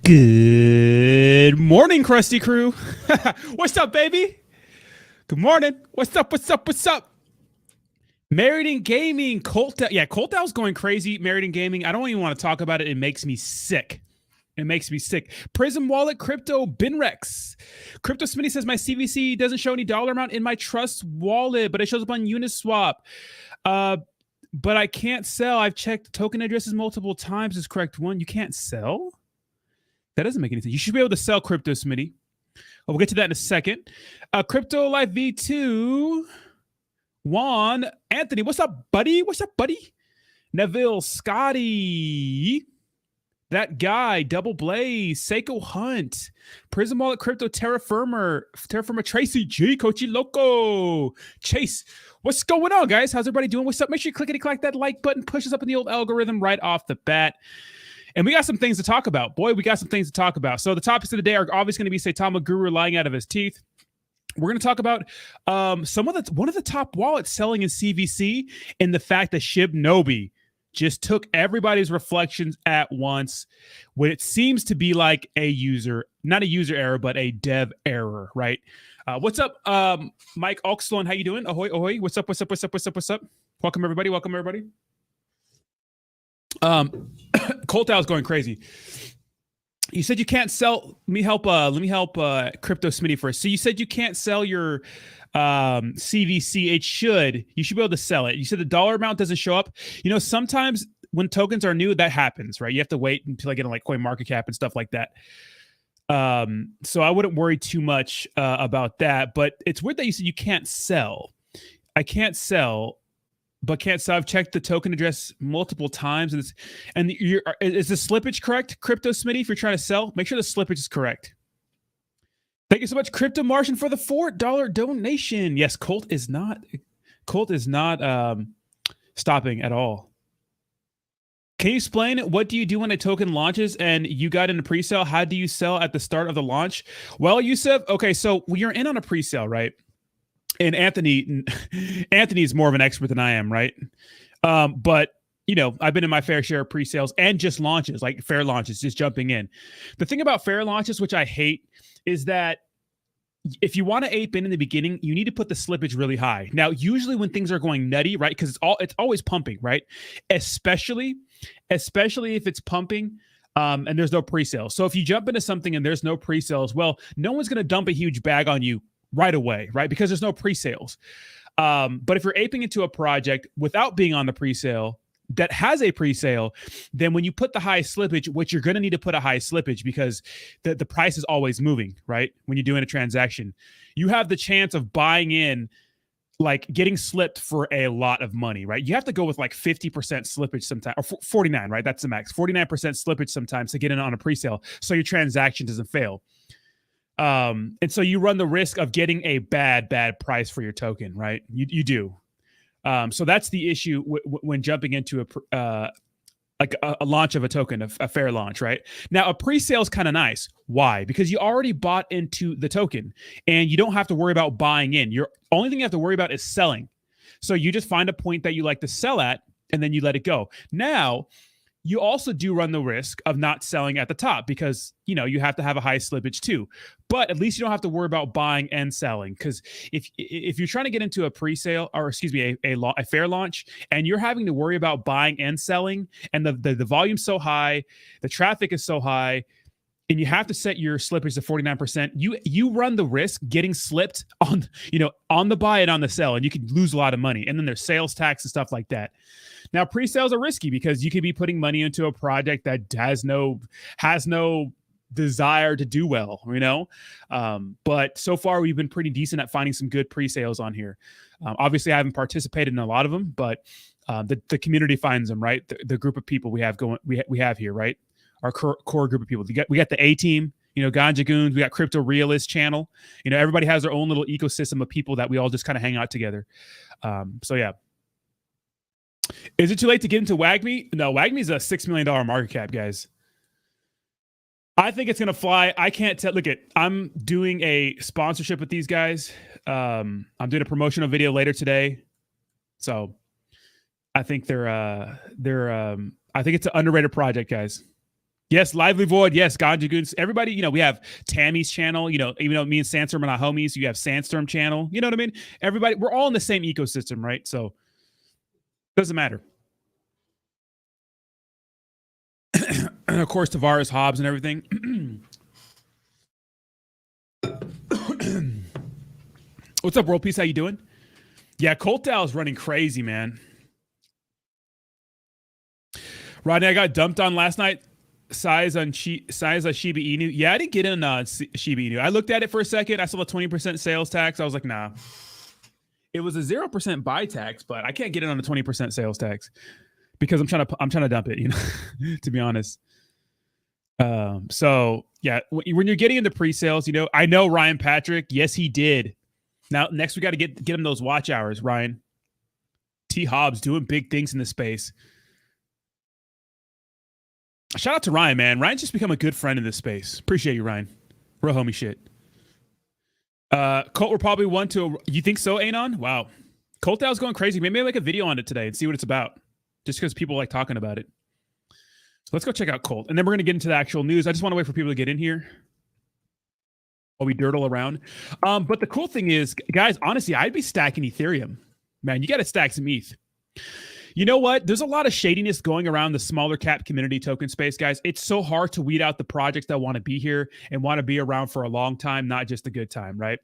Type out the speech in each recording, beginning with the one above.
Good morning, Krusty Crew. What's up, baby? Good morning. What's up? What's up? What's up? Married in Gaming, Coltow's going crazy. Married in Gaming, I don't even want to talk about it. It makes me sick. It makes me sick. Prism Wallet, Crypto, Binrex. Crypto Smitty says my CVC doesn't show any dollar amount in my Trust wallet, but it shows up on Uniswap. But I can't sell. I've checked token addresses multiple times. Is correct one. You can't sell? That doesn't make any sense. You should be able to sell Crypto Smitty. We'll get to that in a second. Crypto Life V2. Juan. Anthony. What's up, buddy? What's up, buddy? Neville. Scotty. That guy. Double Blaze. Seiko Hunt. Prism Wallet Crypto. Terra Firma. Tracy G. Coachy Loco. Chase. What's going on, guys? How's everybody doing? What's up? Make sure you clickety-clack that like button. Push us up in the old algorithm right off the bat. And we got some things to talk about. Boy, we got some things to talk about. So the topics of the day are obviously going to be Saitama Guru lying out of his teeth. We're going to talk about one of the top wallets selling in CVC and the fact that Shibnobi just took everybody's reflections at once when it seems to be like not a user error, but a dev error, right? What's up, Mike Oxlon? How you doing? Ahoy, ahoy. What's up, what's up, what's up, what's up, what's up? Welcome, everybody. Welcome, everybody. Coltow's going crazy. You said you can't sell. Let me help Crypto Smitty first. So you said you can't sell your CVC. You should be able to sell it. You said the dollar amount doesn't show up. You know, sometimes when tokens are new, that happens, right? You have to wait until I get on like CoinMarketCap and stuff like that. So I wouldn't worry too much about that. But it's weird that you said you can't sell. I can't sell. But can't sell. I've checked the token address multiple times, and is the slippage correct, Crypto Smitty? If you're trying to sell, make sure the slippage is correct. Thank you so much, Crypto Martian, for the $4 donation. Yes, Colt is not stopping at all. Can you explain what do you do when a token launches and you got in a pre-sale? How do you sell at the start of the launch? Well, Yusuf, okay, so you're in on a pre-sale, right? And Anthony is more of an expert than I am, right? But, you know, I've been in my fair share of pre-sales and just launches, like fair launches, just jumping in. The thing about fair launches, which I hate, is that if you want to ape in the beginning, you need to put the slippage really high. Now, usually when things are going nutty, right? Because it's always pumping, right? Especially if it's pumping and there's no pre-sale. So if you jump into something and there's no pre-sales, well, no one's going to dump a huge bag on you right away, right? Because there's no pre-sales. But if you're aping into a project without being on the pre-sale that has a pre-sale, then when you put the high slippage, which you're going to need to put a high slippage because the price is always moving, right? When you're doing a transaction, you have the chance of buying in, like getting slipped for a lot of money, right? You have to go with like 50% slippage sometimes, or 49, right? That's the max. 49% slippage sometimes to get in on a pre-sale so your transaction doesn't fail. And so you run the risk of getting a bad price for your token, right? You do. So that's the issue when jumping into a launch of a token, a fair launch, right? Now, a pre-sale is kind of nice. Why? Because you already bought into the token and you don't have to worry about buying in. Your only thing you have to worry about is selling. So you just find a point that you like to sell at and then you let it go. Now, you also do run the risk of not selling at the top because, you know, you have to have a high slippage too. But at least you don't have to worry about buying and selling, because if you're trying to get into a pre-sale, or excuse me, a fair launch, and you're having to worry about buying and selling, and the volume's so high, the traffic is so high, and you have to set your slippage to 49%, you run the risk getting slipped on the buy and on the sell, and you could lose a lot of money. And then there's sales tax and stuff like that. Now, pre-sales are risky because you could be putting money into a project that has no desire to do well, you know? But so far, we've been pretty decent at finding some good pre-sales on here. Obviously, I haven't participated in a lot of them, but the community finds them, right? The group of people we have here, right? Our core group of people. We got the A team, you know, Ganja Goons. We got Crypto Realist channel. You know, everybody has their own little ecosystem of people that we all just kind of hang out together. So yeah. Is it too late to get into WAGMI? No, WAGMI's a $6 million market cap, guys. I think it's going to fly. I can't tell. I'm doing a sponsorship with these guys. I'm doing a promotional video later today. So I think I think it's an underrated project, guys. Yes, Lively Void. Yes, Ganja Goons. Everybody, we have Tammy's channel. Even though me and Sandstorm are not homies, you have Sandstorm channel. You know what I mean? Everybody, we're all in the same ecosystem, right? So doesn't matter. And of course, Tavares, Hobbs, and everything. What's up, World Peace? How you doing? Yeah, Coltao is running crazy, man. Rodney, I got dumped on last night. Size on Shiba Inu. Yeah, I didn't get in Shiba Inu. I looked at it for a second. I saw a 20% sales tax. I was like, nah. It was a 0% buy tax, but I can't get in on a 20% sales tax because I'm trying to dump it, to be honest. So yeah, when you're getting into pre-sales, I know Ryan Patrick. Yes, he did. Now next we got to get him those watch hours, Ryan. T Hobbs doing big things in this space. Shout out to Ryan, man. Ryan's just become a good friend in this space. Appreciate you, Ryan. Real homie shit. Colt will probably want to. You think so, Anon? Wow. Coltao's going crazy. Maybe I'll make a video on it today and see what it's about. Just because people like talking about it. So let's go check out Colt. And then we're going to get into the actual news. I just want to wait for people to get in here while we dirtle around. But the cool thing is, guys, honestly, I'd be stacking Ethereum. Man, you got to stack some ETH. You know what? There's a lot of shadiness going around the smaller cap community token space, guys. It's so hard to weed out the projects that want to be here and want to be around for a long time, not just a good time, right?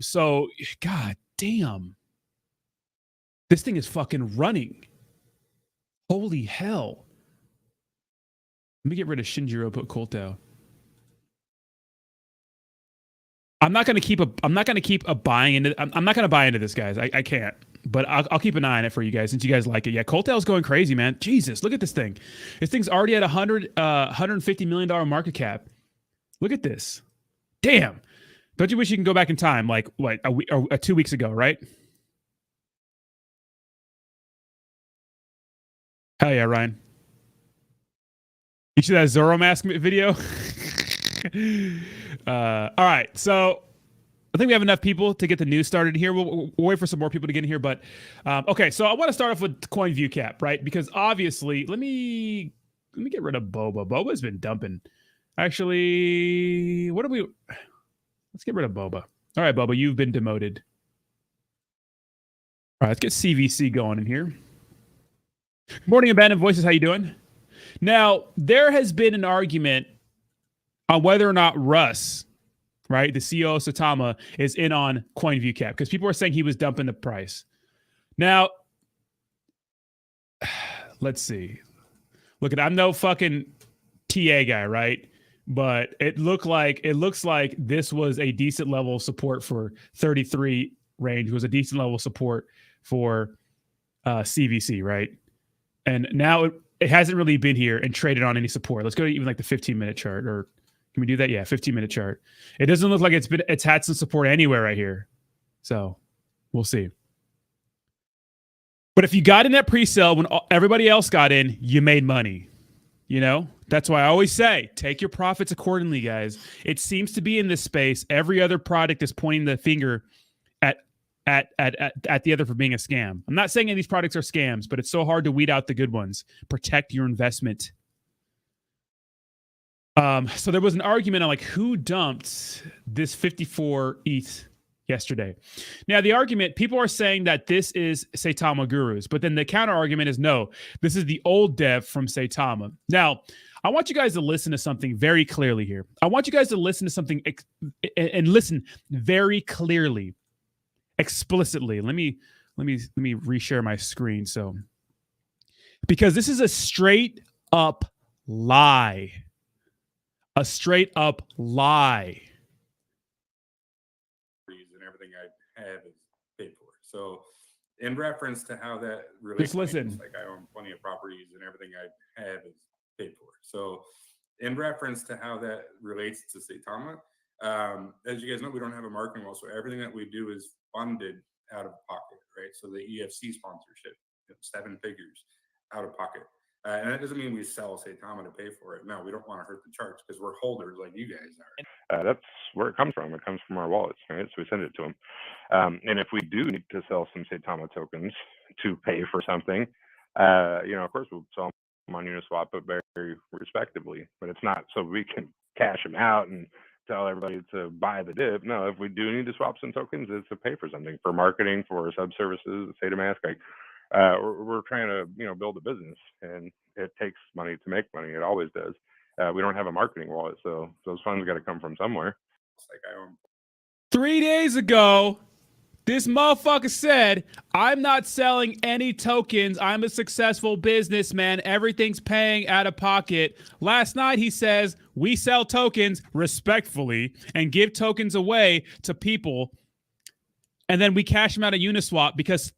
So, god damn. This thing is fucking running. Holy hell. Let me get rid of Shinjiro, put Coltao. I'm not going to keep buying into. I'm not going to buy into this, guys. I can't. But I'll keep an eye on it for you guys since you guys like it. Yeah, Coltail's going crazy, man. Jesus, look at this thing. This thing's already at $150 million market cap. Look at this. Damn. Don't you wish you can go back in time, like what, a week or 2 weeks ago, right? Hell yeah, Ryan. You see that Zoro mask video? All right, so I think we have enough people to get the news started here. We'll wait for some more people to get in here. But okay, so I want to start off with coin view cap, right? Because obviously, let me get rid of Boba. Boba's been dumping. Actually, let's get rid of Boba. All right, Boba, you've been demoted. All right, let's get CVC going in here. Morning, Abandoned Voices. How you doing? Now, there has been an argument on whether or not Russ, right, the CEO of Saitama, is in on CoinView Cap because people are saying he was dumping the price. Now, let's see. Look, I'm no fucking TA guy, right? But it looks like this was a decent level of support for 33 range. It was a decent level of support for CVC, right? And now it hasn't really been here and traded on any support. Let's go to even like the 15-minute chart, or can we do that? Yeah, 15-minute chart. It doesn't look like it's had some support anywhere right here. So we'll see. But if you got in that pre-sale when everybody else got in, you made money. That's why I always say, take your profits accordingly, guys. It seems to be in this space, every other product is pointing the finger at the other for being a scam. I'm not saying any of these products are scams, but it's so hard to weed out the good ones. Protect your investment. So there was an argument on like who dumped this 54 ETH yesterday. Now the argument, people are saying that this is Saitama Gurus, but then the counter argument is no, this is the old dev from Saitama. Now, I want you guys to listen to something very clearly here. I want you guys to listen to something and listen very clearly, explicitly. Let me reshare my screen. So, because this is a straight up lie. A straight up lie. And everything I have is paid for. So, in reference to how that relates, just listen. Like I own plenty of properties and everything I have is paid for. So, in reference to how that relates to Saitama, as you guys know, we don't have a marketing wall, so everything that we do is funded out of pocket, right? So the EFC sponsorship, 7 figures out of pocket. And that doesn't mean we sell Saitama to pay for it. No, we don't want to hurt the charts because we're holders like you guys are. That's where it comes from. It comes from our wallets, right? So we send it to them. And if we do need to sell some Saitama tokens to pay for something, of course we'll sell them on Uniswap, but very respectively. But it's not so we can cash them out and tell everybody to buy the dip. No, if we do need to swap some tokens, it's to pay for something, for marketing, for sub-services, Saitama. Like, we're trying to, build a business, and it takes money to make money. It always does. We don't have a marketing wallet, so those funds got to come from somewhere. It's like I own 3 days ago, this motherfucker said, I'm not selling any tokens. I'm a successful businessman. Everything's paying out of pocket. Last night, he says, we sell tokens respectfully and give tokens away to people. And then we cash them out of Uniswap because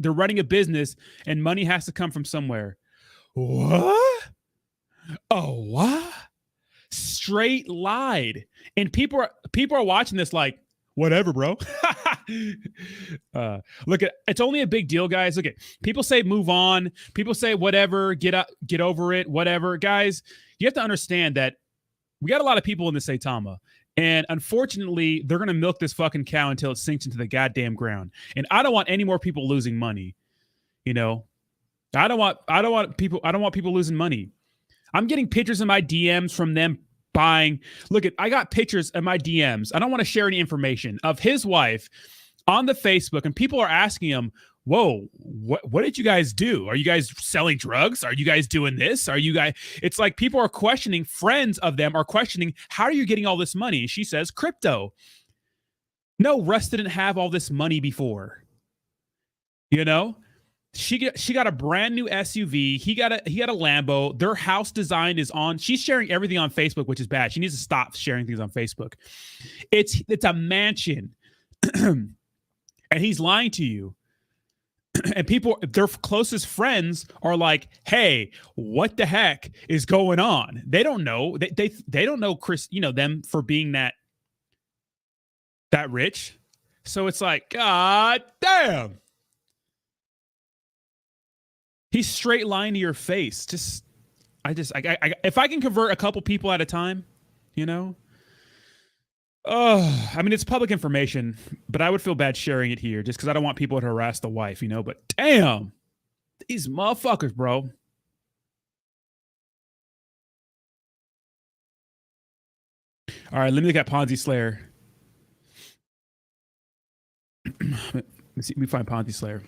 they're running a business and money has to come from somewhere. What? Oh, what? Straight lied. And people are watching this like, whatever, bro. Look at, it's only a big deal, guys. Look at, people say move on. People say whatever, get over it, whatever. Guys, you have to understand that we got a lot of people in the Saitama, and unfortunately, they're gonna milk this fucking cow until it sinks into the goddamn ground. And I don't want any more people losing money. I don't want people losing money. I'm getting pictures in my DMs from them buying. Look at, I got pictures in my DMs. I don't want to share any information of his wife on the Facebook, and people are asking him, whoa, what did you guys do? Are you guys selling drugs? Are you guys doing this? Are you guys, it's like people are questioning, friends of them are questioning, how are you getting all this money? She says, crypto. No, Russ didn't have all this money before. She got a brand new SUV. He got a Lambo. Their house design is on. She's sharing everything on Facebook, which is bad. She needs to stop sharing things on Facebook. It's a mansion. And he's lying to you. And people, their closest friends are like, hey, what the heck is going on? They don't know. They don't know Chris, them for being that rich. So it's like, God damn. He's straight lying to your face. If I can convert a couple people at a time, it's public information, but I would feel bad sharing it here just because I don't want people to harass the wife, but damn, these motherfuckers, bro. All right, let me look at Ponzi Slayer. Let me find Ponzi Slayer.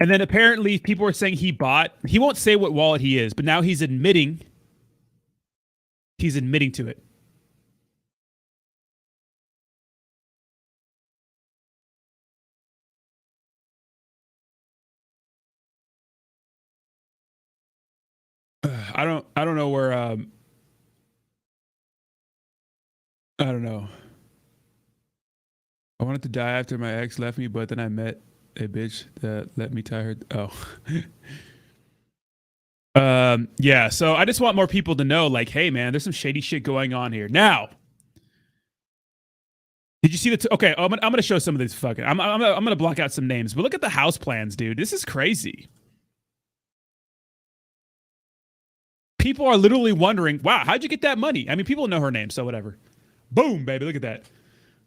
And then apparently people are saying he won't say what wallet he is, but now he's admitting to it. I don't know where, I don't know. I wanted to die after my ex left me, but then I met a bitch that let me tie her. Yeah. So I just want more people to know, like, hey, man, there's some shady shit going on here. Now, did you see okay, I'm gonna show some of this fucking. I'm gonna block out some names, but look at the house plans, dude. This is crazy. People are literally wondering, wow, how'd you get that money? I mean, people know her name, so whatever. Boom, baby, look at that.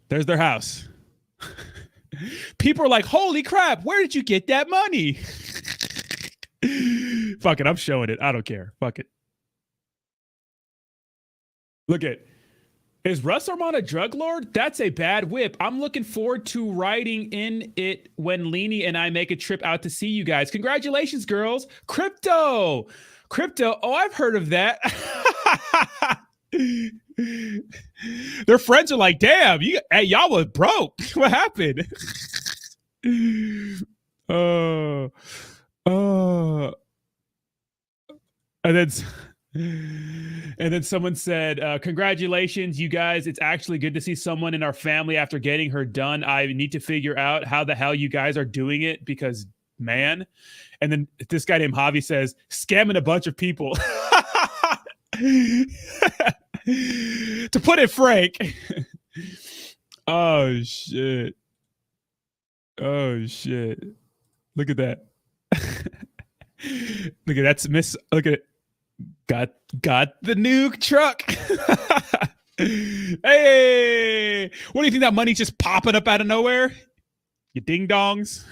There's their house. People are like, holy crap, where did you get that money? Fuck it, I'm showing it. I don't care. Fuck it. Look at, is Russ Armand a drug lord? That's a bad whip. I'm looking forward to riding in it when Leanie and I make a trip out to see you guys. Congratulations, girls. Crypto. Oh, I've heard of that. Their friends are like, damn, y'all was broke. What happened? And then someone said, congratulations, you guys. It's actually good to see someone in our family after getting her done. I need to figure out how the hell you guys are doing it because, man. And then this guy named Javi says, scamming a bunch of people. To put it frank. Oh, shit. Look at that. Look at that's Miss. Look at it. Got the new truck. Hey, what do you think, that money's just popping up out of nowhere? You ding dongs.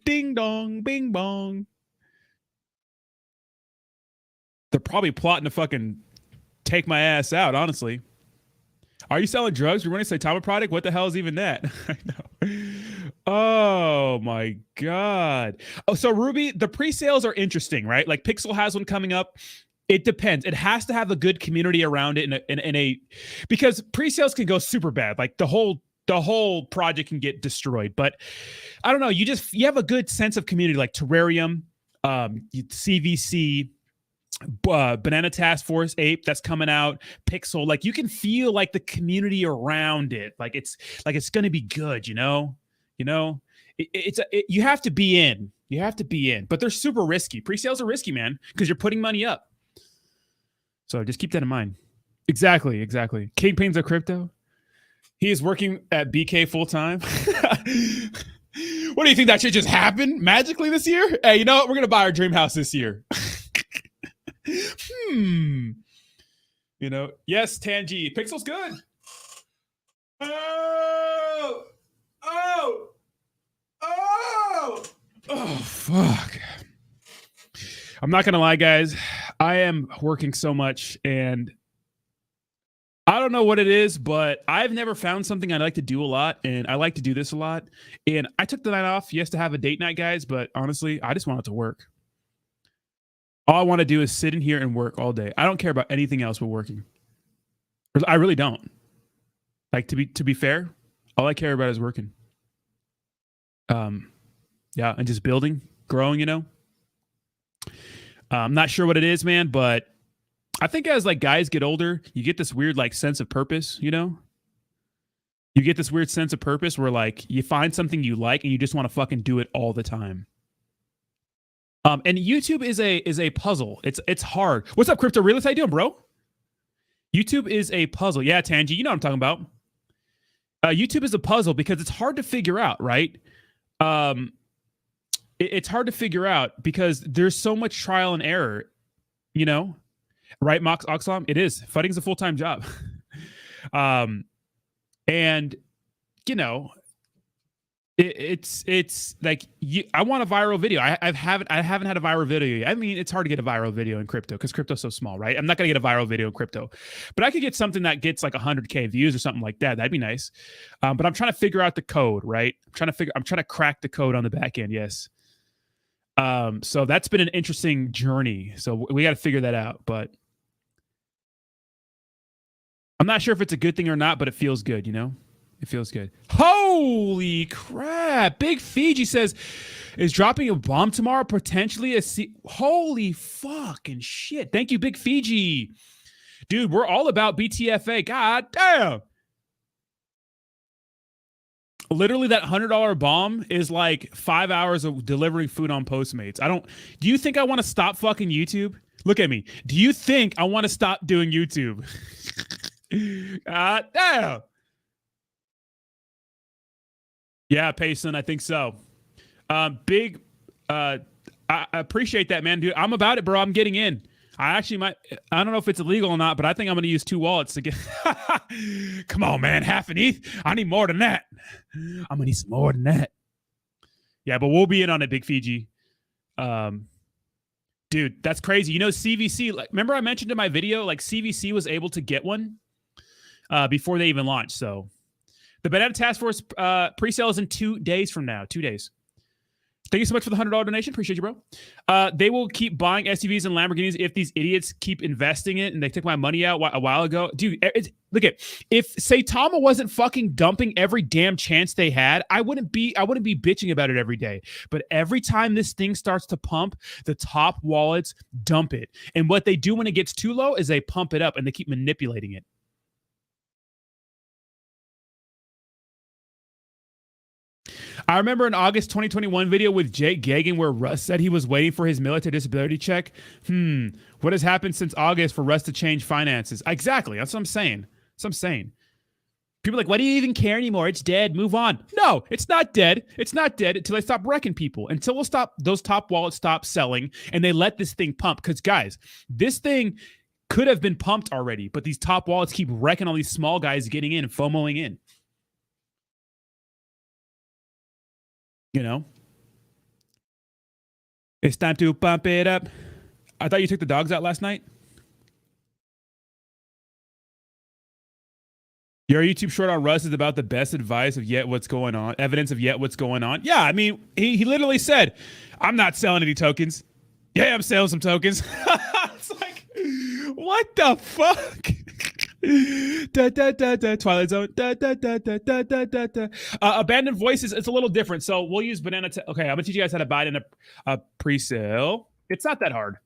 Ding dong, bing bong. They're probably plotting to fucking take my ass out, honestly. Are you selling drugs? You're running a Saitama product? What the hell is even that? I know. Oh my God. Oh, so Ruby, the pre-sales are interesting, right? Like Pixel has one coming up. It depends. It has to have a good community around it because pre-sales can go super bad. Like the whole project can get destroyed. But I don't know. You have a good sense of community, like Terrarium, CVC, Banana Task Force Ape that's coming out, Pixel. Like you can feel like the community around it. Like it's going to be good. You have to be in. You have to be in. But they're super risky. Pre-sales are risky, man, because you're putting money up. So just keep that in mind. Exactly. Kingpin's a crypto. He is working at BK full time. What do you think, that should just happen magically this year? Hey, you know what? We're gonna buy our dream house this year. Yes, Tangi. Pixel's good. Oh, fuck. I'm not gonna lie, guys. I am working so much, and I don't know what it is, but I've never found something I like to do a lot, and I like to do this a lot. And I took the night off, yes, to have a date night, guys, but honestly, I just want it to work. All I want to do is sit in here and work all day. I don't care about anything else but working. I really don't. Like, to be fair, all I care about is working. Yeah, and just building, growing, I'm not sure what it is, man, but I think as like guys get older, you get this weird like sense of purpose, You get this weird sense of purpose where like you find something you like and you just want to fucking do it all the time. And YouTube is a puzzle. It's hard. What's up, Crypto Realist? How you doing, bro? YouTube is a puzzle. Yeah, Tangi, you know what I'm talking about. YouTube is a puzzle because it's hard to figure out, right? It's hard to figure out because there's so much trial and error, right, Mox Oxlam? It is. Fighting is a full-time job. And it's like I want a viral video. I haven't had a viral video yet. I mean, it's hard to get a viral video in crypto because crypto's so small, right? I'm not gonna get a viral video in crypto, but I could get something that gets like 100K views or something like that. That'd be nice. But I'm trying to figure out the code, right? I'm trying to crack the code on the back end. Yes. So that's been an interesting journey. So we got to figure that out, but I'm not sure if it's a good thing or not, but it feels good, It feels good. Holy crap. Big Fiji says, is dropping a bomb tomorrow potentially holy fucking shit. Thank you, Big Fiji. Dude, we're all about BTFA. God damn. Literally, that $100 bomb is like 5 hours of delivering food on Postmates. Do you think I want to stop fucking YouTube? Look at me. Do you think I want to stop doing YouTube? God damn. Yeah, Payson, I think so. Big, I appreciate that, man, dude. I'm about it, bro. I'm getting in. I don't know if it's illegal or not, but I think I'm going to use 2 wallets to get. Come on, man. Half an ETH. I need more than that. I'm going to need some more than that. Yeah, but we'll be in on it, Big Fiji. Dude, that's crazy. CVC, like, remember I mentioned in my video, like CVC was able to get one before they even launched. So the Banana Task Force pre-sale is in 2 days from now. 2 days. Thank you so much for the $100 donation. Appreciate you, bro. They will keep buying SUVs and Lamborghinis if these idiots keep investing it, and they took my money out a while ago. Dude, look at, if Saitama wasn't fucking dumping every damn chance they had, I wouldn't be bitching about it every day. But every time this thing starts to pump, the top wallets dump it. And what they do when it gets too low is they pump it up and they keep manipulating it. I remember an August 2021 video with Jake Gagan where Russ said he was waiting for his military disability check. What has happened since August for Russ to change finances? Exactly. That's what I'm saying. People are like, why do you even care anymore? It's dead. Move on. No, it's not dead. It's not dead until I stop wrecking people. Until those top wallets stop selling and they let this thing pump. Because, guys, this thing could have been pumped already, but these top wallets keep wrecking all these small guys getting in and FOMOing in. It's time to pump it up. I thought you took the dogs out last night. Your YouTube short on Russ is about the best advice of yet what's going on, evidence of yet what's going on. Yeah, I mean, he literally said, I'm not selling any tokens. Yeah, I'm selling some tokens. It's like, what the fuck? Da, da, da, da, Twilight Zone. Da, da, da, da, da, da, da, da. Abandoned Voices, it's a little different. So we'll use banana. Okay, I'm going to teach you guys how to buy it in a pre-sale. It's not that hard.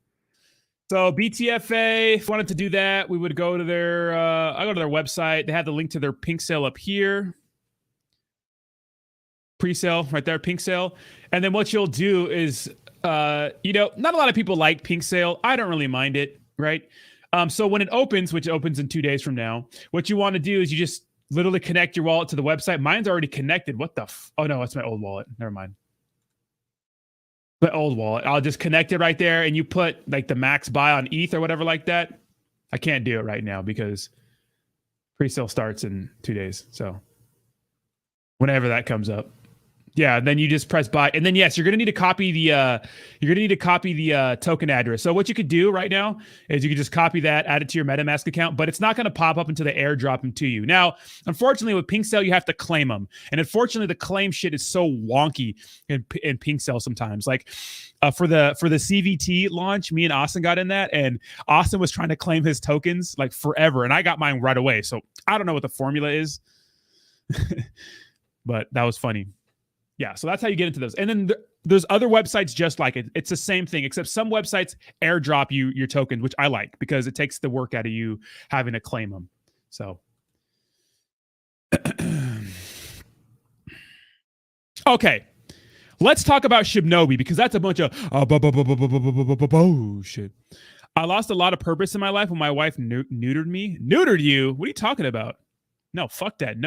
So BTFA, if you wanted to do that, we would go to their, I go to their website. They have the link to their pink sale up here. Pre-sale right there, pink sale. And then what you'll do is, not a lot of people like pink sale. I don't really mind it, right? So when it opens, which opens in 2 days from now, what you want to do is you just literally connect your wallet to the website. Mine's already connected. What the oh no, it's my old wallet. Never mind. The old wallet. I'll just connect it right there, and you put like the max buy on ETH or whatever like that. I can't do it right now because pre-sale starts in 2 days. So whenever that comes up. Yeah, then you just press buy, and then yes, you're gonna need to copy the token address. So what you could do right now is you could just copy that, add it to your MetaMask account, but it's not gonna pop up until they airdrop them to you. Now, unfortunately, with Pink Sale, you have to claim them, and unfortunately, the claim shit is so wonky in Pink Sale sometimes. Like for the CVT launch, me and Austin got in that, and Austin was trying to claim his tokens like forever, and I got mine right away. So I don't know what the formula is, but that was funny. Yeah, so that's how you get into those. And then there's other websites just like it. It's the same thing, except some websites airdrop you your tokens, which I like because it takes the work out of you having to claim them. So, okay, let's talk about Shibnobi because that's a bunch of bullshit. I lost a lot of purpose in my life when my wife neutered me. Neutered you? What are you talking about? No, fuck that.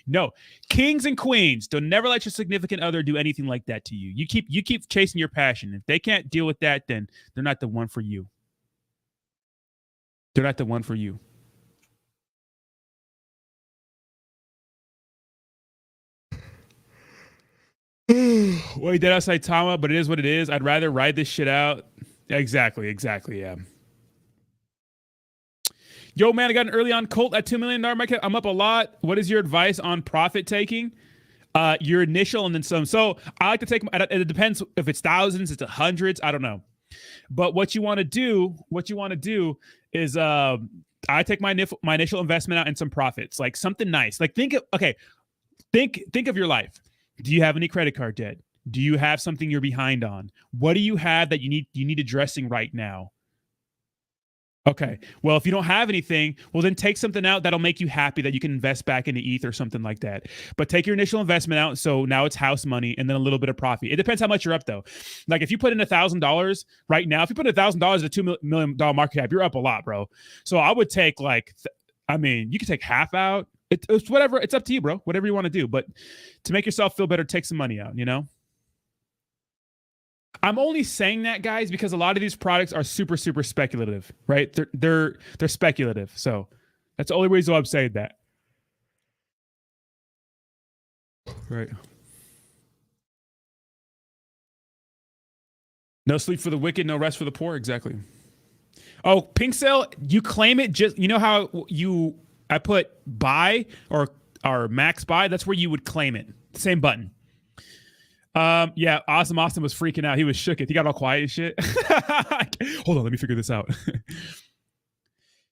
No. Kings and queens, don't never let your significant other do anything like that to you. You keep chasing your passion. If they can't deal with that, then they're not the one for you. They're not the one for you. Wait, did I say Saitama? But it is what it is. I'd rather ride this shit out. Exactly, yeah. Yo, man, I got an early on Colt at $2 million market. I'm up a lot. What is your advice on profit taking? Your initial and then some. So I like to take, it depends if it's thousands, it's hundreds. I don't know. But what you want to do is I take my initial investment out and some profits, like something nice. Like think of your life. Do you have any credit card debt? Do you have something you're behind on? What do you have that you need addressing right now? Okay. Well, if you don't have anything, well, then take something out that'll make you happy that you can invest back into ETH or something like that. But take your initial investment out. So now it's house money and then a little bit of profit. It depends how much you're up, though. Like if you put in $1,000 right now, if you put $1,000 at $2 million market cap, you're up a lot, bro. So I would take you could take half out. It's whatever. It's up to you, bro. Whatever you want to do. But to make yourself feel better, take some money out, I'm only saying that, guys, because a lot of these products are super, super speculative, right? They're speculative. So that's the only reason I'm saying that. Right. No sleep for the wicked, no rest for the poor. Exactly. Oh, Pink Sale, you claim it just, how I put buy or max buy, that's where you would claim it. Same button. Yeah, Awesome Austin was freaking out. He was shook. He got all quiet and shit. Hold on, let me figure this out.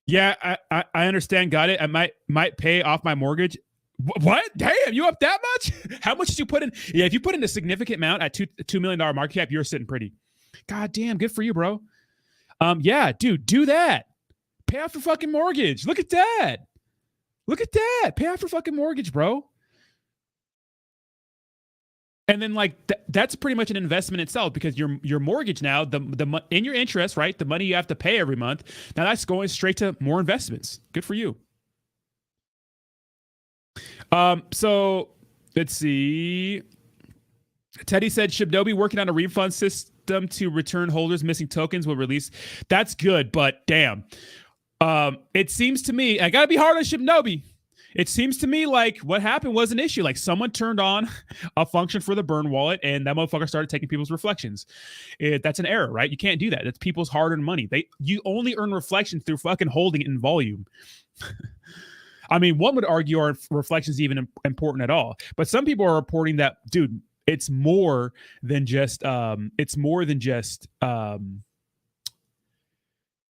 Yeah, I understand. Got it. I might pay off my mortgage. What? Damn, you up that much? How much did you put in? Yeah, if you put in a significant amount at $2 million market cap, you're sitting pretty. God damn, good for you, bro. Yeah, dude, do that. Pay off your fucking mortgage. Look at that. Pay off your fucking mortgage, bro. And then that's pretty much an investment itself because your mortgage now, the in your interest, right? The money you have to pay every month. Now that's going straight to more investments. Good for you. So let's see. Teddy said Shibnobi working on a refund system to return holders missing tokens will release. That's good, but damn. It seems to me, I gotta be hard on Shibnobi. It seems to me like what happened was an issue. Like someone turned on a function for the burn wallet and that motherfucker started taking people's reflections. That's an error, right? You can't do that. That's people's hard-earned money. You only earn reflections through fucking holding it in volume. I mean, one would argue are reflections even important at all? But some people are reporting that, dude, it's more than just their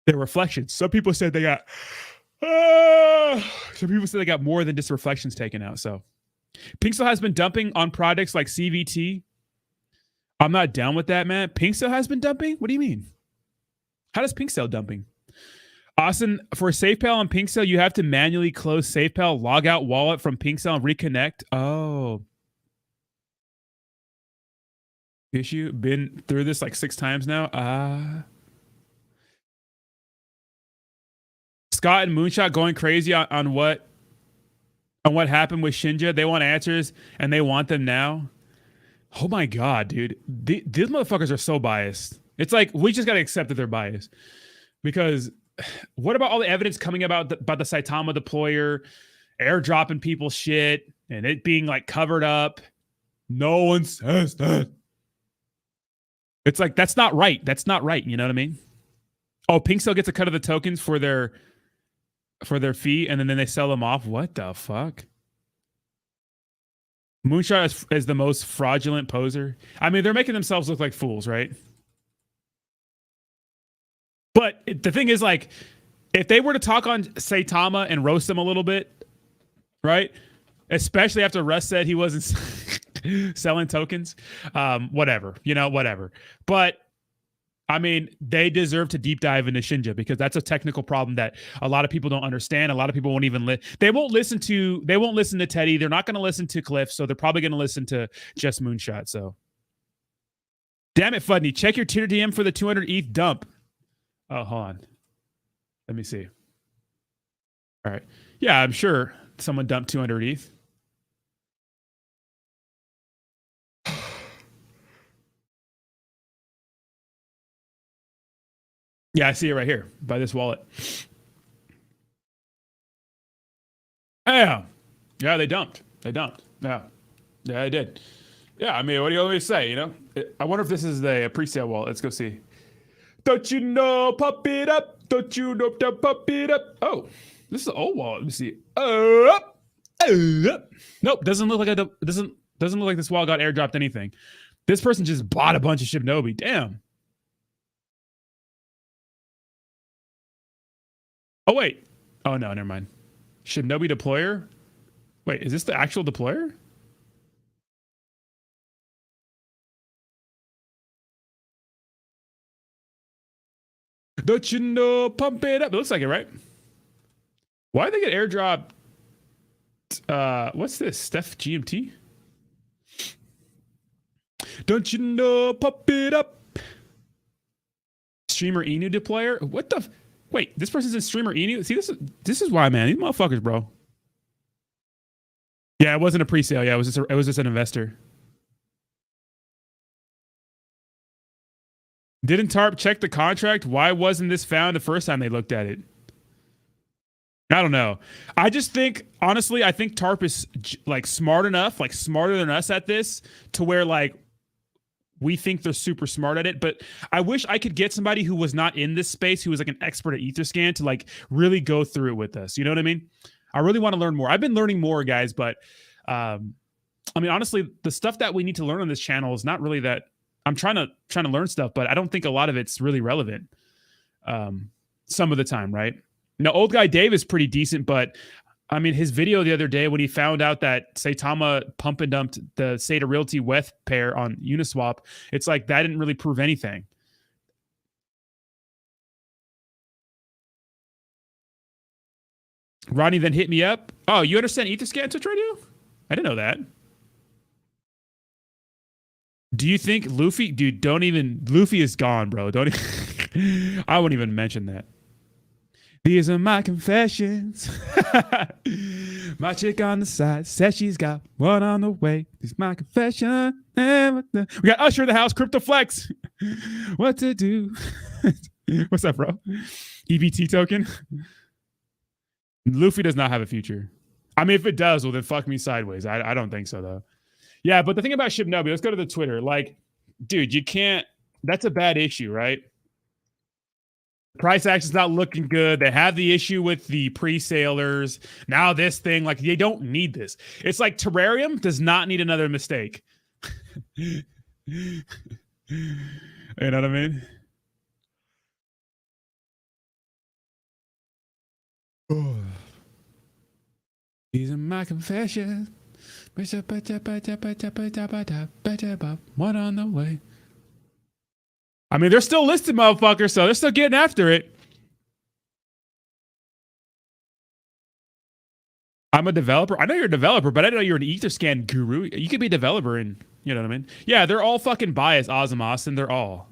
reflections. Some people said they got more than just reflections taken out. So Pinksel has been dumping on products like CVT. I'm not down with that, man. Pinksel has been dumping? What do you mean? How does Pinksel dumping? Austin, for SafePal on Pinksel, you have to manually close SafePal, log out wallet from Pinksel, and reconnect. Oh. Issue? Been through this like 6 times now. Scott and Moonshot going crazy on what happened with Shinja. They want answers, and they want them now. Oh my God, dude. These motherfuckers are so biased. It's like, we just got to accept that they're biased. Because what about all the evidence coming about the Saitama deployer, airdropping people shit, and it being like covered up? No one says that. It's like, that's not right. That's not right. You know what I mean? Oh, Pinksel gets a cut of the tokens for their fee, and then they sell them off. What the fuck? Moonshot is the most fraudulent poser. I mean, they're making themselves look like fools, right? But the thing is, like, if they were to talk on Saitama and roast him a little bit, right? Especially after Russ said he wasn't selling tokens, whatever. But I mean, they deserve to deep dive into Shinja because that's a technical problem that a lot of people don't understand. A lot of people won't even they won't listen to Teddy. They're not going to listen to Cliff, so they're probably going to listen to just Moonshot. So, damn it, Fudney, check your Twitter DM for the 200 ETH dump. Oh, hold on. Let me see. All right. Yeah, I'm sure someone dumped 200 ETH. Yeah, I see it right here by this wallet. Yeah, they dumped. Yeah, they did. Yeah, I mean, what do you want me to say? I wonder if this is the pre-sale wallet. Let's go see. Don't you know, pop it up. Don't you know, pop it up. Oh, this is an old wallet. Let me see. Nope, doesn't look like this wallet got airdropped anything. This person just bought a bunch of Shibnobi. Damn. Oh, wait. Oh, no, never mind. Shibnobi deployer? Wait, is this the actual deployer? Don't you know, pump it up. It looks like it, right? Why did they get airdropped? What's this? Steph GMT? Don't you know, pump it up. Streamer Inu deployer? What the... Wait, this person's in Streamer Inu? See, this is why, man. These motherfuckers, bro. Yeah, it wasn't a pre-sale. Yeah, it was just an investor. Didn't TARP check the contract? Why wasn't this found the first time they looked at it? I don't know. I just think, honestly, I think TARP is like smart enough, like smarter than us at this, to where like we think they're super smart at it. But I wish I could get somebody who was not in this space, who was like an expert at Etherscan, to like really go through it with us. You know what I mean? I really want to learn more. I've been learning more, guys, but I mean, honestly, the stuff that we need to learn on this channel is not really that. I'm trying to learn stuff, but I don't think a lot of it's really relevant. Some of the time, right? Now, old guy Dave is pretty decent, but I mean, his video the other day when he found out that Saitama pump and dumped the Sata Realty WETH pair on Uniswap, it's like that didn't really prove anything. Rodney then hit me up. Oh, you understand Etherscan Twitch Radio? I didn't know that. Do you think Luffy, dude, Luffy is gone, bro. Don't even, I wouldn't even mention that. These are my confessions. My chick on the side says she's got one on the way. These my confession. We got Usher in the house, Crypto Flex. What to do? What's up, bro? EBT token. Luffy does not have a future. I mean, if it does, well, then fuck me sideways. I don't think so, though. Yeah, but the thing about Shibnobi, let's go to the Twitter. Like, dude, you can't. That's a bad issue, right? Price action's not looking good. They have the issue with the pre-sailers. Now this thing, like, they don't need this. It's like Terrarium does not need another mistake. You know what I mean? These are my confessions. One on the way. I mean, they're still listed, motherfuckers, so they're still getting after it. I'm a developer. I know you're a developer, but I didn't know you're an Etherscan guru. You could be a developer and, you know what I mean? Yeah, they're all fucking biased, Ozzy Austin. They're all.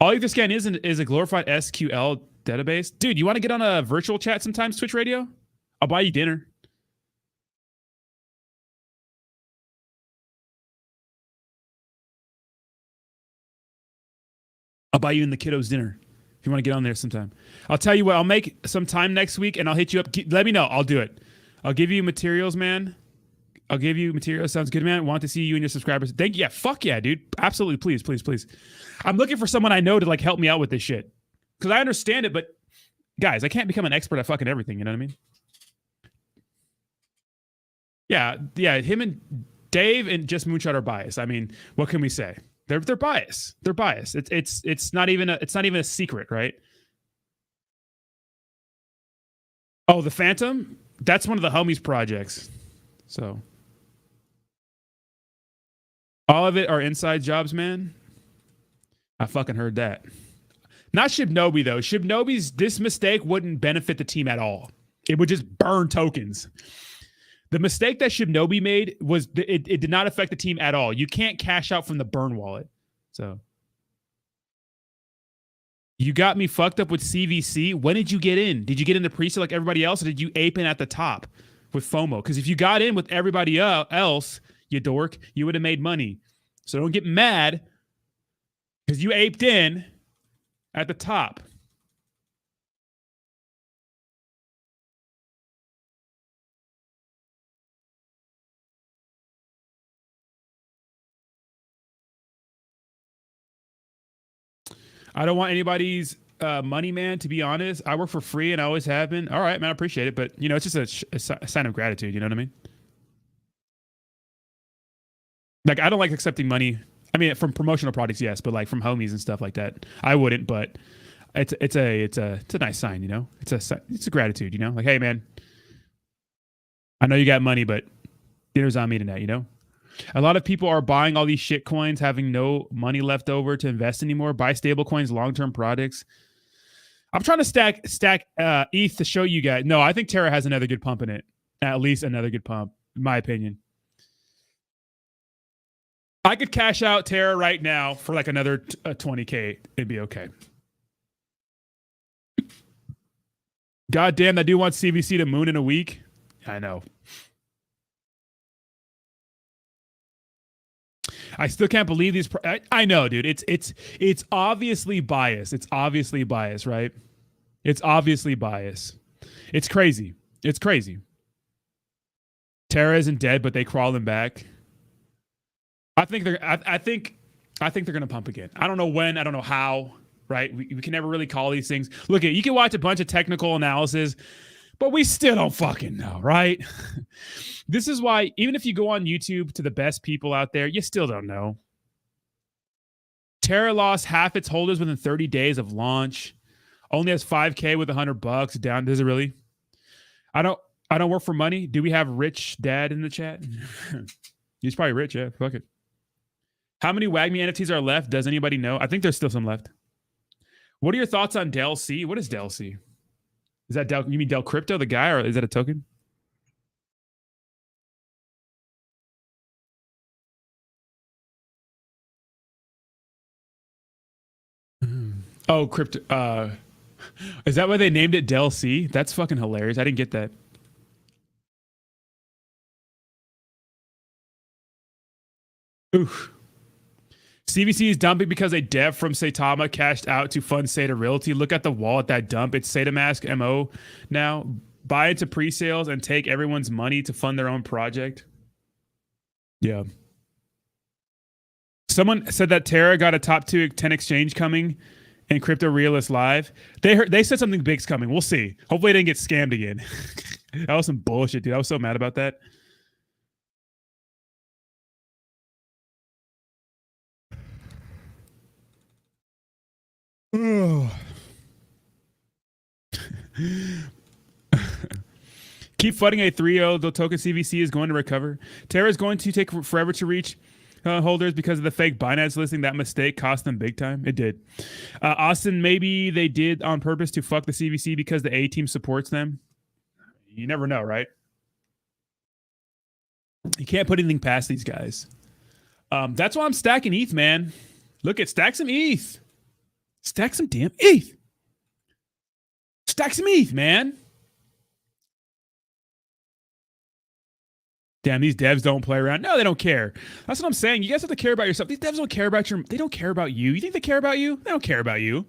All Etherscan is a glorified SQL database. Dude, you want to get on a virtual chat sometimes, Twitch Radio? I'll buy you dinner. I'll buy you and the kiddos dinner if you want to get on there sometime. I'll tell you what, I'll make some time next week and I'll hit you up. Let me know. I'll do it. I'll give you materials, man. I'll give you materials. Sounds good, man. Want to see you and your subscribers. Thank you. Yeah, fuck yeah, dude. Absolutely. Please, please, please. I'm looking for someone I know to like help me out with this shit. Because I understand it, but guys, I can't become an expert at fucking everything. You know what I mean? Yeah. Him and Dave and Just Moonshot are biased. I mean, what can we say? They're biased. They're biased. It's not even a secret, right? Oh, the Phantom? That's one of the homies projects. So all of it are inside jobs, man. I fucking heard that. Not Shibnobi though. This mistake wouldn't benefit the team at all. It would just burn tokens. The mistake that Shibnobi made was it did not affect the team at all. You can't cash out from the burn wallet. So you got me fucked up with CVC. When did you get in? Did you get in the pre-sale like everybody else, or did you ape in at the top with FOMO? Because if you got in with everybody else, you dork, you would have made money. So don't get mad because you aped in at the top. I don't want anybody's money, man, to be honest. I work for free and I always have been. All right, man, I appreciate it. But, you know, it's just a sign of gratitude. You know what I mean? Like, I don't like accepting money. I mean, from promotional products, yes, but like from homies and stuff like that, I wouldn't. But it's a nice sign, you know? It's a gratitude, you know? Like, hey, man, I know you got money, but dinner's on me tonight, you know? A lot of people are buying all these shit coins, having no money left over to invest anymore. Buy stable coins, long-term products. I'm trying to stack ETH to show you guys. No, I think Terra has another good pump in it. At least another good pump, in my opinion. I could cash out Terra right now for like another 20K. It'd be okay. God damn, I do want CVC to moon in a week. I know. I still can't believe these. I know, dude. It's obviously biased. It's obviously biased, right? It's obviously biased. It's crazy. It's crazy. Terra isn't dead, but they crawling back. I think they're gonna pump again. I don't know when. I don't know how. Right? We can never really call these things. Look, you can watch a bunch of technical analysis, but we still don't fucking know, right? This is why, even if you go on YouTube to the best people out there, you still don't know. Terra lost half its holders within 30 days of launch. Only has 5K with $100 down. Does it really? I don't work for money. Do we have rich dad in the chat? He's probably rich, yeah. Fuck it. How many WAGMI NFTs are left? Does anybody know? I think there's still some left. What are your thoughts on Del C? What is Del C? Is that Del? You mean Del Crypto, the guy, or is that a token? Oh, crypto. Is that why they named it Del C? That's fucking hilarious. I didn't get that. Oof. CVC is dumping because a dev from Saitama cashed out to fund Sata Realty. Look at the wall at that dump. It's Saitamask MO now. buy into pre-sales and take everyone's money to fund their own project. Yeah. Someone said that Terra got a top 10 exchange coming in Crypto Realist Live. They said something big's coming. We'll see. Hopefully they didn't get scammed again. That was some bullshit, dude. I was so mad about that. Keep flooding a 3.0. The token CVC is going to recover. Terra is going to take forever to reach holders because of the fake Binance listing. That mistake cost them big time. It did. Austin, maybe they did on purpose to fuck the CVC because the A team supports them. You never know, right? You can't put anything past these guys. That's why I'm stacking ETH, man. Look at stack some ETH. Stack some damn ETH. Stack some ETH, man. Damn, these devs don't play around. No, they don't care. That's what I'm saying. You guys have to care about yourself. These devs don't care about they don't care about you. You think they care about you? They don't care about you.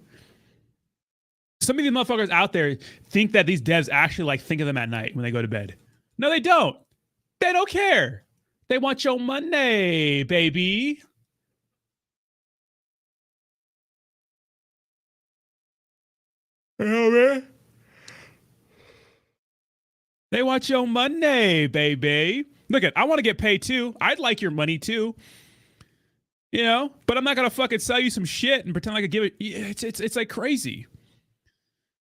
Some of these motherfuckers out there think that these devs actually like think of them at night when they go to bed. No, they don't. They don't care. They want your money, baby. Oh, man. They want your money, baby. Look I want to get paid too. I'd like your money too. You know, but I'm not gonna fucking sell you some shit and pretend like I give it. It's like crazy.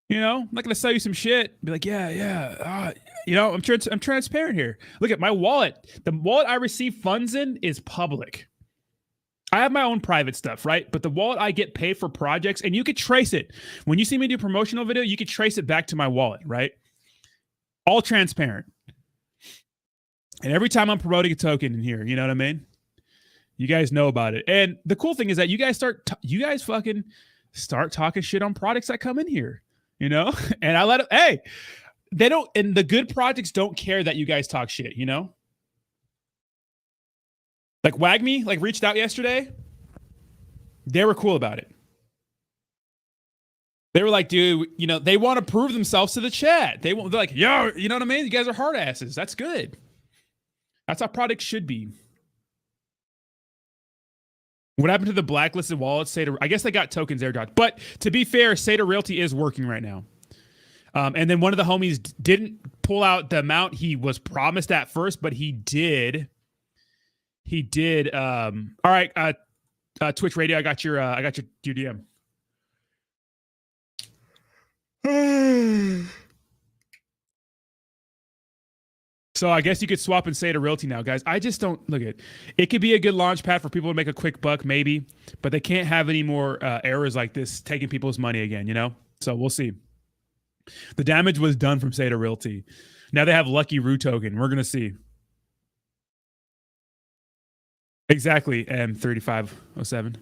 You know, I'm not gonna sell you some shit. Be like, yeah. You know, I'm transparent here. Look at my wallet. The wallet I receive funds in is public. I have my own private stuff, right? But the wallet I get paid for projects, and you could trace it. When you see me do a promotional video, you could trace it back to my wallet, right? All transparent. And every time I'm promoting a token in here, you know what I mean? You guys know about it. And the cool thing is that you guys fucking start talking shit on products that come in here, you know? And I let them, hey, they don't, and the good projects don't care that you guys talk shit, you know? Like WagMe, like reached out yesterday. They were cool about it. They were like, dude, you know, they want to prove themselves to the chat. They're like, yo, you know what I mean? You guys are hard asses. That's good. That's how products should be. What happened to the blacklisted wallets? I guess they got tokens airdropped. But to be fair, Sata Realty is working right now. And then one of the homies didn't pull out the amount he was promised at first, but he did. He did. All right, Twitch Radio, I got your DM. So I guess you could swap and say to Realty now, guys. I just don't look at it. Could be a good launch pad for people to make a quick buck, maybe, but they can't have any more errors like this taking people's money again, you know? So we'll see. The damage was done from Sata Realty. Now they have Lucky Roo token. We're gonna see. Exactly, M3507.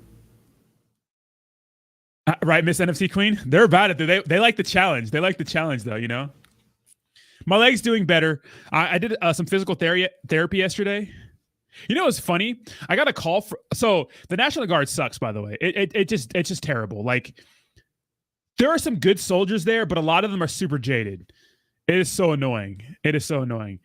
Right, Miss NFC Queen? They're about it. They like the challenge. They like the challenge, though, you know? My leg's doing better. I did some physical therapy yesterday. You know what's funny? I got a call so the National Guard sucks, by the way. It's just terrible. Like, there are some good soldiers there, but a lot of them are super jaded. It is so annoying. It is so annoying.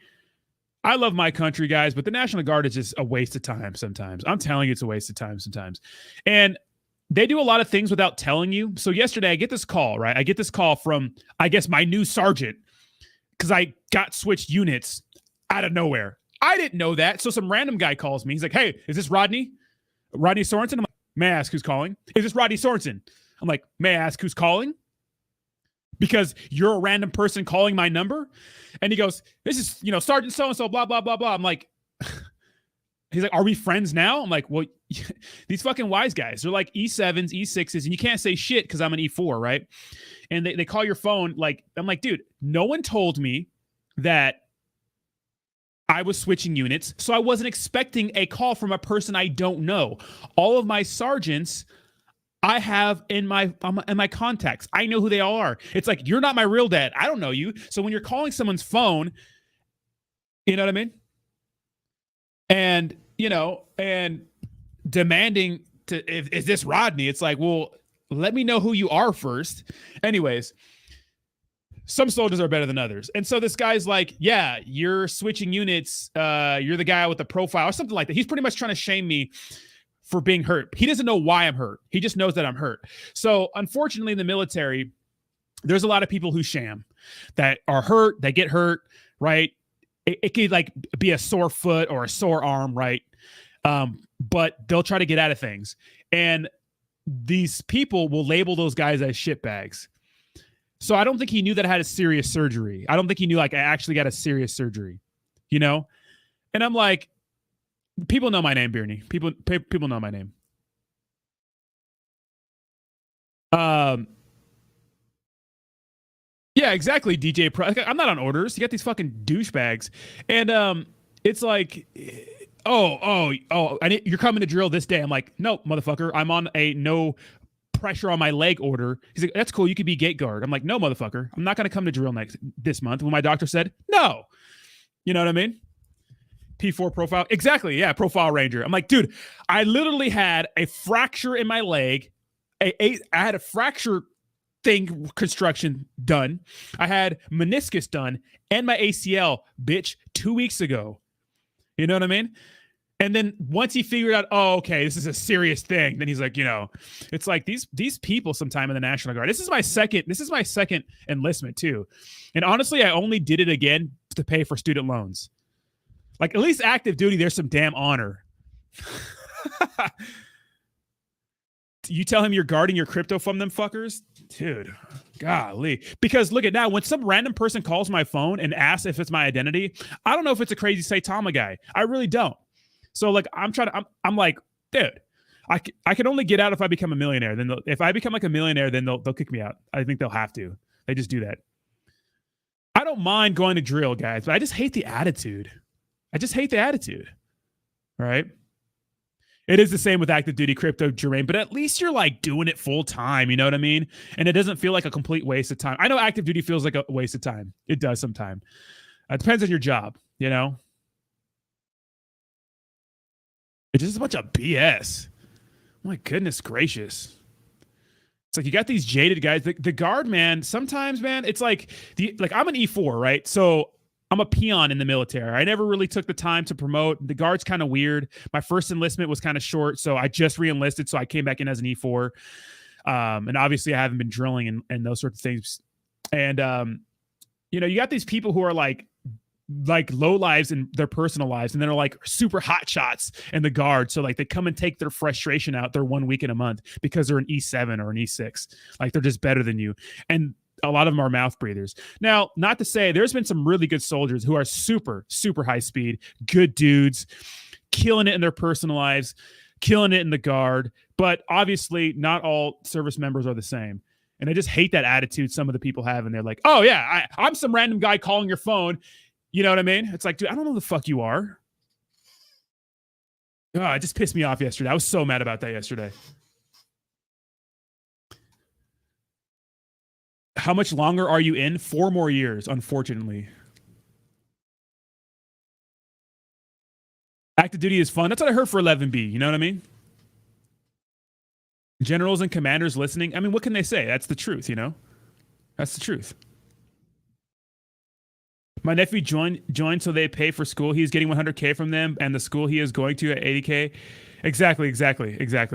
I love my country, guys, but the National Guard is just a waste of time sometimes. I'm telling you, it's a waste of time sometimes. And they do a lot of things without telling you. So yesterday, I get this call, right? I get this call from, I guess, my new sergeant, because I got switched units out of nowhere. I didn't know that. So some random guy calls me. He's like, hey, is this Rodney? Rodney Sorensen? I'm like, may I ask who's calling? Is this Rodney Sorensen? I'm like, may I ask who's calling? Because you're a random person calling my number. And he goes, this is, you know, Sergeant so-and-so, blah, blah, blah, blah. I'm like, he's like, are we friends now? I'm like, well, these fucking wise guys, they're like E7s, E6s, and you can't say shit because I'm an E4, right? And they call your phone. Like, I'm like, dude, no one told me that I was switching units, so I wasn't expecting a call from a person I don't know. All of my sergeants I have in my contacts. I know who they all are. It's like, you're not my real dad. I don't know you. So when you're calling someone's phone, you know what I mean? And, you know, and demanding is this Rodney? It's like, well, let me know who you are first. Anyways, some soldiers are better than others. And so this guy's like, yeah, you're switching units. You're the guy with the profile or something like that. He's pretty much trying to shame me for being hurt. He doesn't know why I'm hurt. He just knows that I'm hurt. So unfortunately in the military, there's a lot of people who sham, that are hurt, that get hurt, right? It could like be a sore foot or a sore arm, right? But they'll try to get out of things. And these people will label those guys as shitbags. So I don't think he knew that I had a serious surgery. I don't think he knew like I actually got a serious surgery, you know? And I'm like, people know my name, Birney. People know my name. Yeah, exactly, DJ Pro. I'm not on orders. You got these fucking douchebags. And it's like, you're coming to drill this day. I'm like, no, motherfucker. I'm on a no pressure on my leg order. He's like, that's cool. You could be gate guard. I'm like, no, motherfucker. I'm not going to come to drill this month. When my doctor said, no. You know what I mean? P4 profile. Exactly. Yeah. Profile ranger. I'm like, dude, I literally had a fracture in my leg. I had a fracture thing construction done. I had meniscus done and my ACL, bitch, 2 weeks ago. You know what I mean? And then once he figured out, oh, okay, this is a serious thing, then he's like, you know, it's like these people sometime in the National Guard. This is my second enlistment too. And honestly, I only did it again to pay for student loans. Like at least active duty, there's some damn honor. You tell him you're guarding your crypto from them fuckers? Dude, golly. Because look at now, when some random person calls my phone and asks if it's my identity, I don't know if it's a crazy Saitama guy. I really don't. So like, I'm like, dude, I can only get out if I become a millionaire. Then if I become like a millionaire, then they'll kick me out. I think they'll have to. They just do that. I don't mind going to drill, guys, but I just hate the attitude. All right. It is the same with active duty crypto, Jermaine, but at least you're like doing it full time. You know what I mean? And it doesn't feel like a complete waste of time. I know active duty feels like a waste of time. It does sometimes. It depends on your job, you know? It's just a bunch of BS. My goodness gracious. It's like you got these jaded guys. The guard, man, sometimes, man, it's like I'm an E4, right? So I'm a peon in the military. I never really took the time to promote. The guard's kind of weird. My first enlistment was kind of short, so I just re-enlisted, so I came back in as an E4. And obviously I haven't been drilling and those sorts of things. And, you know, you got these people who are like low lives in their personal lives, and then are like super hot shots in the guard. So like they come and take their frustration out their 1 week in a month because they're an E7 or an E6. Like they're just better than you. And a lot of them are mouth breathers. Now, not to say there's been some really good soldiers who are super, super high speed, good dudes, killing it in their personal lives, killing it in the guard. But obviously not all service members are the same. And I just hate that attitude some of the people have. And they're like, oh yeah, I'm some random guy calling your phone. You know what I mean? It's like, dude, I don't know who the fuck you are. Oh, it just pissed me off yesterday. I was so mad about that yesterday. How much longer are you in? 4 more years, unfortunately. Active duty is fun. That's what I heard for 11B. You know what I mean? Generals and commanders listening. I mean, what can they say? That's the truth, you know? That's the truth. My nephew joined so they pay for school. He's getting 100K from them, and the school he is going to at 80K. Exactly.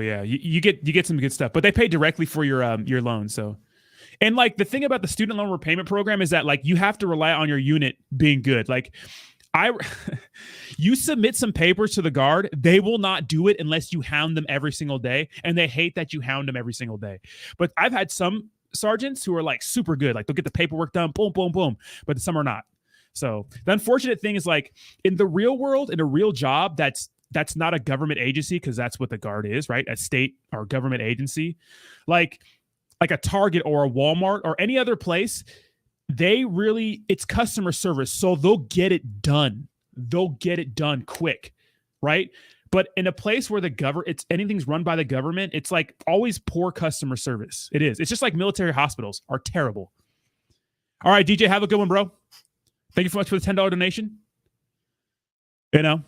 Yeah, you get some good stuff, but they pay directly for your loan. So, and like the thing about the student loan repayment program is that like you have to rely on your unit being good. Like you submit some papers to the guard, they will not do it unless you hound them every single day, and they hate that you hound them every single day. But I've had some sergeants who are like super good, like they'll get the paperwork done, boom, boom, boom, but some are not. So the unfortunate thing is like in the real world, in a real job, that's not a government agency, because that's what the guard is, right? A state or government agency, like a Target or a Walmart or any other place. It's customer service, so they'll get it done. They'll get it done quick, right? But in a place where anything's run by the government, it's like always poor customer service. It is. It's just like military hospitals are terrible. All right, DJ, have a good one, bro. Thank you so much for the $10 donation. You know,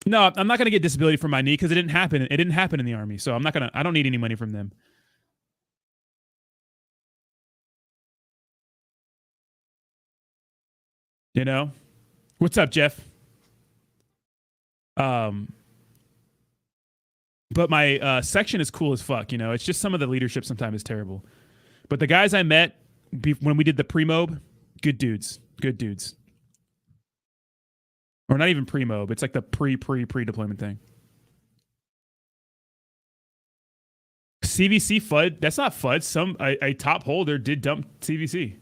no, I'm not going to get disability from my knee because it didn't happen. It didn't happen in the Army. So I don't need any money from them. You know? What's up, Jeff? But my section is cool as fuck, you know? It's just some of the leadership sometimes is terrible. But the guys I met when we did the pre-mob, good dudes. Good dudes. Or not even pre-mob. It's like the pre-deployment thing. CVC FUD. That's not FUD. A top holder did dump CVC.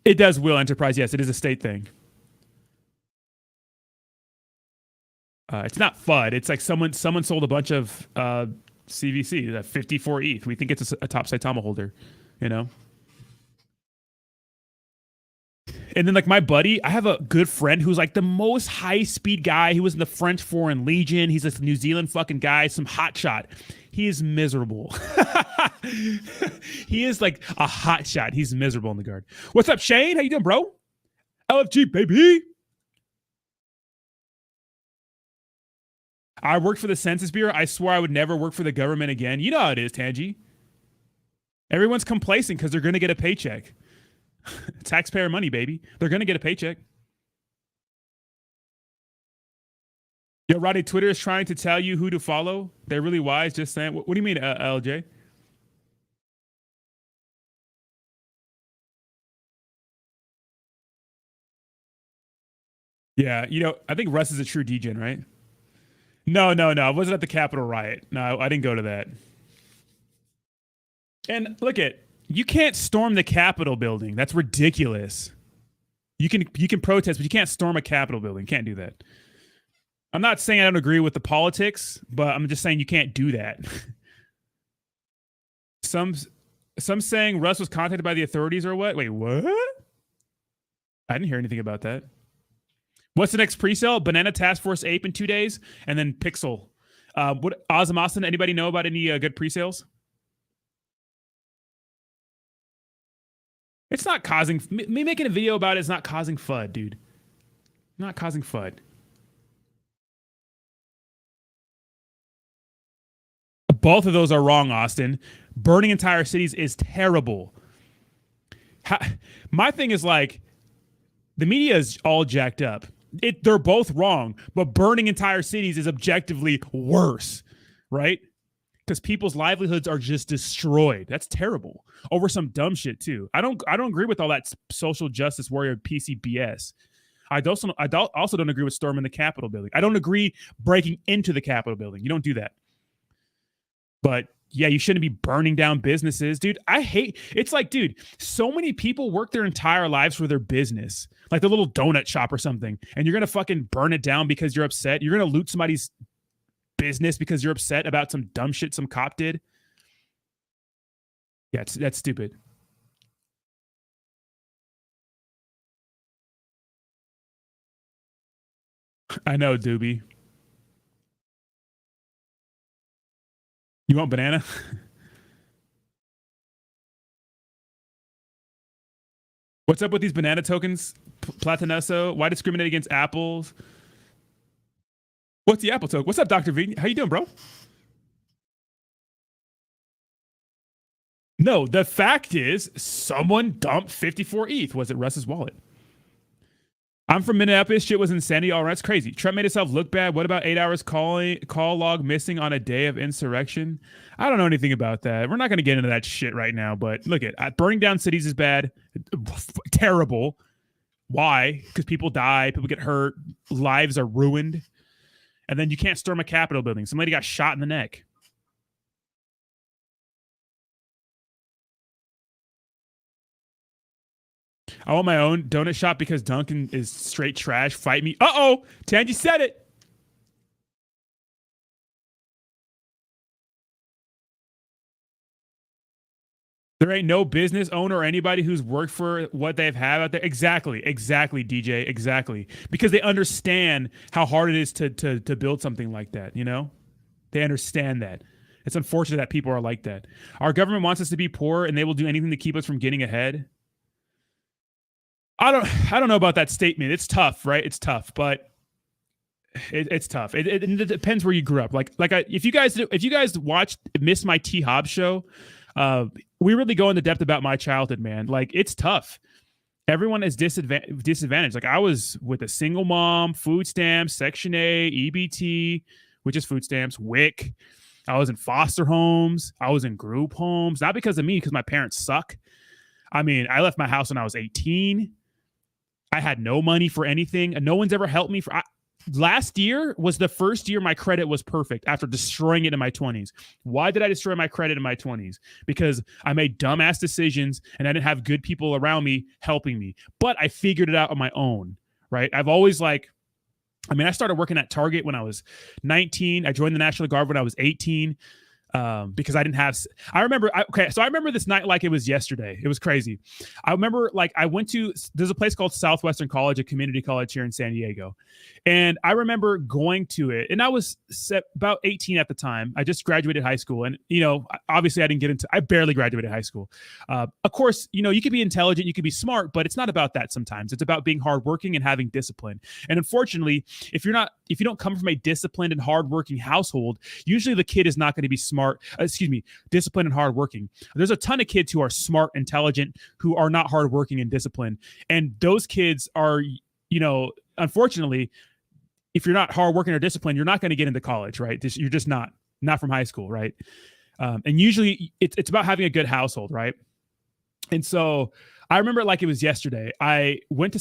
It does will enterprise. Yes, it is a state thing. It's not FUD. It's like someone sold a bunch of CVC at 54 ETH. We think it's a top Saitama holder, you know? And then like my buddy, I have a good friend who's like the most high speed guy. He was in the French Foreign Legion. He's a New Zealand fucking guy, some hot shot. He is miserable. He is like a hot shot. He's miserable in the guard. What's up, Shane? How you doing, bro? LFG, baby. I worked for the Census Bureau. I swore I would never work for the government again. You know how it is, Tangi. Everyone's complacent because they're going to get a paycheck. Taxpayer money, baby. They're going to get a paycheck. Yo, Roddy, Twitter is trying to tell you who to follow. They're really wise. Just saying. What do you mean, LJ? Yeah, you know, I think Russ is a true degen, right? No. I wasn't at the Capitol riot. No, I didn't go to that. And look you can't storm the Capitol building. That's ridiculous. You can protest, but you can't storm a Capitol building. Can't do that. I'm not saying I don't agree with the politics, but I'm just saying you can't do that. Some saying Russ was contacted by the authorities or what? Wait, what? I didn't hear anything about that. What's the next pre-sale? Banana Task Force Ape in 2 days, and then Pixel. What Ozam Austin? Anybody know about any good pre-sales? It's not causing me making a video about it is not causing FUD, dude. Not causing FUD. Both of those are wrong, Austin. Burning entire cities is terrible. My thing is like, the media is all jacked up. They're both wrong, but burning entire cities is objectively worse, right? Because people's livelihoods are just destroyed. That's terrible. Over some dumb shit too. I don't agree with all that social justice warrior PC BS. I also don't agree with storming the Capitol building. I don't agree breaking into the Capitol building. You don't do that. But yeah, you shouldn't be burning down businesses, dude. It's like, dude, so many people work their entire lives for their business, like the little donut shop or something, and you're gonna fucking burn it down because you're upset. You're gonna loot somebody's business because you're upset about some dumb shit some cop did. Yeah, that's stupid. I know, Doobie. You want banana? What's up with these banana tokens, Platanesso? Why discriminate against apples? What's the apple token? What's up, Dr. V? How you doing, bro? No, the fact is someone dumped 54 ETH. Was it Russ's wallet? I'm from Minneapolis. Shit was insanity. All right, it's crazy. Trump made himself look bad. What about 8 hours call log missing on a day of insurrection? I don't know anything about that. We're not going to get into that shit right now. But look burning down cities is bad, terrible. Why? Because people die, people get hurt, lives are ruined, and then you can't storm a Capitol building. Somebody got shot in the neck. I want my own donut shop because Dunkin' is straight trash. Fight me. Uh-oh. Tangi said it. There ain't no business owner or anybody who's worked for what they've had out there. Exactly, DJ. Exactly. Because they understand how hard it is to build something like that, you know? They understand that. It's unfortunate that people are like that. Our government wants us to be poor and they will do anything to keep us from getting ahead. I don't know about that statement. It's tough, right? It's tough, but it's tough. It depends where you grew up. If you guys missed my T Hobbs show, We really go into depth about my childhood, man. Like, it's tough. Everyone is disadvantaged. Like, I was with a single mom, food stamps, Section A, EBT, which is food stamps, WIC. I was in foster homes. I was in group homes, not because of me, because my parents suck. I mean, I left my house when I was 18. I had no money for anything, and no one's ever helped me. Last year was the first year my credit was perfect after destroying it in my 20s. Why did I destroy my credit in my 20s? Because I made dumbass decisions and I didn't have good people around me helping me. But I figured it out on my own, right? I've always I started working at Target when I was 19. I joined the National Guard when I was 18. Because I didn't have, I remember this night like it was yesterday. It was crazy. I remember there's a place called Southwestern College, a community college here in San Diego. And I remember going to it, and I was about 18 at the time. I just graduated high school, and, obviously I barely graduated high school. Of course, you could be intelligent, you could be smart, but it's not about that sometimes. It's about being hardworking and having discipline. And unfortunately, if you don't come from a disciplined and hardworking household, usually the kid is not going to be disciplined and hardworking. There's a ton of kids who are smart, intelligent, who are not hardworking and disciplined. And those kids are, unfortunately, if you're not hardworking or disciplined, you're not going to get into college, right? You're just not from high school, right? And usually it's about having a good household, right? And so I remember it like it was yesterday. I went to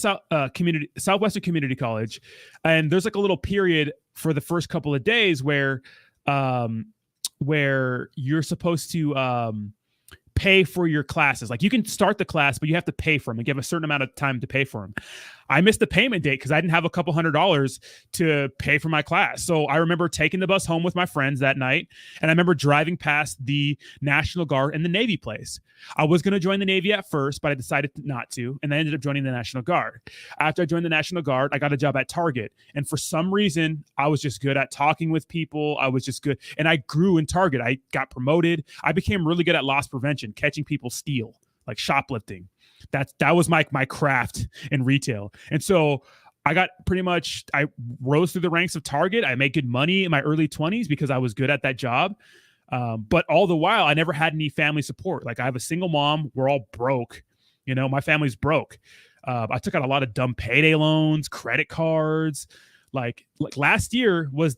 Southwestern Community College, and there's like a little period for the first couple of days where you're supposed to pay for your classes. Like, you can start the class, but you have to pay for them and give a certain amount of time to pay for them. I missed the payment date because I didn't have a couple $100s to pay for my class. So I remember taking the bus home with my friends that night, and I remember driving past the National Guard and the Navy place. I was going to join the Navy at first, but I decided not to, and I ended up joining the National Guard. After I joined the National Guard, I got a job at Target, and for some reason, I was just good at talking with people. I was just good, and I grew in Target. I got promoted. I became really good at loss prevention, catching people steal, like shoplifting. That was my craft in retail. And so I rose through the ranks of Target. I made good money in my early 20s because I was good at that job. But all the while, I never had any family support. Like, I have a single mom. We're all broke. My family's broke. I took out a lot of dumb payday loans, credit cards. Like last year was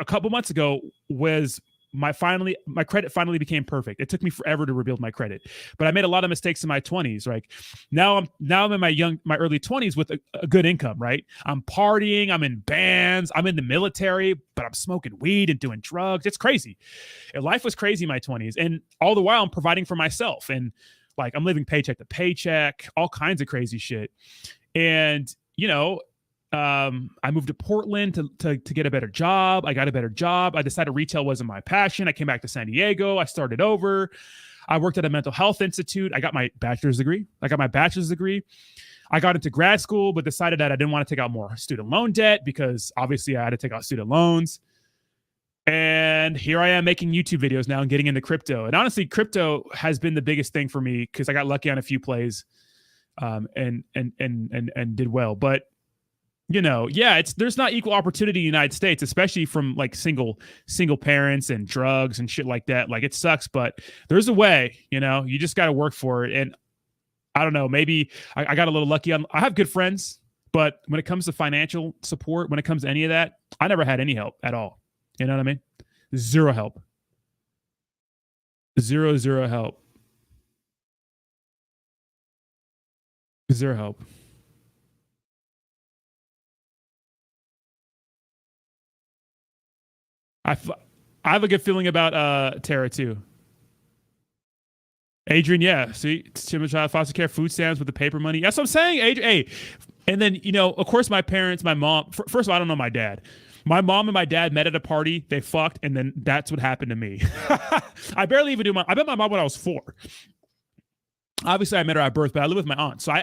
a couple months ago was my credit finally became perfect. It took me forever to rebuild my credit, but I made a lot of mistakes in my 20s. Right now I'm in my early 20s with a good income. Right. I'm partying. I'm in bands. I'm in the military, but I'm smoking weed and doing drugs. It's crazy. Life was crazy in my 20s. And all the while I'm providing for myself, and like, I'm living paycheck to paycheck, all kinds of crazy shit. And, I moved to Portland to get a better job. I got a better job. I decided retail wasn't my passion. I came back to San Diego. I started over. I worked at a mental health institute. I got my bachelor's degree. I got into grad school, but decided that I didn't want to take out more student loan debt because obviously I had to take out student loans. And here I am making YouTube videos now and getting into crypto. And honestly, crypto has been the biggest thing for me because I got lucky on a few plays, and did well. But there's not equal opportunity in the United States, especially from like single parents and drugs and shit like that. Like, it sucks, but there's a way. You just got to work for it. And I don't know, maybe I got a little lucky. I have good friends, but when it comes to financial support, when it comes to any of that, I never had any help at all. You know what I mean? Zero help. Zero help. Zero help. I have a good feeling about Tara too. Adrian, yeah. See, children, child, foster care, food stamps with the paper money. That's what I'm saying, Adrian. Hey, and then of course, my parents, my mom. First of all, I don't know my dad. My mom and my dad met at a party. They fucked, and then that's what happened to me. I barely even do I met my mom when I was 4. Obviously, I met her at birth, but I live with my aunt. So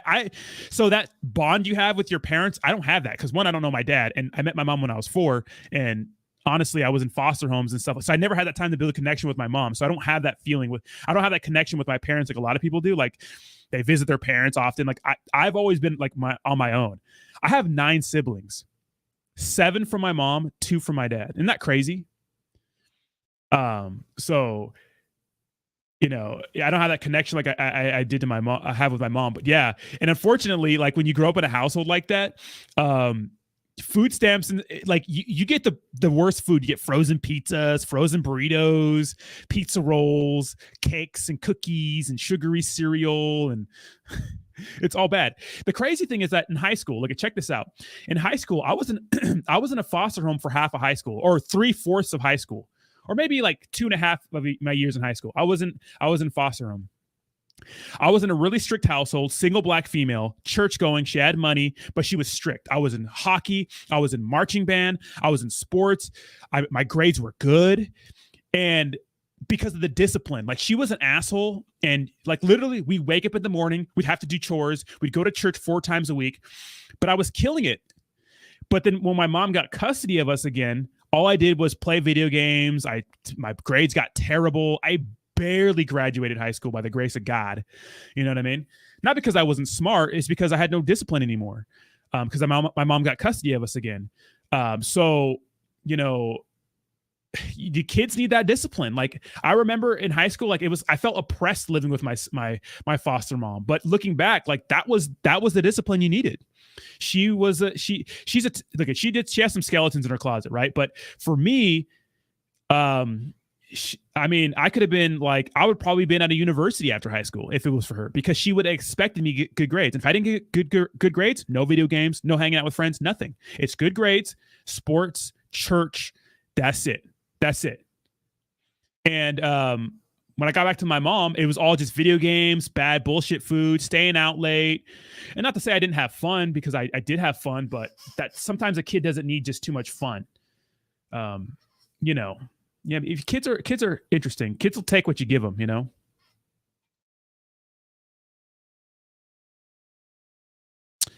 so that bond you have with your parents, I don't have that because, one, I don't know my dad, and I met my mom when I was 4, and honestly, I was in foster homes and stuff. So I never had that time to build a connection with my mom. So I don't have that I don't have that connection with my parents like a lot of people do. Like, they visit their parents often. Like, I've always been like on my own. I have 9 siblings, 7 from my mom, 2 from my dad. Isn't that crazy? So you know, I don't have that connection like I did to my mom. I have with my mom, but yeah. And unfortunately, like when you grow up in a household like that, food stamps and like you get the worst food. You get frozen pizzas, frozen burritos, pizza rolls, cakes and cookies and sugary cereal, and it's all bad. The crazy thing is that in high school, look, check this out. In high school, I was in I was in a foster home for half of high school, or 3/4 of high school, or maybe like 2.5 of my years in high school. I was in foster home. I was in a really strict household, single black female, church going. She had money, but she was strict. I was in hockey. I was in marching band. I was in sports. My grades were good. And because of the discipline, like she was an asshole. And like literally we'd wake up in the morning. We'd have to do chores. We'd go to church 4 times a week, but I was killing it. But then when my mom got custody of us again, all I did was play video games. My grades got terrible. I barely graduated high school by the grace of God. You know what I mean? Not because I wasn't smart. It's because I had no discipline anymore. Because my mom got custody of us again. So, you know, the kids need that discipline. Like I remember in high school, like I felt oppressed living with my foster mom. But looking back, like that was the discipline you needed. She has some skeletons in her closet, right? But for me, I mean, I could have been like, I would probably been at a university after high school if it was for her, because she would have expected me to get good grades. And if I didn't get good grades, no video games, no hanging out with friends, nothing. It's good grades, sports, church. That's it. And when I got back to my mom, it was all just video games, bad bullshit food, staying out late. And not to say I didn't have fun, because I did have fun, but that sometimes a kid doesn't need just too much fun. You know. Yeah, if kids are interesting. Kids will take what you give them, you know.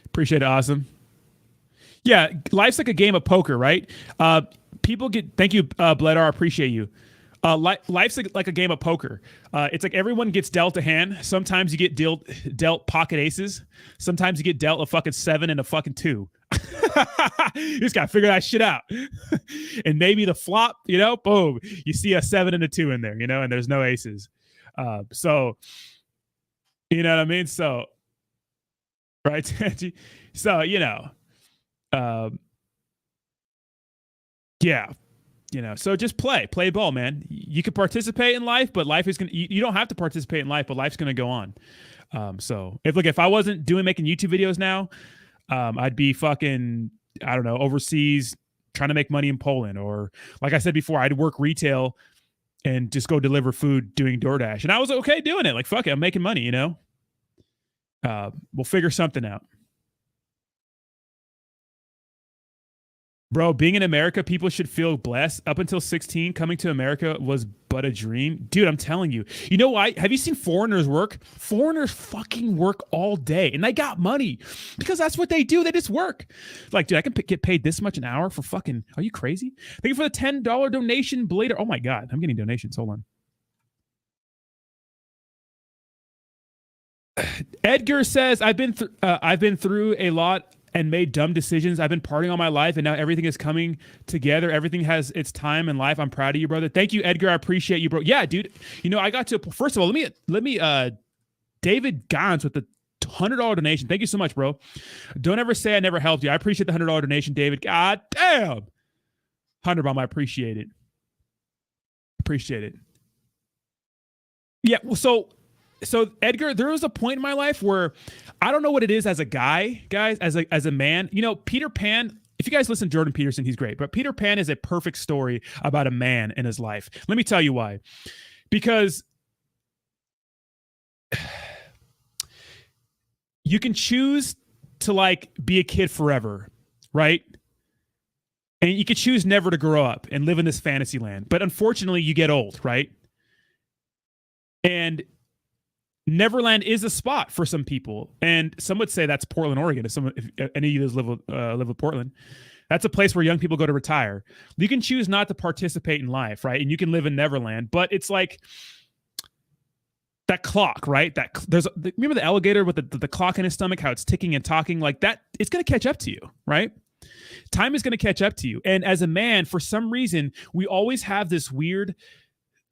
Appreciate it, awesome. Yeah, life's like a game of poker, right? People get, thank you, Bledar, appreciate you. Life's like a game of poker. It's like everyone gets dealt a hand. Sometimes you get dealt pocket aces. Sometimes you get dealt a fucking 7 and a fucking 2. You just gotta figure that shit out. And maybe the flop, you know, boom, you see a 7 and a 2 in there, you know, and there's no aces. So you know what I mean? So right. So, you know, yeah. You know, so just play ball, man. You can participate in life, but life is going to, you don't have to participate in life, but life's going to go on. So if I wasn't making YouTube videos now, I'd be fucking, I don't know, overseas trying to make money in Poland, or like I said before, I'd work retail and just go deliver food doing DoorDash. And I was okay doing it. Like, fuck it, I'm making money, you know? We'll figure something out. Bro, being in America, people should feel blessed. Up until 16, coming to America was but a dream. Dude, I'm telling you. You know why? Have you seen foreigners work? Foreigners fucking work all day, and they got money because that's what they do. They just work. Like, dude, I can get paid this much an hour for fucking, are you crazy? Thank you for the $10 donation, Blader. Oh my God, I'm getting donations. Hold on. Edgar says, I've been through a lot and made dumb decisions. I've been partying all my life, and now everything is coming together. Everything has its time in life. I'm proud of you, brother. Thank you, Edgar. I appreciate you, bro. Yeah, dude. You know, I got to, first of all, let me David Gons with the $100 donation. Thank you so much, bro. Don't ever say I never helped you. I appreciate the $100 donation, David. God damn. 100 bomb. I appreciate it. Appreciate it. Yeah. Well, so Edgar, there was a point in my life where I don't know what it is as a guy, guys, as a man. You know, Peter Pan, if you guys listen to Jordan Peterson, he's great. But Peter Pan is a perfect story about a man in his life. Let me tell you why. Because you can choose to like be a kid forever, right? And you can choose never to grow up and live in this fantasy land. But unfortunately, you get old, right? And Neverland is a spot for some people, and some would say that's Portland, Oregon. If any of you guys live with Portland, that's a place where young people go to retire. You can choose not to participate in life, right? And you can live in Neverland, but it's like that clock, right? Remember the alligator with the clock in his stomach, how it's ticking and talking like that? It's going to catch up to you, right? Time is going to catch up to you. And as a man, for some reason, we always have this weird,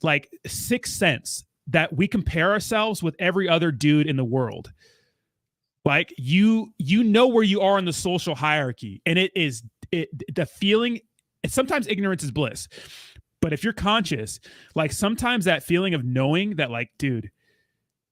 like, sixth sense that we compare ourselves with every other dude in the world. Like you know where you are in the social hierarchy, and the feeling. Sometimes ignorance is bliss, but if you're conscious, like sometimes that feeling of knowing that, like, dude,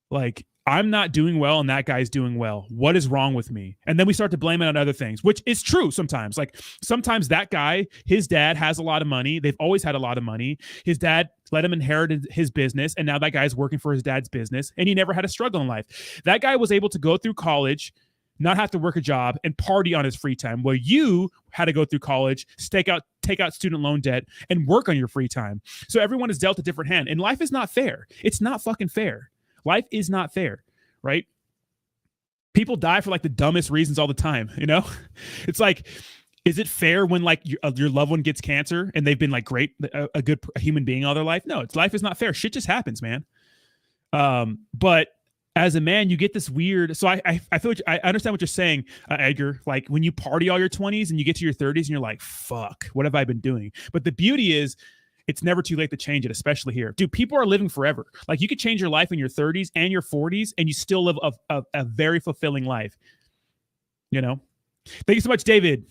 like I'm not doing well and that guy's doing well. What is wrong with me? And then we start to blame it on other things, which is true sometimes. Like sometimes that guy, his dad has a lot of money. They've always had a lot of money. His dad let him inherit his business, and now that guy's working for his dad's business, and he never had a struggle in life. That guy was able to go through college, not have to work a job, and party on his free time, where you had to go through college, take out student loan debt, and work on your free time. So everyone is dealt a different hand, and life is not fair. It's not fucking fair. Life is not fair, right? People die for like the dumbest reasons all the time, you know? It's like, is it fair when like your loved one gets cancer and they've been like great, a good human being all their life? No, life is not fair. Shit just happens, man. But as a man, you get this weird. So I feel like I understand what you're saying, Edgar. Like when you party all your 20s and you get to your 30s and you're like, fuck, what have I been doing? But the beauty is, it's never too late to change it, especially here. Dude, people are living forever. Like you could change your life in your 30s and your 40s and you still live a very fulfilling life. You know? Thank you so much, David.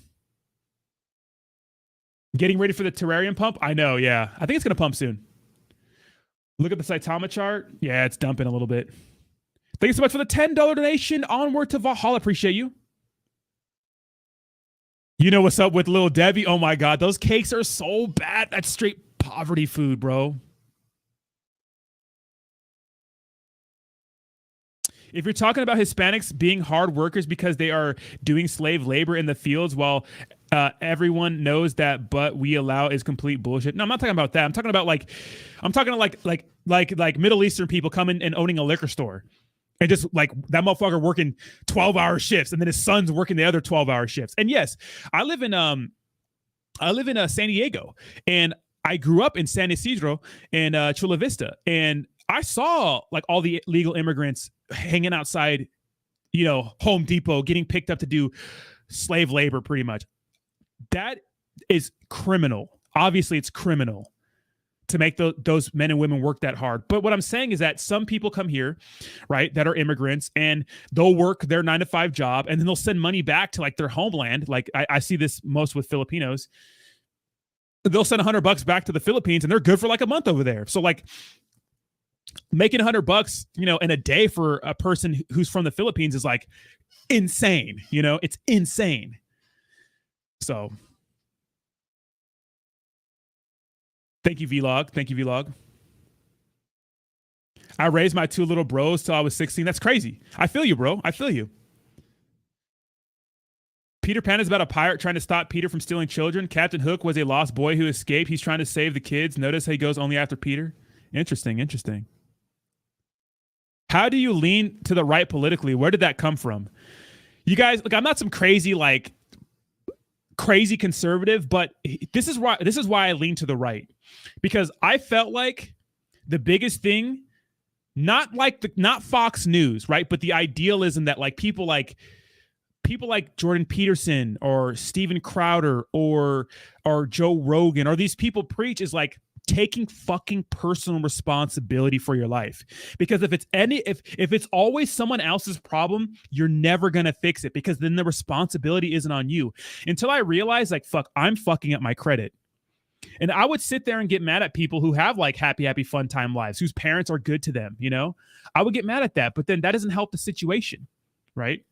Getting ready for the terrarium pump? I know, yeah. I think it's going to pump soon. Look at the Saitama chart. Yeah, it's dumping a little bit. Thank you so much for the $10 donation. Onward to Valhalla. Appreciate you. You know what's up with Little Debbie? Oh my God, those cakes are so bad. That's straight poverty food, bro. If you're talking about Hispanics being hard workers because they are doing slave labor in the fields while everyone knows that but we allow is complete bullshit. No, I'm not talking about that. I'm talking about like Middle Eastern people coming and owning a liquor store. And just like that motherfucker working 12-hour shifts, and then his son's working the other 12-hour shifts. And yes, I live in San Diego, and I grew up in San Isidro and Chula Vista, and I saw like all the illegal immigrants hanging outside, you know, Home Depot, getting picked up to do slave labor. Pretty much, that is criminal. Obviously, it's criminal to make those men and women work that hard. But what I'm saying is that some people come here, right, that are immigrants, and they'll work their 9-to-5 job, and then they'll send money back to like their homeland. Like I see this most with Filipinos. They'll send $100 back to the Philippines, and they're good for like a month over there. So like making $100, you know, in a day for a person who's from the Philippines is like insane. You know, it's insane. So thank you, Vlog. Thank you, Vlog. I raised my 2 little bros till I was 16. That's crazy. I feel you, bro. I feel you. Peter Pan is about a pirate trying to stop Peter from stealing children. Captain Hook was a lost boy who escaped. He's trying to save the kids. Notice how he goes only after Peter. Interesting, interesting. How do you lean to the right politically? Where did that come from? You guys, look, I'm not some crazy conservative, but this is why I lean to the right. Because I felt like the biggest thing, not Fox News, right? But the idealism that like people like Jordan Peterson or Steven Crowder or Joe Rogan or these people preach is like taking fucking personal responsibility for your life. Because if it's always someone else's problem, you're never gonna fix it, because then the responsibility isn't on you. Until I realized like, fuck, I'm fucking up my credit. And I would sit there and get mad at people who have like happy, fun time lives, whose parents are good to them, you know? I would get mad at that, but then that doesn't help the situation, right?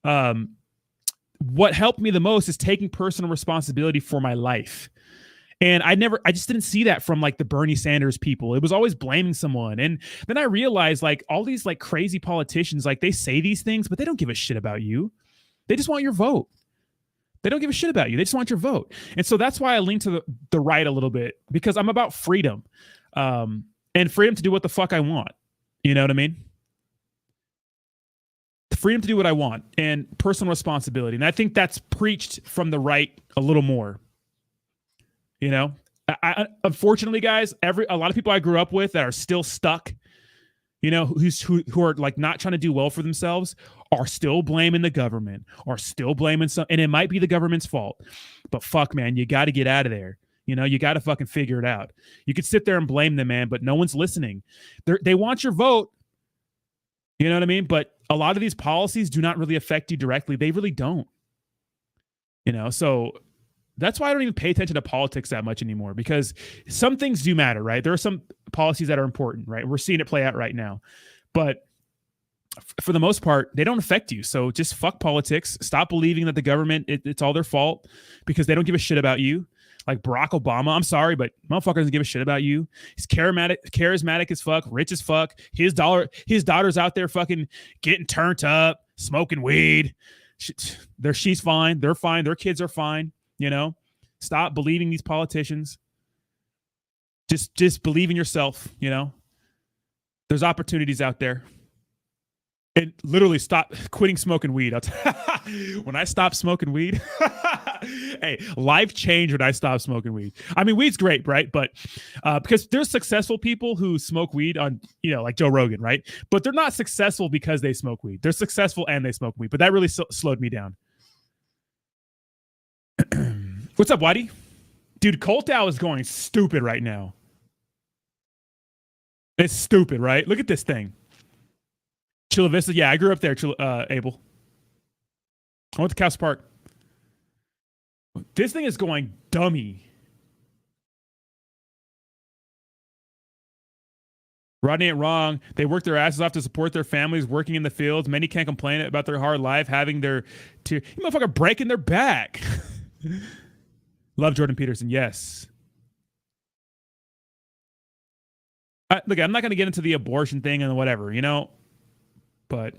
What helped me the most is taking personal responsibility for my life. And I just didn't see that from like the Bernie Sanders people. It was always blaming someone. And then I realized like all these like crazy politicians, like they say these things, but they don't give a shit about you. They just want your vote. They don't give a shit about you. They just want your vote. And so that's why I lean to the right a little bit, because I'm about freedom, and freedom to do what the fuck I want. You know what I mean? Freedom to do what I want and personal responsibility. And I think that's preached from the right a little more. You know, I unfortunately, guys, a lot of people I grew up with that are still stuck, you know, who are like not trying to do well for themselves, are still blaming the government, or still blaming some, and it might be the government's fault, but fuck, man, you got to get out of there. You know, you got to fucking figure it out. You could sit there and blame them, man, but no one's listening. They want your vote. You know what I mean? But a lot of these policies do not really affect you directly. They really don't. You know, so that's why I don't even pay attention to politics that much anymore, because some things do matter, right? There are some policies that are important, right? We're seeing it play out right now. But for the most part, they don't affect you. So just fuck politics. Stop believing that the government, it's all their fault, because they don't give a shit about you. Like Barack Obama, I'm sorry, but motherfucker doesn't give a shit about you. He's charismatic as fuck, rich as fuck. His daughter's out there fucking getting turned up, smoking weed. She's fine. They're fine. Their kids are fine. You know, stop believing these politicians. Just believe in yourself. You know, there's opportunities out there. And literally stop quitting smoking weed. When I stopped smoking weed, hey, life changed when I stopped smoking weed. I mean, weed's great, right? But because there's successful people who smoke weed on, you know, like Joe Rogan, right? But they're not successful because they smoke weed. They're successful and they smoke weed. But that really slowed me down. What's up, Whitey? Dude, Coltow is going stupid right now. It's stupid, right? Look at this thing. Chula Vista. Yeah, I grew up there, Abel. I went to Castle Park. This thing is going dummy. Rodney ain't wrong. They work their asses off to support their families working in the fields. Many can't complain about their hard life, having their you motherfucker breaking their back. Love Jordan Peterson. Yes. Look, I'm not going to get into the abortion thing and whatever, you know. But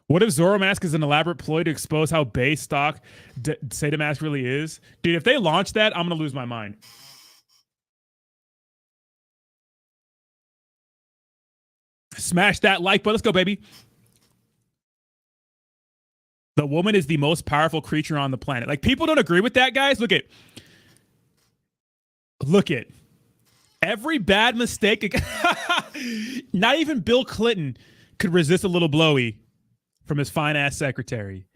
what if Zoromask is an elaborate ploy to expose how base stock Saitama really is? Dude, if they launch that, I'm going to lose my mind. Smash that like button. Let's go, baby. The woman is the most powerful creature on the planet. Like, people don't agree with that, guys. Look at. Every bad mistake. Not even Bill Clinton could resist a little blowy from his fine ass secretary.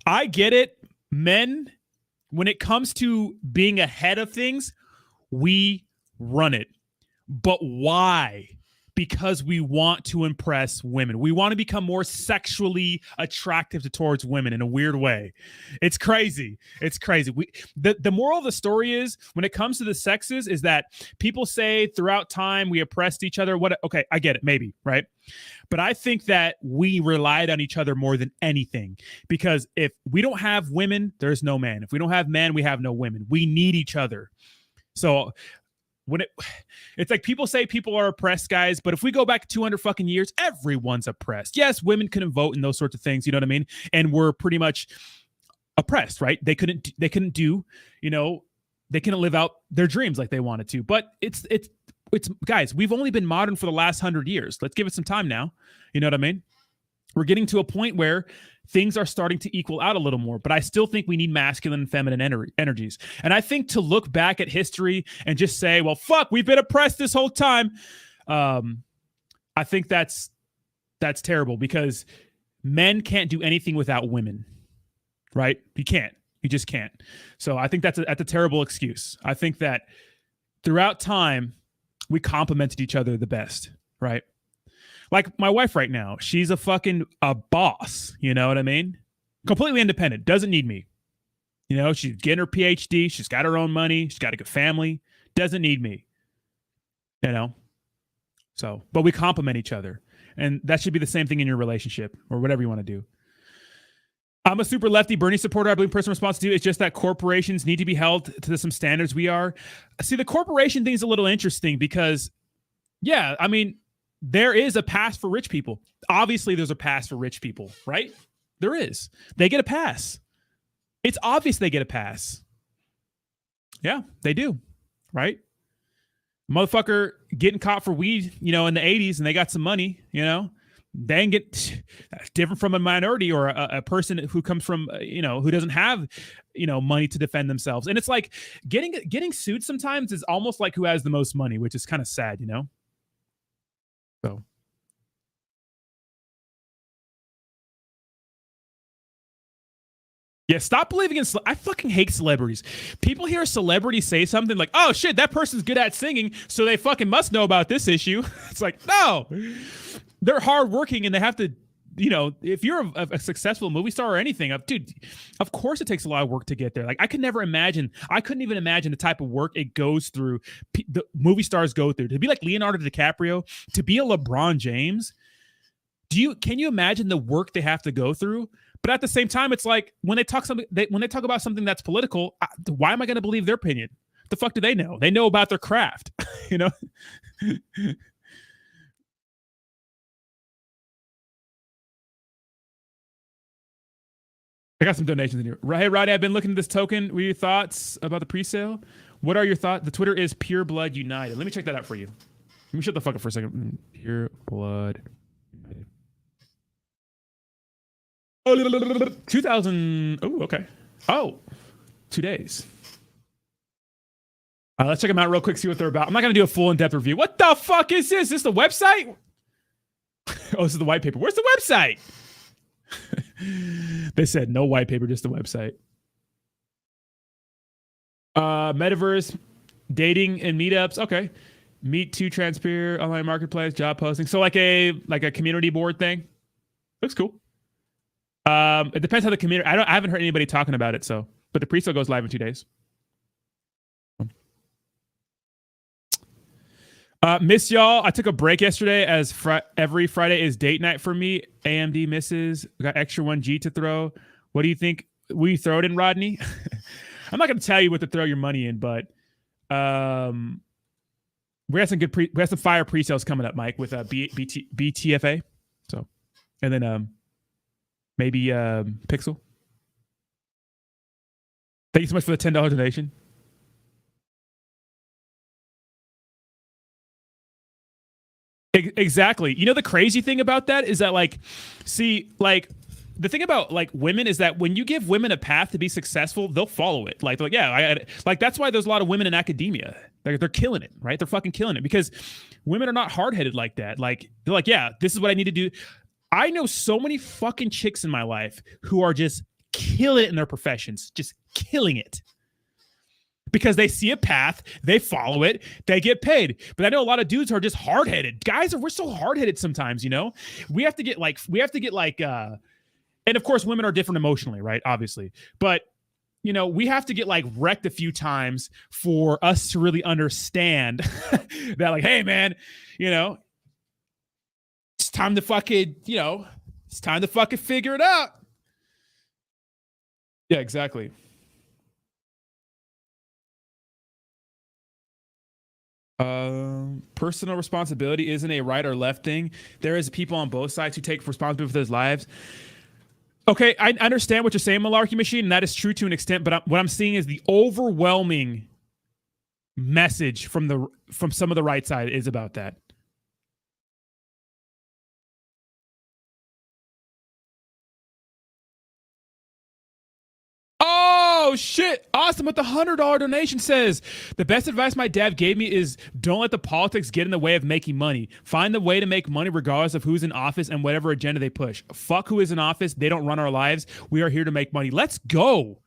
I get it. Men, when it comes to being ahead of things, we run it. But why? Because we want to impress women. We want to become more sexually attractive towards women in a weird way. It's crazy. It's crazy. The moral of the story is, when it comes to the sexes, is that people say throughout time we oppressed each other. Okay, I get it, maybe, right? But I think that we relied on each other more than anything, because if we don't have women, there's no man. If we don't have men, we have no women. We need each other. So it's like people say people are oppressed, guys, but if we go back 200 fucking years, everyone's oppressed. Yes, women couldn't vote and those sorts of things, you know what I mean? And we're pretty much oppressed, right? They couldn't do, you know, they couldn't live out their dreams like they wanted to. But it's guys, we've only been modern for the last 100 years. Let's give it some time now. You know what I mean? We're getting to a point where things are starting to equal out a little more, but I still think we need masculine and feminine energies. And I think to look back at history and just say, well, fuck, we've been oppressed this whole time. I think that's terrible, because men can't do anything without women, right? You can't. You just can't. So I think that's a terrible excuse. I think that throughout time, we complemented each other the best, right? Like my wife right now, she's a boss. You know what I mean? Completely independent. Doesn't need me. You know, she's getting her PhD. She's got her own money. She's got a good family. Doesn't need me. You know? So, but we complement each other. And that should be the same thing in your relationship or whatever you want to do. I'm a super lefty Bernie supporter. I believe personal responsibility is just that corporations need to be held to some standards we are. See, the corporation thing is a little interesting because, yeah, I mean, there is a pass for rich people. Obviously, there's a pass for rich people, right? There is. They get a pass. It's obvious they get a pass. Yeah, they do, right? Motherfucker getting caught for weed, you know, in the 80s, and they got some money, you know, they ain't get different from a minority or a person who comes from, you know, who doesn't have, you know, money to defend themselves. And it's like getting sued sometimes is almost like who has the most money, which is kind of sad, you know? So. Yeah, stop believing in. I fucking hate celebrities. People hear a celebrity say something like, "Oh shit, that person's good at singing, so they fucking must know about this issue." It's like, no, they're hardworking and they have to. You know, if you're a successful movie star or anything, dude, of course it takes a lot of work to get there. Like, I couldn't even imagine the type of work it goes through. The movie stars go through to be like Leonardo DiCaprio, to be a LeBron James. Can you imagine the work they have to go through? But at the same time, it's like when they talk about something that's political, why am I going to believe their opinion? The fuck do they know? They know about their craft, you know? I got some donations in here. Hey, Rodney, I've been looking at this token. What are your thoughts about the pre-sale? What are your thoughts? The Twitter is Pure Blood United. Let me check that out for you. Let me shut the fuck up for a second. Pure Blood United. 2000. Oh, okay. Oh, 2 days. Let's check them out real quick, see what they're about. I'm not going to do a full in-depth review. What the fuck is this? Is this the website? Oh, this is the white paper. Where's the website? They said no white paper, just the website. Metaverse, dating and meetups. Okay. Meet to Transpeer, online marketplace, job posting. So like a community board thing. Looks cool. It depends how the community. I haven't heard anybody talking about it. So, but the pre-sale goes live in 2 days. Miss y'all. I took a break yesterday as every Friday is date night for me. AMD misses. We got extra 1G to throw. What do you think? Will you throw it in, Rodney? I'm not going to tell you what to throw your money in, but we have some fire pre-sales coming up, Mike, with BTFA. So, and then maybe Pixel. Thank you so much for the $10 donation. Exactly. You know, the crazy thing about that is that, like, see, like, the thing about like women is that when you give women a path to be successful, they'll follow it. Like yeah, like that's why there's a lot of women in academia. They're killing it, right? They're fucking killing it because women are not hard-headed like that. Like, they're like, yeah, this is what I need to do. I know so many fucking chicks in my life who are just killing it in their professions, just killing it. Because they see a path, they follow it, they get paid. But I know a lot of dudes are just hard-headed. Guys, we're so hard-headed sometimes, you know? We have to get like, and of course, women are different emotionally, right? Obviously. But, you know, we have to get like wrecked a few times for us to really understand that, like, hey, man, you know, it's time to fucking, it's time to fucking figure it out. Yeah, exactly. Personal responsibility isn't a right or left thing. There is people on both sides who take responsibility for their lives. Okay, I understand what you're saying, Malarkey Machine, and that is true to an extent, but what I'm seeing is the overwhelming message from some of the right side is about that. Oh, shit. Awesome with the $100 donation says, the best advice my dad gave me is don't let the politics get in the way of making money. Find the way to make money regardless of who's in office and whatever agenda they push. Fuck who is in office. They don't run our lives. We are here to make money. Let's go.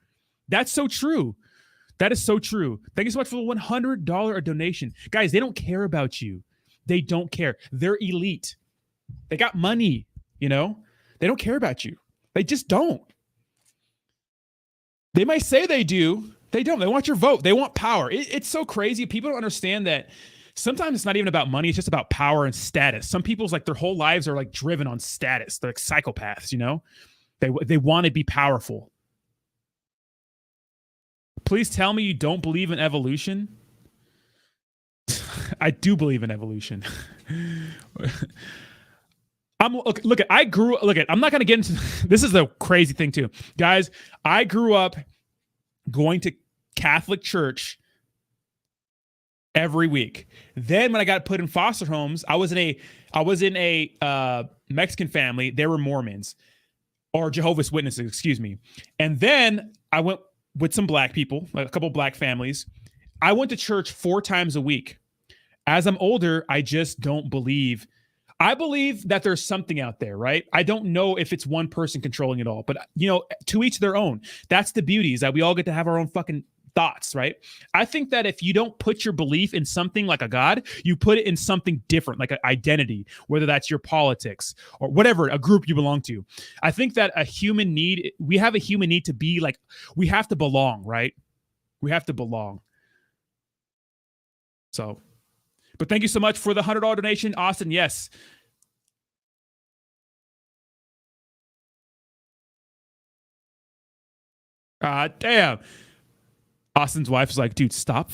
That's so true. That is so true. Thank you so much for the $100 donation. Guys, they don't care about you. They don't care. They're elite. They got money, you know? They don't care about you. They just don't. They might say they do. They don't. They want your vote. They want power. It's so crazy. People don't understand that sometimes it's not even about money. It's just about power and status. Some people's like their whole lives are like driven on status. They're like psychopaths, you know? They want to be powerful. Please tell me you don't believe in evolution. I do believe in evolution. I'm not going to get into this. Is the crazy thing too, guys. I grew up going to Catholic church every week. Then when I got put in foster homes, I was in a Mexican family. They were Mormons or Jehovah's Witnesses, excuse me. And then I went with some black people, like a couple of black families. I went to church 4 times a week. As I'm older, I just don't believe. I believe that there's something out there, right? I don't know if it's one person controlling it all, but to each their own. That's the beauty, is that we all get to have our own fucking thoughts, right? I think that if you don't put your belief in something like a god, you put it in something different, like an identity, whether that's your politics or whatever, a group you belong to. I think that we have a human need to be like, we have to belong, right? We have to belong. So, but thank you so much for the $100 donation, Austin. Yes. Damn. Austin's wife was like, dude, stop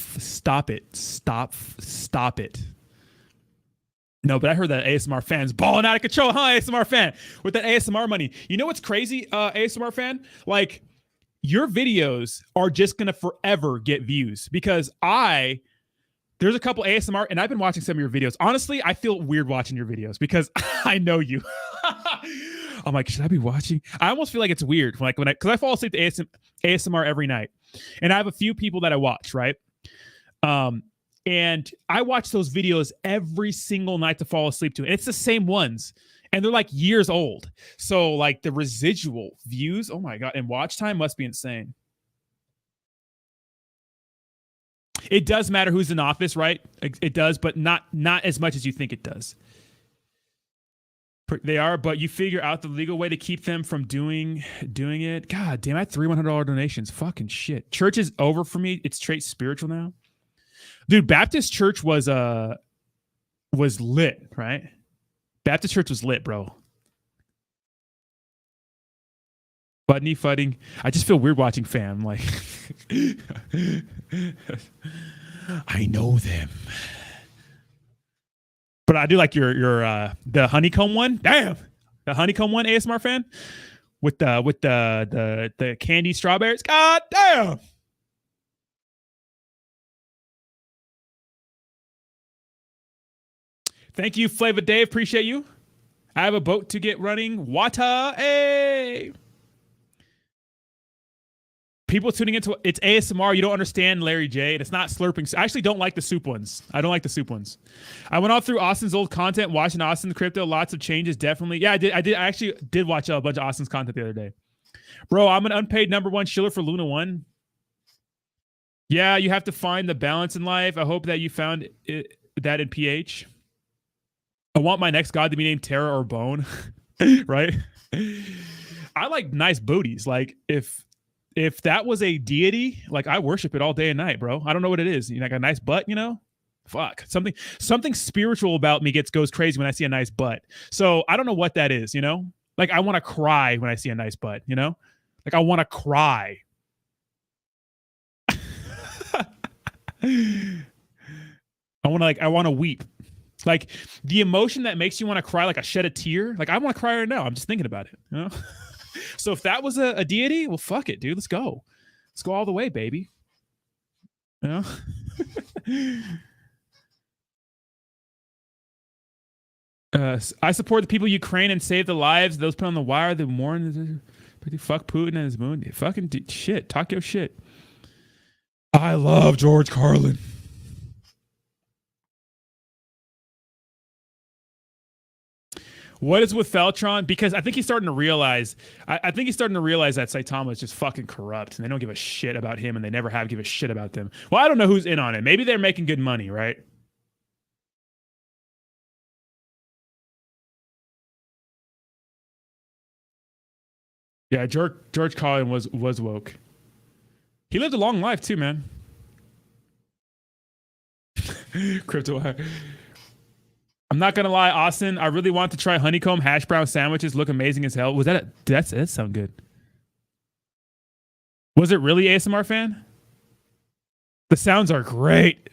it. No, but I heard that ASMR fan's balling out of control, huh? ASMR fan with that ASMR money. You know what's crazy, ASMR fan? Like, your videos are just gonna forever get views because there's a couple ASMR, and I've been watching some of your videos. Honestly, I feel weird watching your videos because I know you. I'm like, should I be watching? I almost feel like it's weird, like because I fall asleep to ASMR every night, and I have a few people that I watch, right? And I watch those videos every single night to fall asleep to, and it's the same ones, and they're like years old. So like the residual views, oh my god, and watch time must be insane. It does matter who's in office, right? It does, but not as much as you think it does. They are, but you figure out the legal way to keep them from doing it. God damn, I had 3 $100 donations. Fucking shit. Church is over for me. It's straight spiritual now. Dude, Baptist church was lit, right? Baptist church was lit, bro. Budney fudding. I just feel weird watching fam. Like, I know them, but I do like your the honeycomb one. Damn, the honeycomb one, ASMR fan with the candy strawberries. God damn. Thank you, Flavor Dave. Appreciate you. I have a boat to get running. Wata, hey. People tuning into it's ASMR. You don't understand Larry J. And it's not slurping. I actually don't like the soup ones. I don't like the soup ones. I went all through Austin's old content, watching Austin's crypto. Lots of changes, definitely. Yeah, I did. I actually did watch a bunch of Austin's content the other day. Bro, I'm an unpaid #1 shiller for Luna 1. Yeah, you have to find the balance in life. I hope that you found that in PH. I want my next god to be named Terra or Bone. Right? I like nice booties. Like, if that was a deity, like I worship it all day and night, bro. I don't know what it is. Like a nice butt, Fuck. Something spiritual about me goes crazy when I see a nice butt. So I don't know what that is, Like I want to cry when I see a nice butt, Like I want to cry. I want to weep. Like the emotion that makes you want to cry, like I shed a tear. Like I want to cry right now. I'm just thinking about it, So if that was a deity, well, fuck it, dude. Let's go. Let's go all the way, baby. I support the people of Ukraine and save the lives. Those put on the wire, the mourn. Fuck Putin and his moon. Fucking shit. Talk your shit. I love George Carlin. What is with Feltron? Because I think he's starting to realize. I think he's starting to realize that Saitama is just fucking corrupt, and they don't give a shit about him, and they never have give a shit about them. Well, I don't know who's in on it. Maybe they're making good money, right? Yeah, George Carlin was woke. He lived a long life too, man. Crypto. I'm not gonna lie, Austin. I really want to try honeycomb hash brown sandwiches. Look amazing as hell. Was that? That sound good. Was it really ASMR fan? The sounds are great.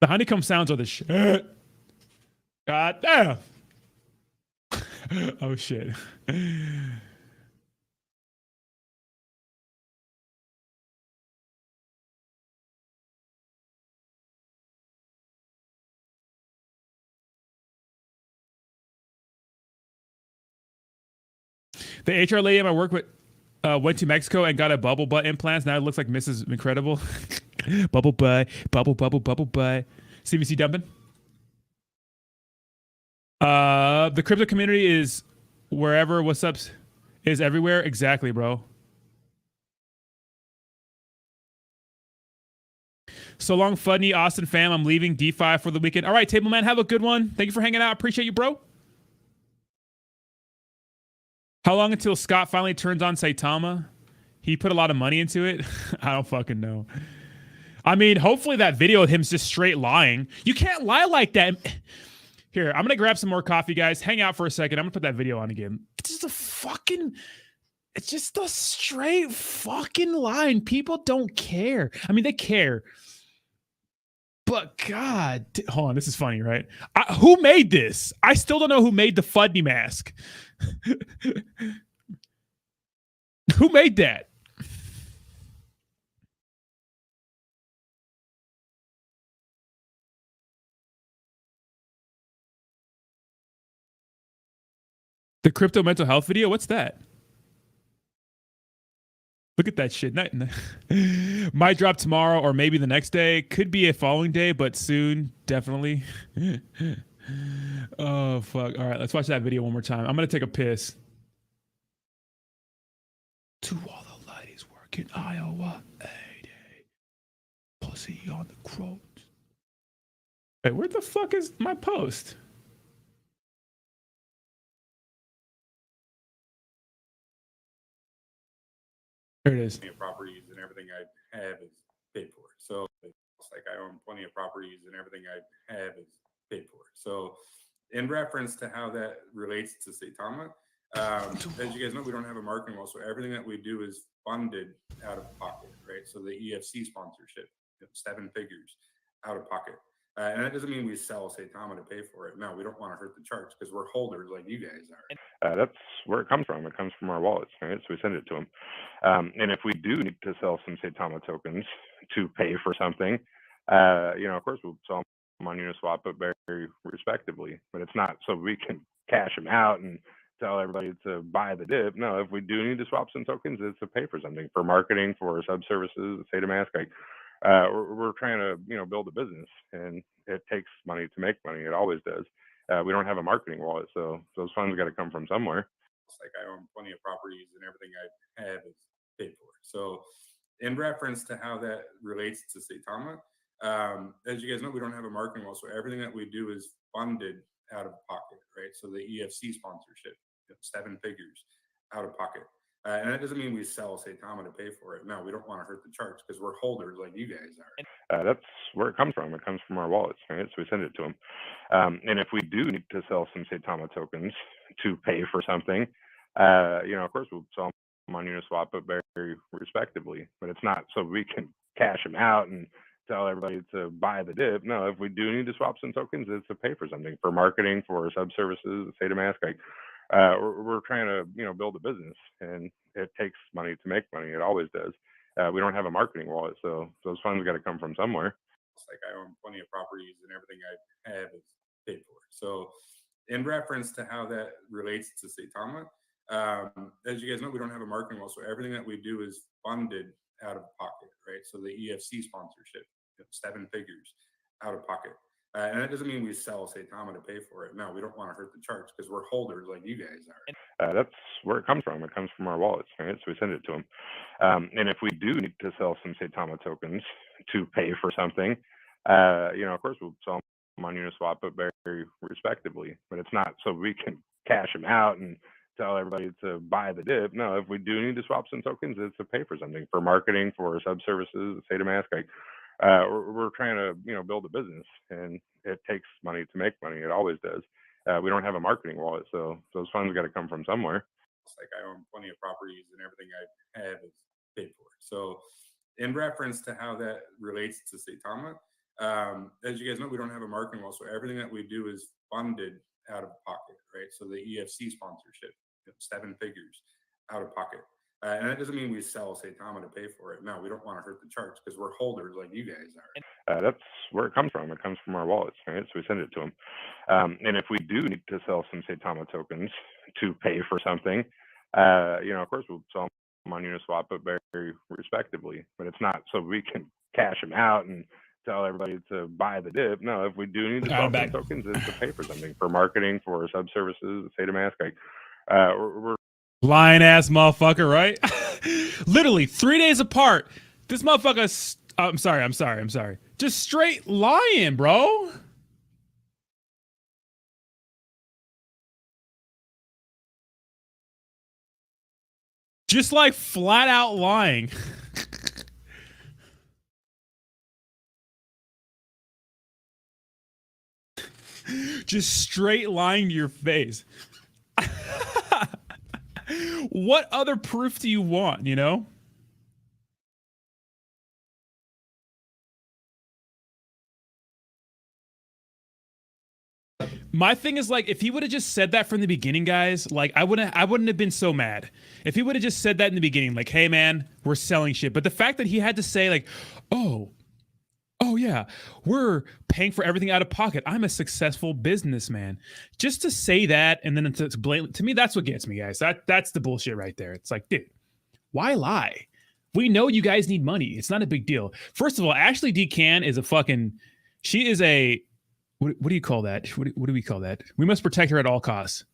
The honeycomb sounds are the shit. God damn. Oh shit. The HR lady I work with went to Mexico and got a bubble butt implants. Now it looks like Mrs. Incredible. Bubble butt. CVC dumping. The crypto community is wherever what's up is everywhere. Exactly, bro. So long, Fudney, Austin fam. I'm leaving DeFi for the weekend. All right, Table Man, have a good one. Thank you for hanging out. Appreciate you, bro. How long until Scott finally turns on Saitama? He put a lot of money into it. I don't fucking know. I mean, hopefully that video of him just straight lying. You can't lie like that. Here, I'm gonna grab some more coffee, guys. Hang out for a second. I'm gonna put that video on again. It's just a fucking. It's just a straight fucking line. People don't care. I mean, they care. But God, hold on. This is funny, right? Who made this? I still don't know who made the Fudney mask. Who made that? The crypto mental health video? What's that? Look at that shit. Might drop tomorrow or maybe the next day. Could be a following day, but soon, definitely. Oh, fuck. All right, let's watch that video one more time. I'm going to take a piss. To all the ladies working Iowa, A-Day. Pussy on the croat. Wait, where the fuck is my post? There it is. Properties and everything I have is paid for. So it's like I own plenty of properties and everything I have is paid for. So in reference to how that relates to Saitama, as you guys know, we don't have a marketing wall. So everything that we do is funded out of pocket, right? So the EFC sponsorship, 7 figures out of pocket. And that doesn't mean we sell Saitama to pay for it. No, we don't want to hurt the charts because we're holders like you guys are. That's where it comes from. It comes from our wallets, right? So we send it to them. And if we do need to sell some Saitama tokens to pay for something, of course we'll sell them on Uniswap, but very respectively. But it's not so we can cash them out and tell everybody to buy the dip. No, if we do need to swap some tokens, it's to pay for something, for marketing, for sub services, Saitama. We're trying to build a business, and it takes money to make money. It always does. We don't have a marketing wallet, so those funds got to come from somewhere. It's like I own plenty of properties and everything I have is paid for. So in reference to how that relates to Saitama, as you guys know, we don't have a marketing wall. So everything that we do is funded out of pocket, right? So the EFC sponsorship, 7 figures out of pocket. And that doesn't mean we sell Saitama to pay for it. No, we don't want to hurt the charts because we're holders like you guys are. That's where it comes from. It comes from our wallets, right? So we send it to them. And if we do need to sell some Saitama tokens to pay for something, of course we'll sell them on Uniswap, but very respectively. But it's not so we can cash them out and tell everybody to buy the dip. No, if we do need to swap some tokens, it's to pay for something, for marketing, for sub services, Saitama. We're trying to build a business, and it takes money to make money. It always does. We don't have a marketing wallet, so those funds got to come from somewhere. It's like I own plenty of properties and everything I have is paid for. So in reference to how that relates to Saitama, as you guys know, we don't have a marketing wall. So everything that we do is funded out of pocket, right? So the EFC sponsorship, 7 figures out of pocket. And that doesn't mean we sell Saitama to pay for it. No, we don't want to hurt the charts because we're holders like you guys are. That's where it comes from. It comes from our wallets, right? So we send it to them. And if we do need to sell some Saitama tokens to pay for something, of course we'll sell them on Uniswap, but very respectively. But it's not so we can cash them out and tell everybody to buy the dip. No, if we do need to swap some tokens, it's to pay for something, for marketing, for sub services, Saitama. We're trying to build a business, and it takes money to make money. It always does. We don't have a marketing wallet, so those funds got to come from somewhere. It's like I own plenty of properties and everything I have is paid for. So in reference to how that relates to Saitama, as you guys know, we don't have a marketing wall. So everything that we do is funded out of pocket, right? So the EFC sponsorship, 7 figures out of pocket. And that doesn't mean we sell Saitama to pay for it. No, we don't want to hurt the charts because we're holders like you guys are. That's where it comes from. It comes from our wallets, right? So we send it to them. And if we do need to sell some Saitama tokens to pay for something, of course we'll sell them on Uniswap, but very respectively. But it's not so we can cash them out and tell everybody to buy the dip. No, if we do need to All right, swap back. some tokens, it's to pay for something, for marketing, for sub-services, Saitama. Like, we're Lying ass motherfucker, right? Literally 3 days apart. This motherfucker. I'm sorry. Just straight lying, bro. Just like flat out lying. Just straight lying to your face. What other proof do you want, you know? My thing is, like, if he would have just said that from the beginning, guys, like, I wouldn't have been so mad. If he would have just said that in the beginning, like, hey man, we're selling shit. But the fact that he had to say, like, oh yeah, we're paying for everything out of pocket. I'm a successful businessman. Just to say that, and then to blame, to me, that's what gets me, guys. That's the bullshit right there. It's like, dude, why lie? We know you guys need money. It's not a big deal. First of all, Ashley D. Can is a fucking, she is a, what do you call that? What do we call that? We must protect her at all costs.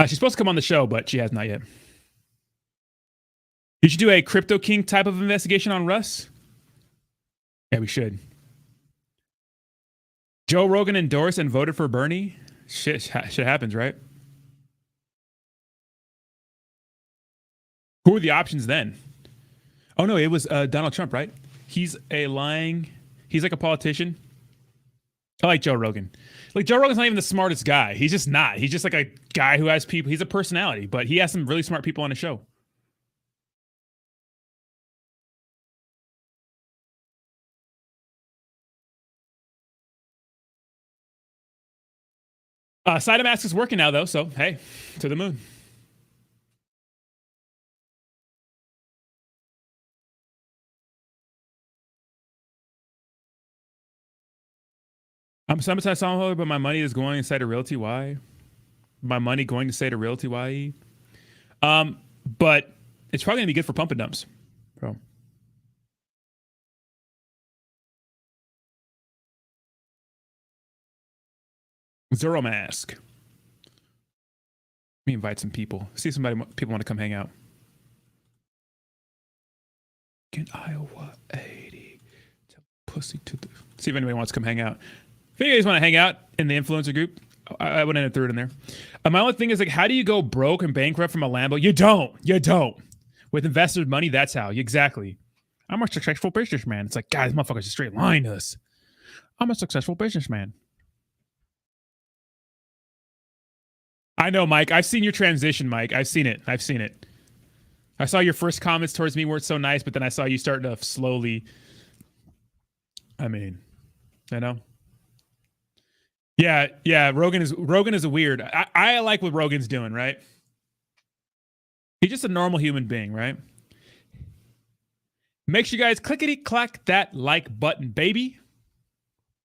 She's supposed to come on the show, but she has not yet. You should do a Crypto King type of investigation on Russ. Yeah, we should. Joe Rogan endorsed and voted for Bernie. Shit happens, right? Who were the options then? Oh no, it was Donald Trump, right? He's like a politician. I like Joe Rogan. Like, Joe Rogan's not even the smartest guy. He's just not. He's just like a guy who has people. He's a personality, but he has some really smart people on his show. Saitama Mask is working now, though, so hey, to the moon. I'm sometimes holder, but my money is going inside a realty. Why? My money going to say to realty. Why? But it's probably gonna be good for pump and dumps, bro. Zero Mask. Let me invite some people. See if people want to come hang out. In Iowa 80. Pussy to the. See if anybody wants to come hang out. If you guys want to hang out in the influencer group, I wouldn't have threw it in there. My only thing is, like, how do you go broke and bankrupt from a Lambo? You don't. With investor money, that's how. Exactly. I'm a successful businessman. It's like, guys, motherfuckers just straight lying to us. I'm a successful businessman. I know, Mike. I've seen your transition, Mike. I've seen it. I saw your first comments towards me weren't so nice, but then I saw you starting to slowly. I mean, you know. Yeah. Rogan is a weird. I like what Rogan's doing, right? He's just a normal human being, right? Make sure you guys clickety clack that like button, baby.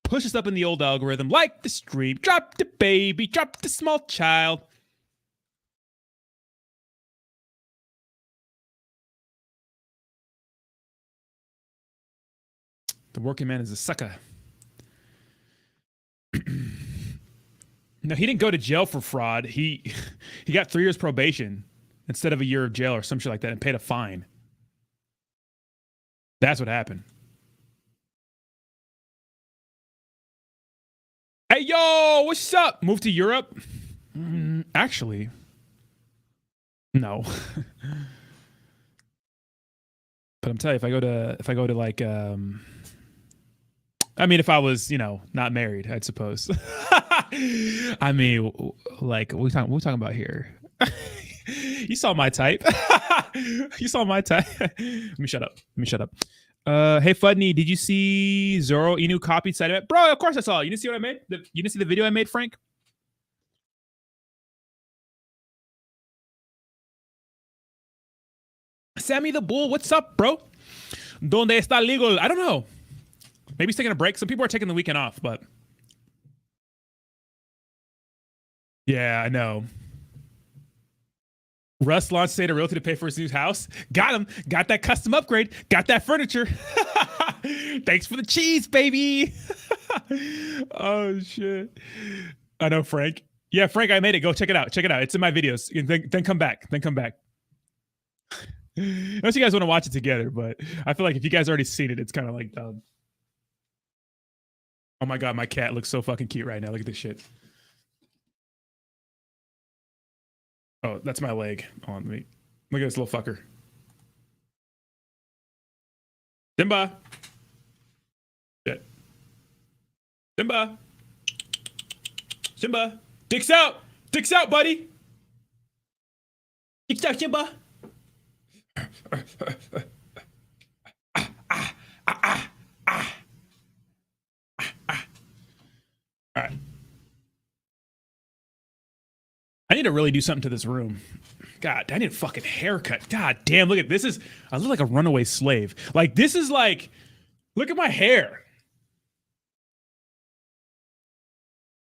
Push us up in the old algorithm. Like the stream. Drop the baby. Drop the small child. The working man is a sucker. No, he didn't go to jail for fraud. He got 3 years probation instead of a year of jail or some shit like that and paid a fine. That's what happened. Hey, yo, what's up? Move to Europe? Actually, no. But I'm telling you, if I go to like, I mean, if I was, not married, I'd suppose. I mean, like, what are we talking about here? You saw my type. You saw my type. Let me shut up. Hey, Fudney, did you see Zoro Inu copied Saitama? Bro, of course I saw it. You didn't see what I made? You didn't see the video I made, Frank? Sammy the Bull, what's up, bro? Donde está legal? I don't know. Maybe he's taking a break. Some people are taking the weekend off, but yeah, I know. Russ launched State of Realty to pay for his new house. Got him. Got that custom upgrade. Got that furniture. Thanks for the cheese, baby. Oh shit. I know, Frank. Yeah, Frank, I made it. Go check it out. Check it out. It's in my videos. Then come back. Then come back. Unless you guys want to watch it together, but I feel like if you guys already seen it, it's kind of like dumb. Oh my god, my cat looks so fucking cute right now. Look at this shit. Oh, that's my leg. On me. Look at this little fucker. Simba. Shit. Simba. Simba. Dicks out. Dicks out, buddy. Dicks out, Simba. All right. I need to really do something to this room. God, I need a fucking haircut. God damn, look at this. I look like a runaway slave. Like, this is like, look at my hair.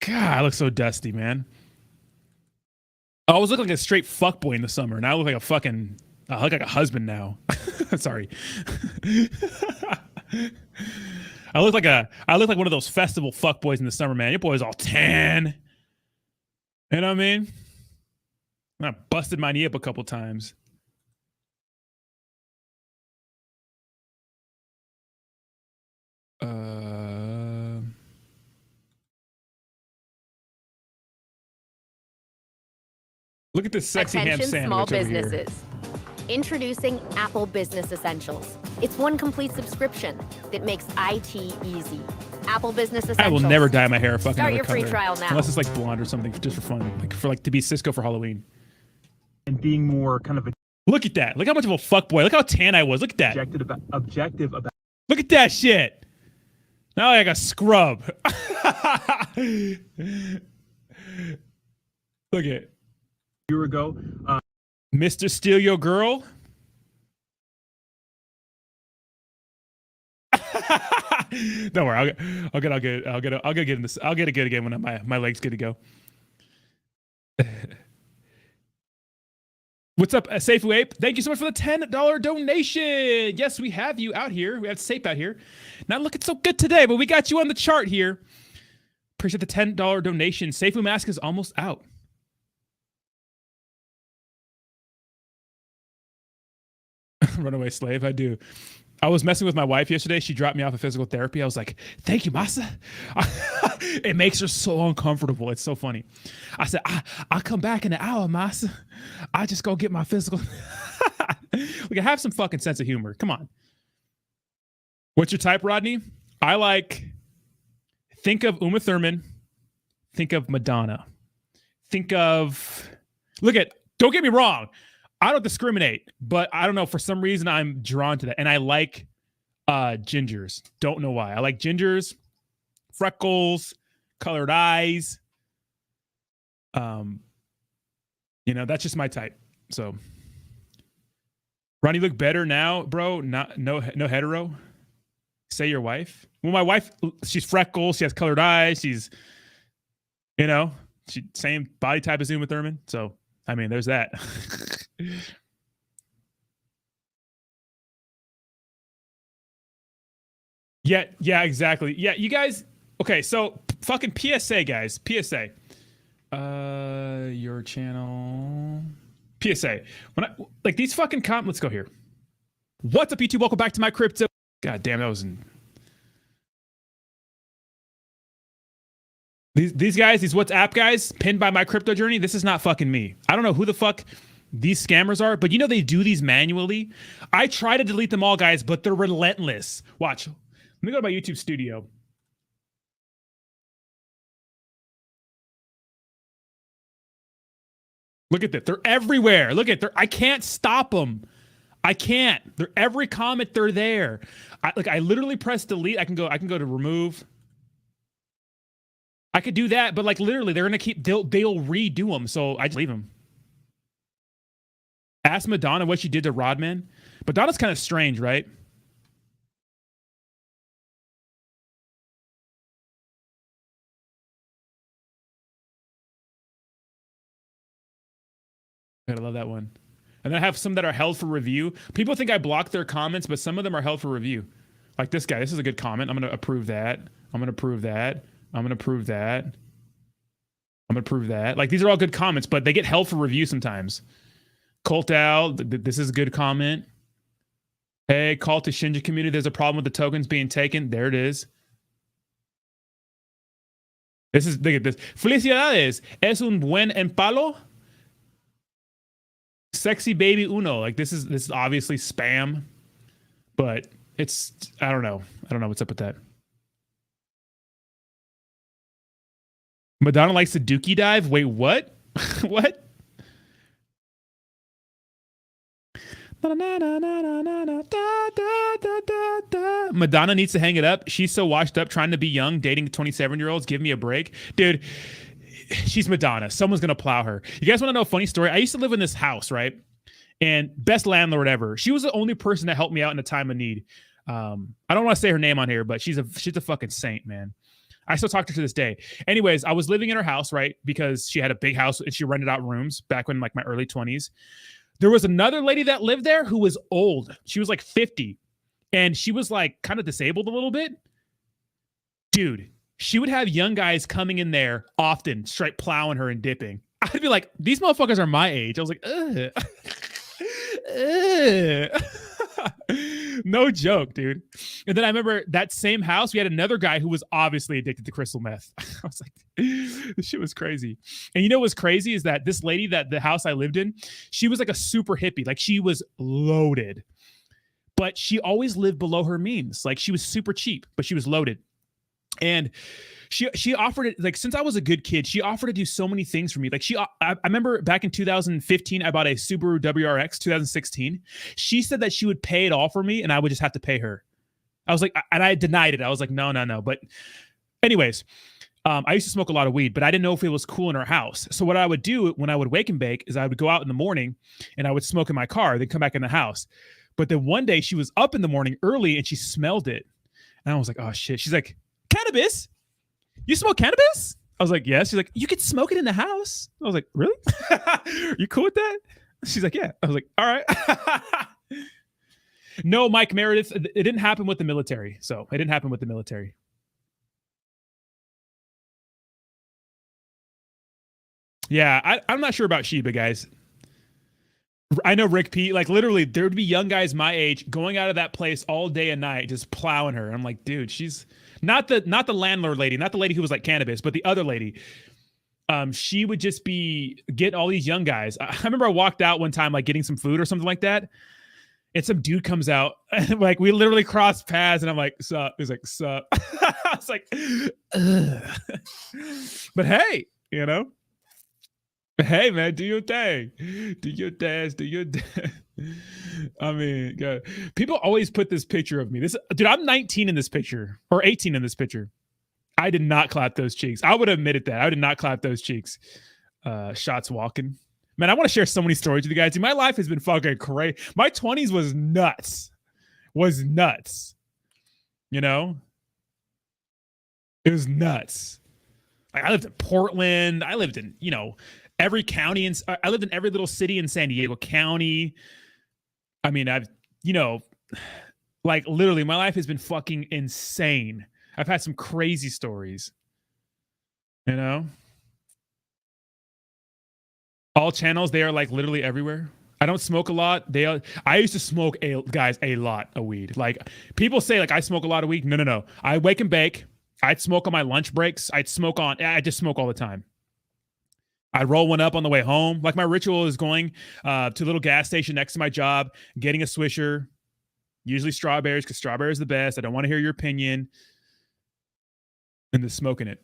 God, I look so dusty, man. I always look like a straight fuckboy in the summer. Now I look like a fucking, I look like a husband now. Sorry. I look like one of those festival fuckboys in the summer, man. Your boy's all tan. You know what I mean? I busted my knee up a couple times. Look at this sexy ham sandwich small over here. businesses. Introducing Apple Business Essentials. It's one complete subscription that makes IT easy. Apple Business Essentials. I will never dye my hair a fucking Start other your free color. trial now. Unless it's like blonde or something, just for fun, like to be Cisco for Halloween. And being more kind of Look at that. Look how much of a fuckboy. Look how tan I was. Look at that. objective about Look at that shit. Now I got a scrub. Look at a year ago. Mr. Steal Your Girl. Don't worry, I'll get it good again when my legs good to go. What's up, Seifu Ape? Thank you so much for the $10 donation. Yes, we have you out here. We have Sape out here. Not looking so good today, but we got you on the chart here. Appreciate the $10 donation. Seifu mask is almost out. Runaway slave, I do. I was messing with my wife yesterday. She dropped me off at physical therapy. I was like, thank you, Masa. It makes her so uncomfortable. It's so funny. I said, I'll come back in an hour, Masa. I just go get my physical. We can have some fucking sense of humor. Come on. What's your type, Rodney? I like, think of Uma Thurman. Think of Madonna. Think of, don't get me wrong. I don't discriminate, but I don't know. For some reason, I'm drawn to that. And I like gingers. Don't know why. I like gingers, freckles, colored eyes. That's just my type. So, Ronnie, look better now, bro. No hetero. Say your wife. Well, my wife, she's freckles. She has colored eyes. She's, she same body type as Uma Thurman. So, I mean, there's that. Yeah, exactly. Yeah, you guys. Okay, so fucking PSA, guys. PSA. Your channel. PSA. When I like these fucking let's go here. What's up, YouTube? Welcome back to my crypto. God damn, that was in. These guys, these WhatsApp guys, pinned by my crypto journey. This is not fucking me. I don't know who the fuck these scammers are, but they do these manually. I try to delete them all, guys, but they're relentless. Watch. Let me go to my YouTube studio. Look at that. They're everywhere. Look at I can't stop them. I can't. They're every comment. They're there. I literally press delete. I can go to remove. I could do that, but literally they're going to they'll redo them. So I just leave them. Ask Madonna what she did to Rodman. Madonna's kind of strange, right? I love that one. And then I have some that are held for review. People think I block their comments, but some of them are held for review. Like this guy, this is a good comment. I'm going to approve that. I'm going to approve that. I'm going to approve that. I'm going to approve that. Like these are all good comments, but they get held for review sometimes. Colt Al, this is a good comment. Hey, call to Shinja community. There's a problem with the tokens being taken. There it is. This is, look at this. Felicidades. Es un buen empalo. Sexy baby uno. Like this is obviously spam, but it's, I don't know. I don't know what's up with that. Madonna likes the dookie dive. Wait, what? What? Madonna needs to hang it up. She's so washed up trying to be young, dating 27-year-olds. Give me a break. Dude, she's Madonna. Someone's going to plow her. You guys want to know a funny story? I used to live in this house, right? And best landlord ever. She was the only person that helped me out in a time of need. I don't want to say her name on here, but she's a fucking saint, man. I still talk to her to this day. Anyways, I was living in her house, right? Because she had a big house and she rented out rooms back when like my early 20s. There was another lady that lived there who was old. She was like 50 and she was like kind of disabled a little bit. Dude, she would have young guys coming in there often, straight plowing her and dipping. I'd be like, these motherfuckers are my age. I was like, ugh. No joke, dude. And then I remember that same house, we had another guy who was obviously addicted to crystal meth. I was like, this shit was crazy. And you know what's crazy is that this lady that the house I lived in, she was like a super hippie. Like she was loaded, but she always lived below her means. Like she was super cheap, but she was loaded. And she offered it, like, since I was a good kid, she offered to do so many things for me. Like I remember back in 2015, I bought a Subaru WRX 2016. She said that she would pay it all for me and I would just have to pay her. I was like, and I denied it. I was like, no. But anyways, I used to smoke a lot of weed, but I didn't know if it was cool in her house. So what I would do when I would wake and bake is I would go out in the morning and I would smoke in my car, then come back in the house. But then one day she was up in the morning early and she smelled it. And I was like, oh shit. She's like, cannabis? You smoke cannabis? I was like, yes. She's like, you could smoke it in the house. I was like, really? You cool with that? She's like, yeah. I was like, all right. No, Mike Meredith, it didn't happen with the military. So it didn't happen with the military. Yeah, I'm not sure about Sheba, guys. I know Rick P, like literally there would be young guys my age going out of that place all day and night, just plowing her. I'm like, dude, she's not the landlord lady, not the lady who was like cannabis, but the other lady. She would just be getting all these young guys. I remember I walked out one time, like getting some food or something like that. And some dude comes out and like, we literally crossed paths and I'm like, sup? He's like, sup? I was like, ugh. But hey, you know, hey man, do your thing. Do your dance, do your dance. I mean, God. People always put this picture of me. Dude, I'm 19 in this picture or 18 in this picture. I did not clap those cheeks. I would have admitted that. I did not clap those cheeks. Shots walking. Man, I want to share so many stories with you guys. Dude, my life has been fucking crazy. My 20s was nuts. You know? It was nuts. Like, I lived in Portland. I lived in, every county. I lived in every little city in San Diego County. I mean, like literally my life has been fucking insane. I've had some crazy stories, all channels. They are like literally everywhere. I don't smoke a lot. I used to smoke a lot of weed. Like people say like I smoke a lot of weed. No. I wake and bake. I'd smoke on my lunch breaks. I just smoke all the time. I roll one up on the way home. Like my ritual is going to a little gas station next to my job, getting a Swisher, usually strawberries because strawberries are the best. I don't want to hear your opinion. And then smoking it.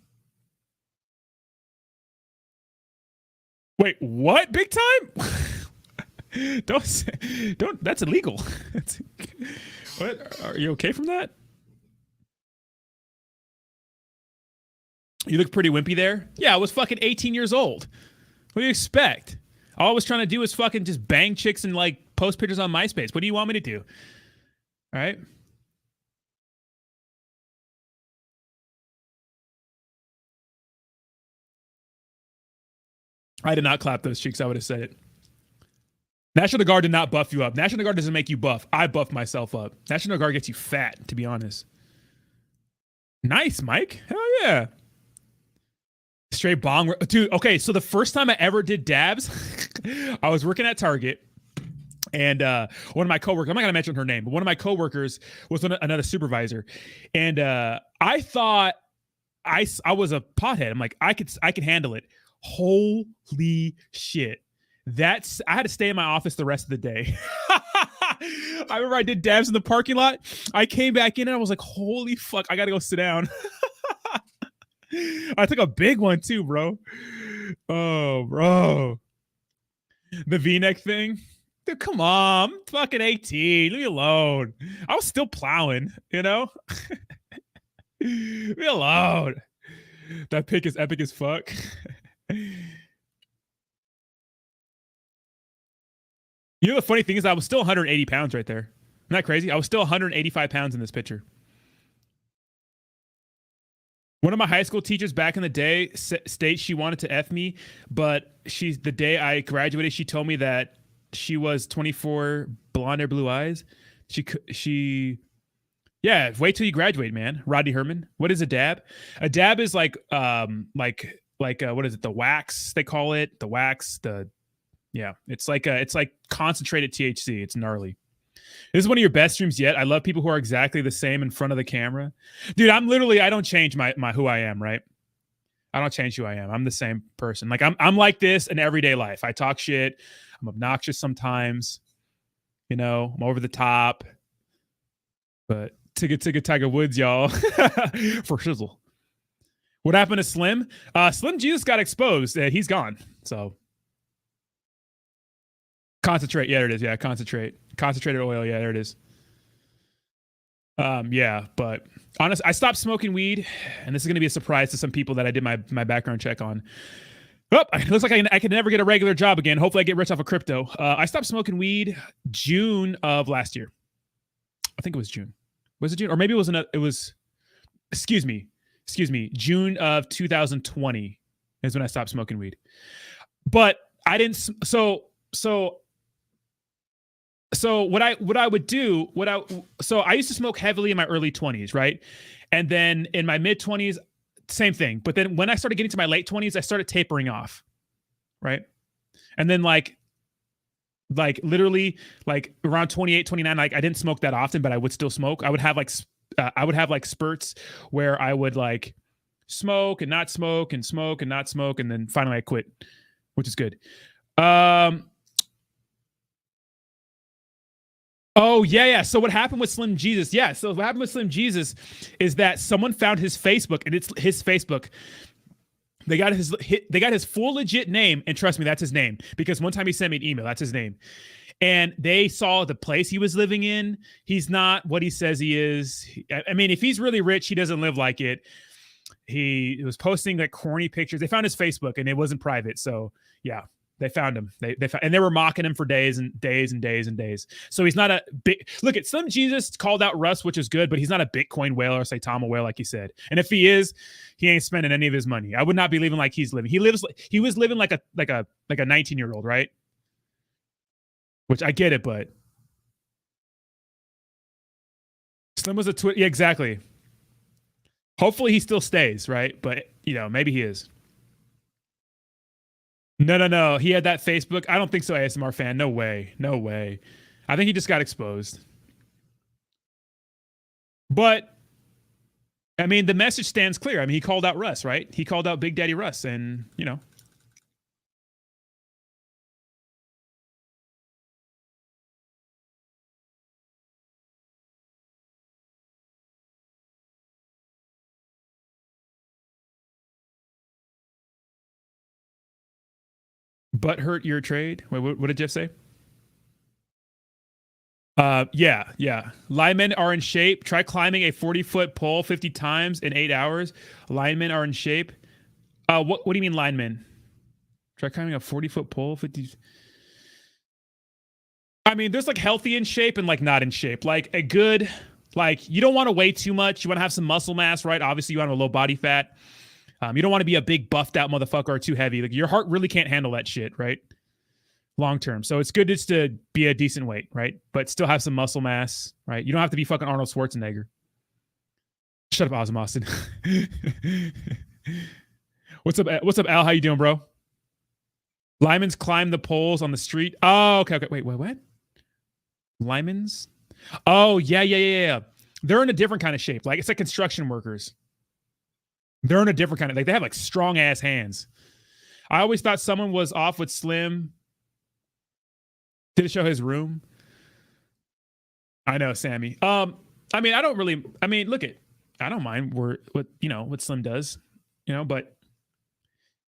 Wait, what? Big time? Don't, that's illegal. What? Are you okay from that? You look pretty wimpy there. Yeah, I was fucking 18 years old. What do you expect? All I was trying to do was fucking just bang chicks and like post pictures on MySpace. What do you want me to do? All right. I did not clap those cheeks. I would have said it. National Guard did not buff you up. National Guard doesn't make you buff. I buff myself up. National Guard gets you fat, to be honest. Nice, Mike. Hell yeah. Straight bong. Dude, okay, so the first time I ever did dabs, I was working at Target. And one of my coworkers, I'm not gonna mention her name, but one of my coworkers was another supervisor, and I thought I was a pothead. I'm like, I could handle it. Holy shit! I had to stay in my office the rest of the day. I remember I did dabs in the parking lot. I came back in and I was like, holy fuck! I gotta go sit down. I took a big one too, bro. Oh, bro, the V-neck thing. Dude, come on, I'm fucking 18. Leave me alone. I was still plowing, you know? Leave me alone. That pic is epic as fuck. You know, the funny thing is I was still 180 pounds right there. Isn't that crazy? I was still 185 pounds in this picture. One of my high school teachers back in the day states she wanted to F me, but the day I graduated, she told me that she was 24, blonde hair, blue eyes. Yeah, wait till you graduate, man. Rodney Herman. What is a dab? A dab is like what is it? The wax, they call it. The wax, it's like concentrated THC. It's gnarly. This is one of your best streams yet. I love people who are exactly the same in front of the camera. Dude, I don't change my who I am, right? I don't change who I am. I'm the same person. Like I'm like this in everyday life. I talk shit. I'm obnoxious sometimes, you know, I'm over the top, but Tigga Tiger Woods, y'all, for shizzle. What happened to Slim? Slim Jesus got exposed. He's gone. So concentrate. Yeah, there it is. Yeah, concentrated oil. Yeah, there it is. Yeah, but honestly, I stopped smoking weed, and this is going to be a surprise to some people that I did my background check on. Oh, it looks like I could never get a regular job again. Hopefully I get rich off of crypto. I stopped smoking weed June of last year. I think it was June. Was it June? Or maybe it was, excuse me, June of 2020 is when I stopped smoking weed. But I didn't, so what I would do, so I used to smoke heavily in my early 20s, right? And then in my mid 20s, same thing. But then when I started getting to my late 20s, I started tapering off, right? And then like literally like around 28, 29, like I didn't smoke that often, but I would still smoke. I would have like spurts where I would like smoke and not smoke and smoke and not smoke. And then finally I quit, which is good. Oh, yeah. So what happened with Slim Jesus? Yeah. So what happened with Slim Jesus is that someone found his Facebook, and it's his Facebook. They got his full legit name, and trust me, that's his name, because one time he sent me an email. That's his name. And they saw the place he was living in. He's not what he says he is. I mean, if he's really rich, he doesn't live like it. He was posting like corny pictures. They found his Facebook, and it wasn't private. So yeah. They found him. And they were mocking him for days and days and days and days. So he's not a big look at Slim Jesus called out Russ, which is good, but he's not a Bitcoin whale or Saitama whale, like he said. And if he is, he ain't spending any of his money. I would not be living like he's living. He was living like a 19-year-old, right? Which I get it, but Slim was yeah, exactly. Hopefully he still stays, right? But you know, maybe he is. No. He had that Facebook. I don't think so, ASMR fan. No way. I think he just got exposed. But, I mean, the message stands clear. I mean, he called out Russ, right? He called out Big Daddy Russ, and, you know. Butt hurt your trade? Wait, what did Jeff say? Yeah. Linemen are in shape. Try climbing a 40-foot pole 50 times in 8 hours. Linemen are in shape. What do you mean linemen? Try climbing a 40-foot pole 50. I mean, there's like healthy in shape and like not in shape. Like a good, like you don't want to weigh too much. You want to have some muscle mass, right? Obviously, you want a low body fat. You don't want to be a big buffed out motherfucker or too heavy. Like your heart really can't handle that shit, right? long term. So it's good just to be a decent weight, right? But still have some muscle mass, right? You don't have to be fucking Arnold Schwarzenegger. Shut up, Ozzy Austin. What's up? What's up, Al? How you doing, bro? Lyman's climb the poles on the street. Oh, okay. Wait, what? Lyman's? Oh, yeah. They're in a different kind of shape. Like, it's like construction workers. They're in a different kind of, like, they have like strong ass hands. I always thought someone was off with Slim. Did it show his room? I know, Sammy. I mean, I don't really, look at, I don't mind what Slim does, but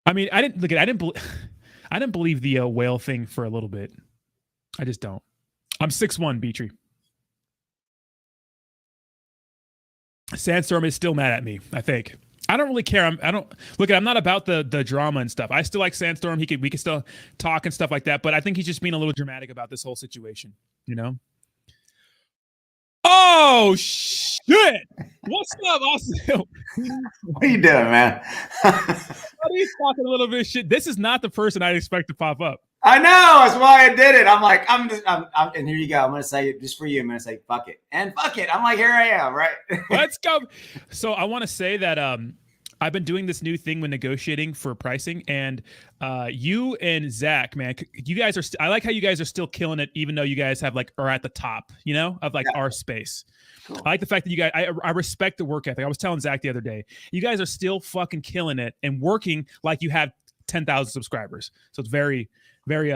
I mean, I didn't believe the whale thing for a little bit. I just don't. I'm 6'1", Beatree. Sandstorm is still mad at me, I think. I don't really care. I'm not about the drama and stuff. I still like Sandstorm. We can still talk and stuff like that, but I think he's just being a little dramatic about this whole situation, Oh shit! What's up, Austin? What are you doing, man? He's talking a little bit of shit. This is not the person I'd expect to pop up. I know. That's why I did it. I'm like, I'm and here you go. I'm gonna say it just for you. I'm gonna say fuck it and fuck it. I'm like, here I am, right? Let's go. So I want to say that I've been doing this new thing when negotiating for pricing, and you and Zach, man, you guys are. I like how you guys are still killing it, even though you guys are at the top, of like our space. Cool. I like the fact that you guys. I respect the work ethic. I was telling Zach the other day, you guys are still fucking killing it and working like you have 10,000 subscribers. So it's very, very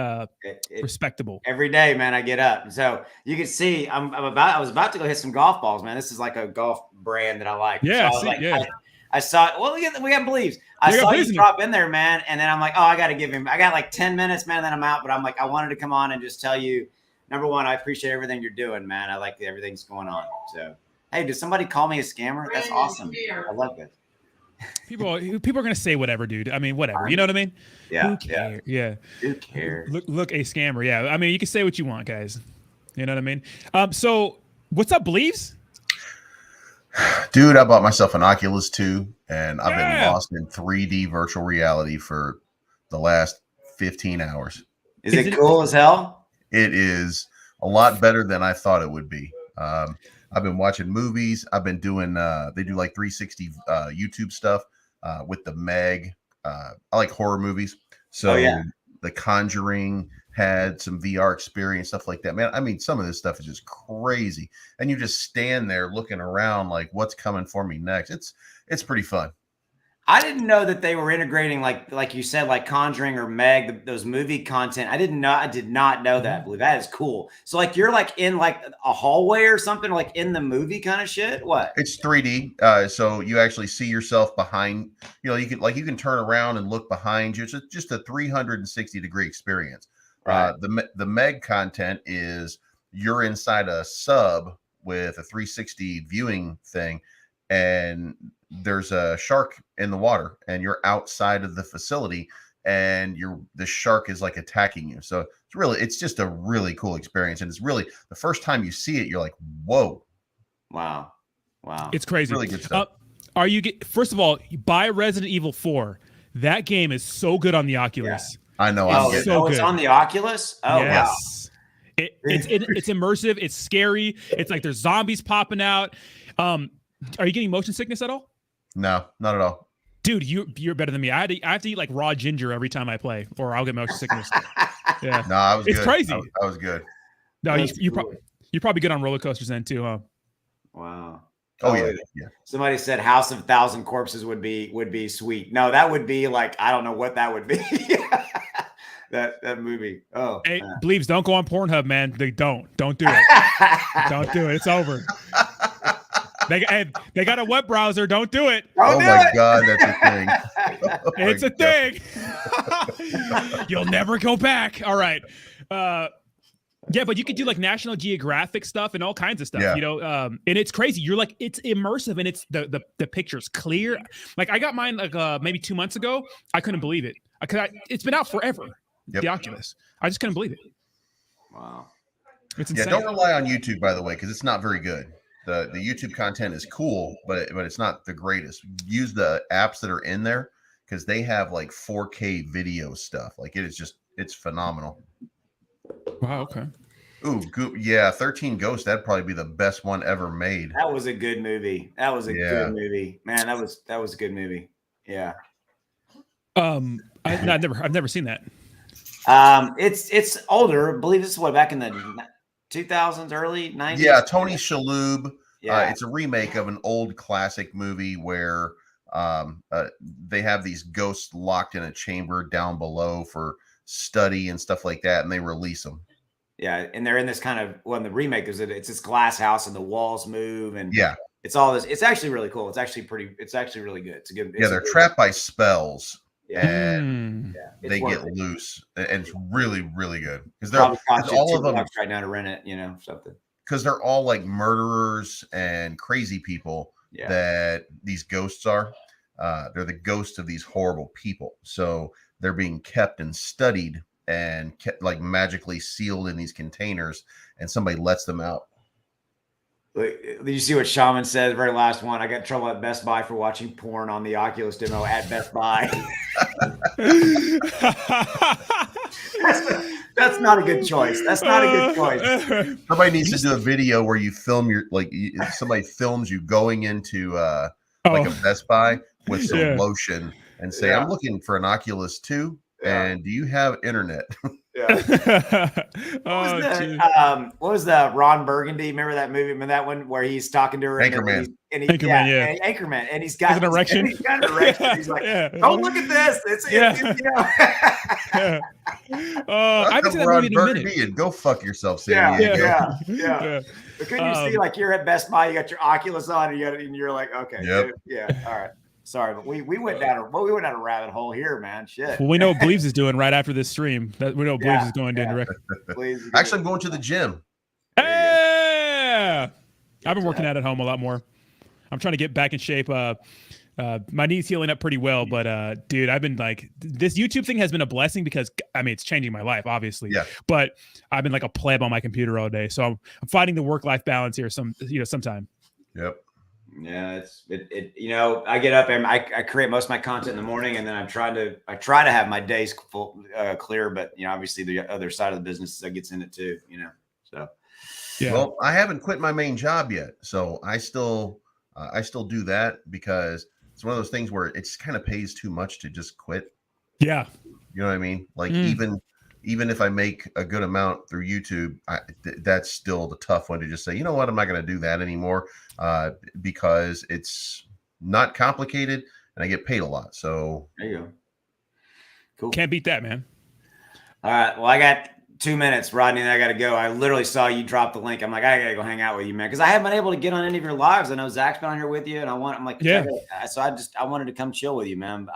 respectable. Every day, man, I get up. So you can see, I was about to go hit some golf balls, man. This is like a golf brand that I like. Yeah, so I saw it. Well, we got Believes. I saw you drop in there, man. And then I'm like, oh, I got to give him. I got like 10 minutes, man. And then I'm out. But I'm like, I wanted to come on and just tell you, number one, I appreciate everything you're doing, man. I like everything's going on. So, hey, did somebody call me a scammer? That's awesome. I love it. People are gonna say whatever, dude. I mean, whatever. You know what I mean? Yeah. Who cares? Yeah. Who cares? Look, a scammer. Yeah. I mean, you can say what you want, guys. You know what I mean? So, what's up, Believes? Dude, I bought myself an Oculus 2, and I've been lost in 3D virtual reality for the last 15 hours. Is it cool as hell? It is a lot better than I thought it would be. I've been watching movies. I've been doing, they do like 360 YouTube stuff with the Meg. I like horror movies. So The Conjuring had some VR experience, stuff like that. Man, I mean, some of this stuff is just crazy. And you just stand there looking around like, what's coming for me next? It's pretty fun. I didn't know that they were integrating, like you said, like Conjuring or Meg, those movie content. I did not know that. I believe that is cool. So like you're like in like a hallway or something, like in the movie kind of shit. What? It's 3D, so you actually see yourself behind. You can turn around and look behind you. It's just a 360-degree experience. Right. The Meg content is you're inside a sub with a 360 viewing thing, and there's a shark in the water, and you're outside of the facility, and the shark is like attacking you. So it's just a really cool experience, and it's really the first time you see it, you're like, whoa, wow, it's crazy. Really good stuff. First of all, buy Resident Evil 4. That game is so good on the Oculus. Yeah. I know. It's on the Oculus. Oh, yes. Wow. It's immersive. It's scary. It's like there's zombies popping out. Are you getting motion sickness at all? No, not at all. Dude, you're better than me. I have to eat like raw ginger every time I play, or I'll get motion sickness. Yeah. No, I was good. It's crazy. I was good. No, you're probably good on roller coasters then too, huh? Wow. Oh yeah. Somebody said House of 1,000 Corpses would be sweet. No, that would be like, I don't know what that would be. that movie. Oh, hey, Believes, don't go on Pornhub, man. Don't do it. Don't do it. It's over. They got a web browser. Don't do it. Oh my God, that's a thing. It's a thing. You'll never go back. All right. Yeah, but you could do like National Geographic stuff and all kinds of stuff, and it's crazy. You're like, it's immersive, and it's the picture's clear. Like I got mine like maybe 2 months ago. I couldn't believe it. It's been out forever. Yep. The Oculus. I just couldn't believe it. Wow. It's insane. Yeah, don't rely on YouTube, by the way, because it's not very good. The YouTube content is cool, but it's not the greatest. Use the apps that are in there because they have like 4K video stuff. Like it's phenomenal. Wow. Okay. Ooh, yeah, 13 Ghosts. That'd probably be the best one ever made. That was a good movie. That was a good movie, man. That was a good movie. Yeah. I've never seen that. It's older. I believe this is what, back in the 2000s, early 90s. Yeah, Tony Shalhoub. Yeah. It's a remake of an old classic movie where they have these ghosts locked in a chamber down below for study and stuff like that, and they release them. Yeah, and they're in this kind of, well, in the remake, it's this glass house and the walls move, and yeah, it's all this. It's actually really cool. It's actually really good. It's a good. They're trapped by spells. Yeah. And they get loose, and it's really, really good because they're all of them right now to rent it, something. Because they're all like murderers and crazy people that these ghosts are. They're the ghosts of these horrible people, so they're being kept and studied and kept like magically sealed in these containers, and somebody lets them out. Did you see what Shaman said? The very last one. I got in trouble at Best Buy for watching porn on the Oculus demo at Best Buy. That's not a good choice. That's not a good choice. Somebody needs to do a video where you film somebody films you going into like a Best Buy with some lotion and say, I'm looking for an Oculus 2. And do you have internet? What was the Ron Burgundy? Remember that movie? Remember that one where he's talking to her? Anchorman. Anchorman. And he's got an erection. He's got an erection. He's like, don't look at this. I haven't seen that movie in a minute. And go fuck yourself, Sam. Yeah. But couldn't you see, like, you're at Best Buy, you got your Oculus on, and you're like, okay, all right. Sorry, but we went down a rabbit hole here, man. Shit. Well, we know what Bleaves is doing right after this stream. We know what Bleaves is going to direct. Actually, I'm going to the gym. Hey! I've been working out at home a lot more. I'm trying to get back in shape. My knee's healing up pretty well, but dude, I've been like, this YouTube thing has been a blessing because it's changing my life, obviously. Yeah. But I've been like a pleb on my computer all day, so I'm fighting the work-life balance here. Sometime. Yep. Yeah, I get up and I create most of my content in the morning, and then I try to have my days full, clear, but obviously the other side of the business that gets in it too, so. Yeah. Well, I haven't quit my main job yet, so I still do that because it's one of those things where it just kind of pays too much to just quit. Yeah. You know what I mean? Like even if I make a good amount through YouTube, that's still the tough one to just say, you know what, I'm not going to do that anymore because it's not complicated and I get paid a lot. So there you go. Cool. Can't beat that, man. All right. Well, I got 2 minutes, Rodney, and I got to go. I literally saw you drop the link. I'm like, I got to go hang out with you, man, because I haven't been able to get on any of your lives. I know Zach's been on here with you, and I'm like, so I wanted to come chill with you, man.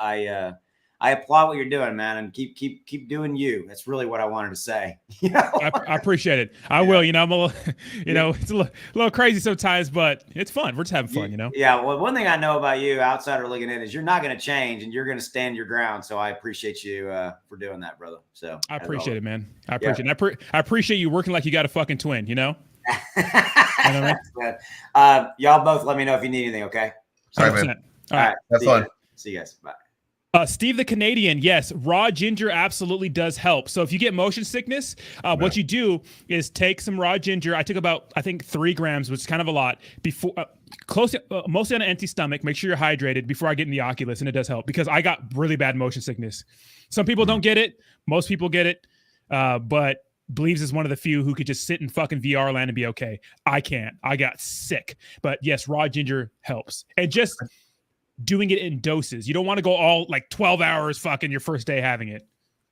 I applaud what you're doing, man, and keep doing you. That's really what I wanted to say. I appreciate it. I will. I'm a little, it's a little crazy sometimes, but it's fun. We're just having fun, Yeah. Well, one thing I know about you, outsider looking in, is you're not going to change, and you're going to stand your ground. So I appreciate you for doing that, brother. So I appreciate it, man. I appreciate it. I appreciate you working like you got a fucking twin. Y'all both let me know if you need anything. Okay. Sorry, man. All right. Have fun. See you guys. Bye. Steve the Canadian, yes, raw ginger absolutely does help. So if you get motion sickness, what you do is take some raw ginger. I took about, I think, 3 grams, which is kind of a lot, before mostly on an empty stomach. Make sure you're hydrated before I get in the Oculus, and it does help because I got really bad motion sickness. Some people don't get it. Most people get it, but Bleaves is one of the few who could just sit in fucking VR land and be okay. I can't. I got sick. But yes, raw ginger helps. And just doing it in doses. You don't want to go all like 12 hours fucking your first day having it.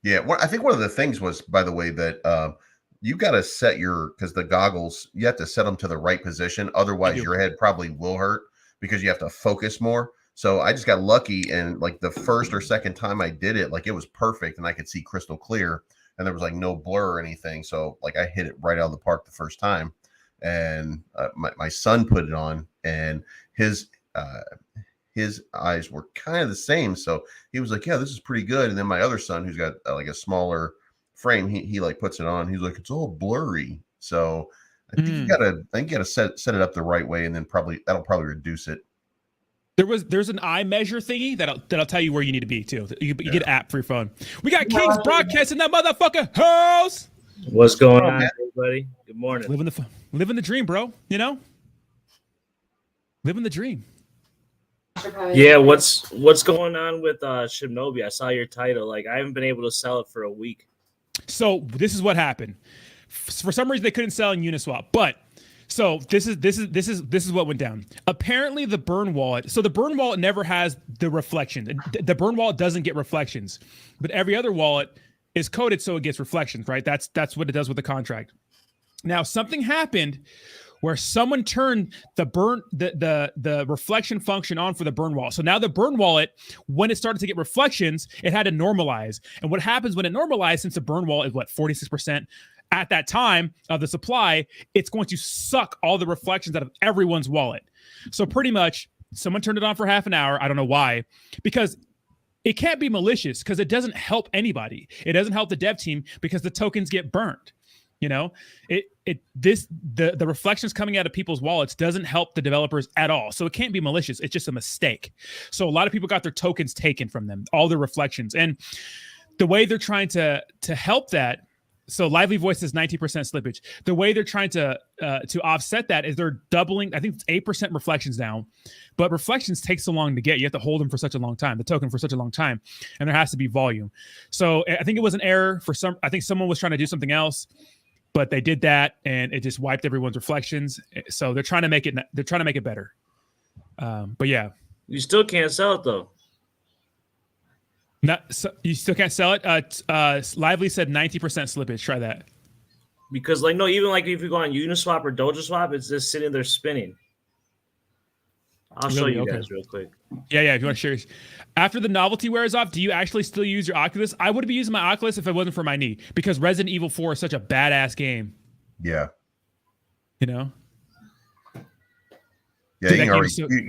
Yeah. I think one of the things was, by the way, that you got to set because the goggles, you have to set them to the right position. Otherwise your head probably will hurt because you have to focus more. So I just got lucky. And like the first or second time I did it, like it was perfect and I could see crystal clear and there was like no blur or anything. So like I hit it right out of the park the first time. And my son put it on and his eyes were kind of the same. So he was like, yeah, this is pretty good. And then my other son, who's got like a smaller frame, he like puts it on. He's like, it's all blurry. So I think you gotta set it up the right way. And then that'll probably reduce it. There's an eye measure thingy that'll tell you where you need to be too. You get an app for your phone. We got Kings broadcasting that motherfucker house. What's going on, everybody? Good morning. Living the dream, bro. You know, living the dream. Yeah, what's going on with Shibnobi? I saw your title. Like, I haven't been able to sell it for a week. So this is what happened. For some reason, they couldn't sell in Uniswap, but so this is what went down. Apparently, the burn wallet. So the burn wallet never has the reflections. The burn wallet doesn't get reflections, but every other wallet is coded so it gets reflections, right? That's what it does with the contract. Now, something happened where someone turned the reflection function on for the burn wallet. So now the burn wallet, when it started to get reflections, it had to normalize. And what happens when it normalized, since the burn wallet is 46% at that time of the supply, it's going to suck all the reflections out of everyone's wallet. So pretty much someone turned it on for half an hour. I don't know why, because it can't be malicious, because it doesn't help anybody. It doesn't help the dev team because the tokens get burned. You know, the reflections coming out of people's wallets doesn't help the developers at all. So it can't be malicious. It's just a mistake. So a lot of people got their tokens taken from them, all the reflections. And the way they're trying to help that, so Lively Voice is 90% slippage. The way they're trying to offset that is they're doubling. I think it's 8% reflections now, but reflections take so long to get. You have to hold them for such a long time, the token for such a long time, and there has to be volume. So I think it was an error for some. I think someone was trying to do something else, but they did that, and it just wiped everyone's reflections. So they're trying to make it. They're trying to make it better. But yeah, you still can't sell it though. You still can't sell it. Lively said 90% slippage. Try that. Because no, even like if you go on Uniswap or Doja Swap, it's just sitting there spinning. I'll show you guys real quick. Yeah. If you want to share. After the novelty wears off, do you actually still use your Oculus? I would be using my Oculus if it wasn't for my knee, because Resident Evil 4 is such a badass game. Yeah. You know? Yeah, you can